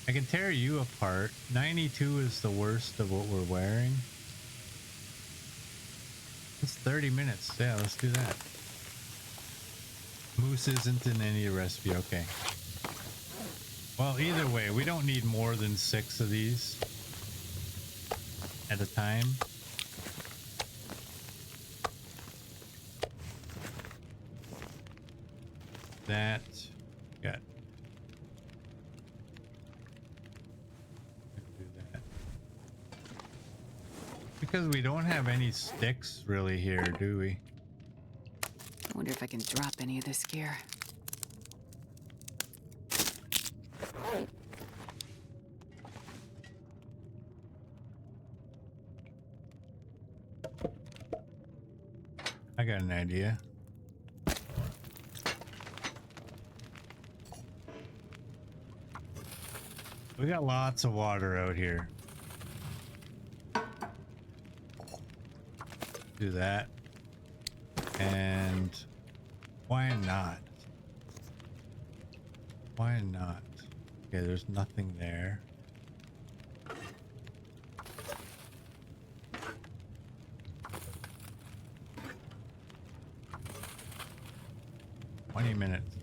I can tear you apart. 92 is the worst of what we're wearing. It's 30 minutes. Yeah, let's do that. Moose isn't in any recipe. Okay. Well, either way, we don't need more than 6 of these at a time. That got. Do that. Because we don't have any sticks really here, do we? I wonder if I can drop any of this gear. I got an idea. We got lots of water out here. Do that. And why not? Why not? Okay, there's nothing there. Minutes.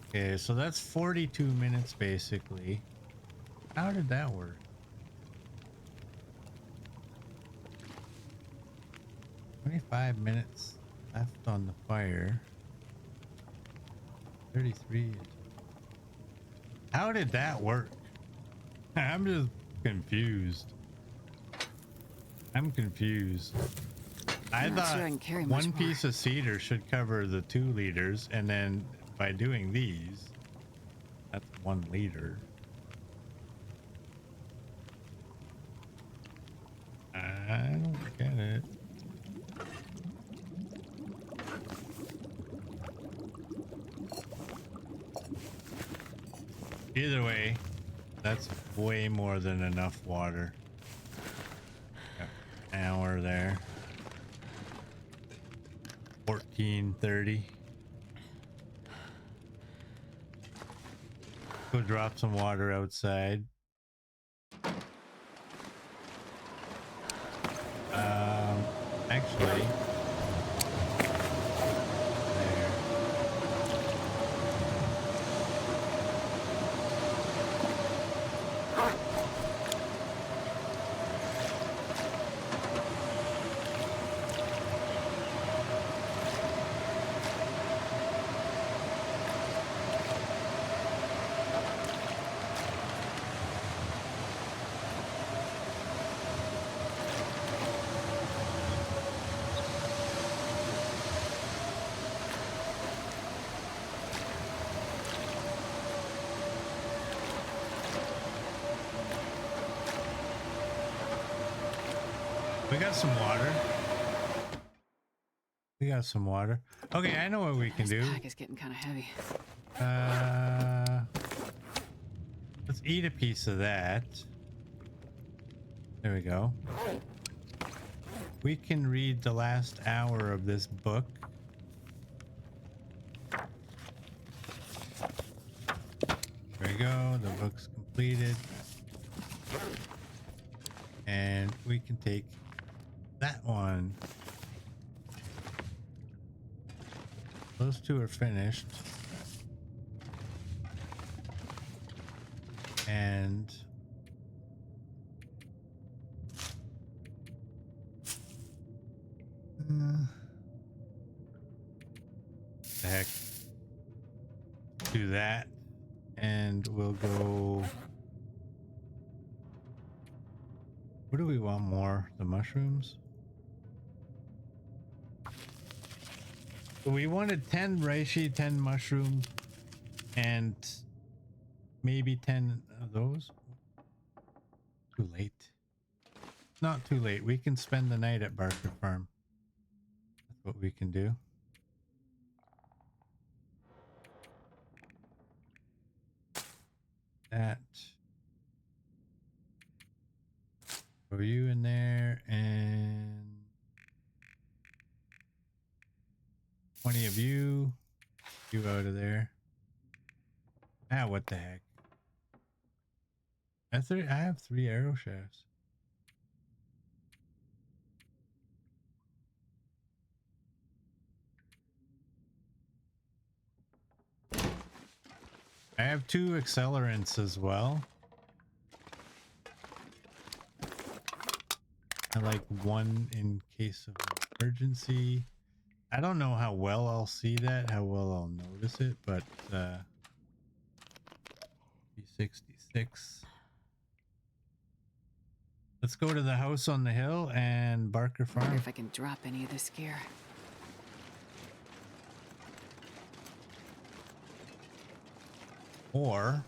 Okay, so that's 42 minutes basically. How did that work? 25 minutes left on the fire. 33. How did that work? I'm just confused. I'm confused. I I'm not thought sure I can carry much one more. piece of cedar should cover the 2 liters, and then by doing these, that's 1 liter. I don't get it. Either way, that's way more than enough water. Got an hour there. 14:30. Go drop some water outside. Actually, there. We got some water. We got some water. Okay, I know what we can This do. pack is getting kind of heavy. Let's eat a piece of that. There we go. We can read the last hour of this book. There we go. The book's completed. And we can take that one. Those 2 are finished. And the heck, do that, and we'll go. What do we want more? The mushrooms? So we wanted 10 reishi, 10 mushrooms, and maybe 10 of those. Too late. Not too late. We can spend the night at Barker Farm. That's what we can do. That. Throw you in there, and 20 of you. You out of there. Ah, what the heck? I have 3 arrow shafts. I have 2 accelerants as well. I like 1 in case of emergency. I don't know how well I'll see that, how well I'll notice it, but P66. Let's go to the house on the hill and Barker I wonder Farm. if I can drop any of this gear. Or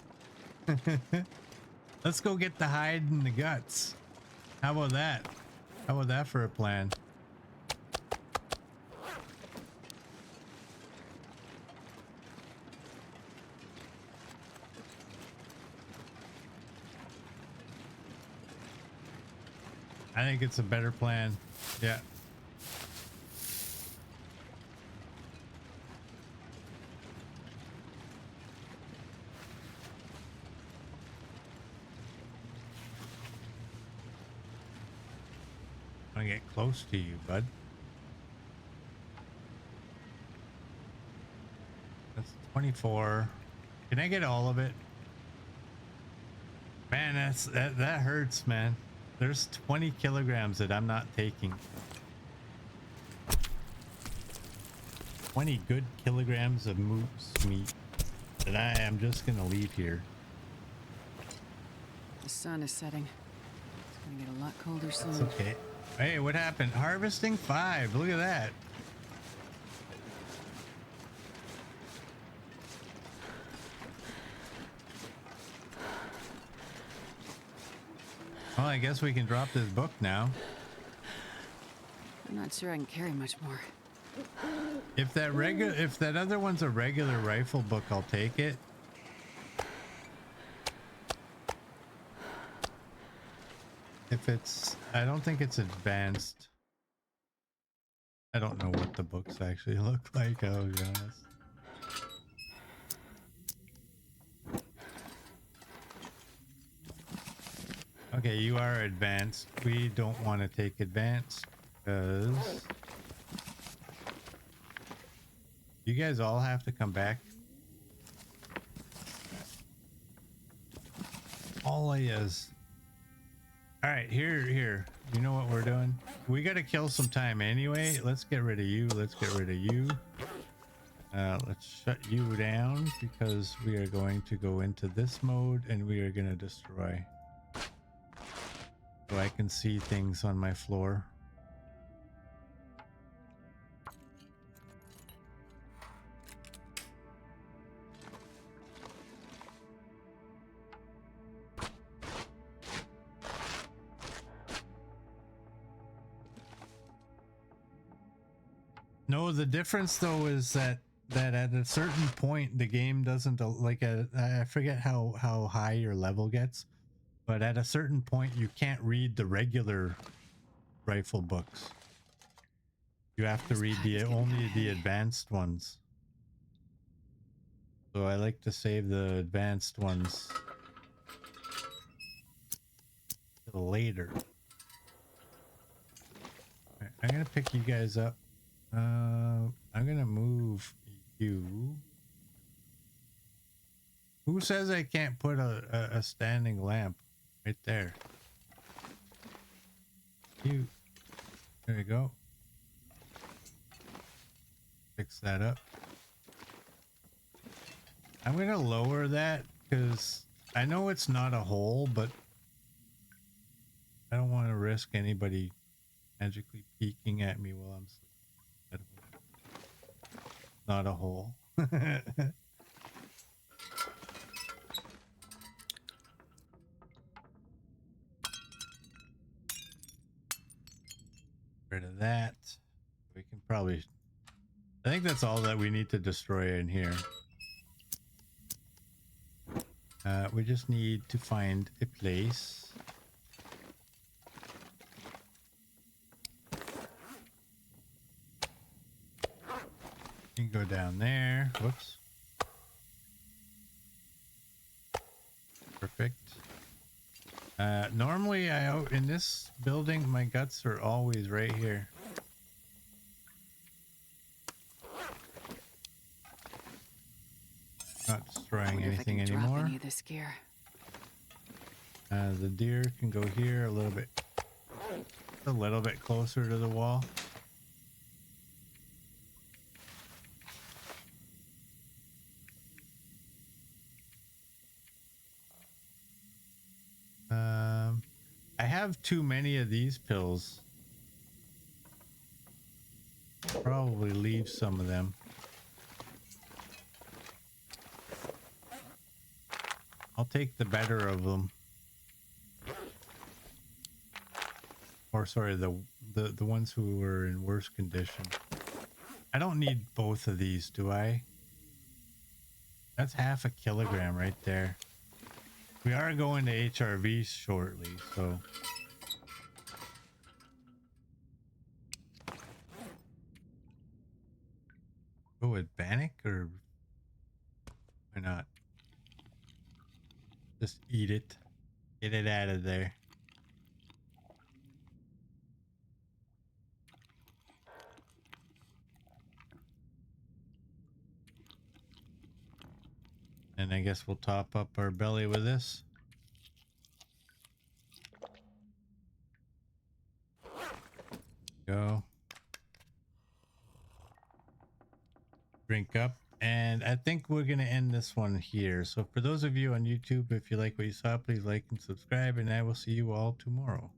let's go get the hide and the guts. How about that? How about that for a plan? I think it's a better plan. Yeah. I want to get close to you, bud. That's 24. Can I get all of it? Man, that hurts, man. There's 20 kilograms that I'm not taking. 20 good kilograms of moose meat that I am just gonna leave here. The sun is setting. It's gonna get a lot colder soon. It's okay. Hey, what happened? Harvesting 5. Look at that. Well, I guess we can drop this book now. I'm not sure I can carry much more. If that other one's a regular rifle book, I'll take it. If it's, I don't think it's advanced. I don't know what the books actually look like, I'll be honest. Okay, you are advanced. We don't want to take advanced because you guys all have to come back. All is. All right, here. You know what we're doing? We got to kill some time anyway. Let's get rid of you. Let's get rid of you. Let's shut you down because we are going to go into this mode and we are going to destroy. So I can see things on my floor. No, the difference though is that at a certain point the game doesn't like I forget how high your level gets, but at a certain point you can't read the regular rifle books. You have to read only the advanced ones. So I like to save the advanced ones till later. Right, I'm gonna pick you guys up. I'm gonna move you. Who says I can't put a standing lamp right there? You. There you go. Fix that up. I'm gonna lower that because I know it's not a hole, but I don't want to risk anybody magically peeking at me while I'm sleeping. Not a hole. Rid of that. We can probably, I think that's all that we need to destroy in here. We just need to find a place. You can go down there. Whoops. Perfect. Normally in this building my guts are always right here. Not destroying anything anymore. Any of this gear. The deer can go here a little bit closer to the wall. I have too many of these pills. Probably leave some of them. I'll take the better of them. Or sorry, the ones who were in worse condition. I don't need both of these, do I? That's half a kilogram right there. We are going to HRV shortly, so. Go with Bannock or why not? Just eat it. Get it out of there. And I guess we'll top up our belly with this. Go. Drink up. And I think we're going to end this one here. So for those of you on YouTube, if you like what you saw, please like and subscribe. And I will see you all tomorrow.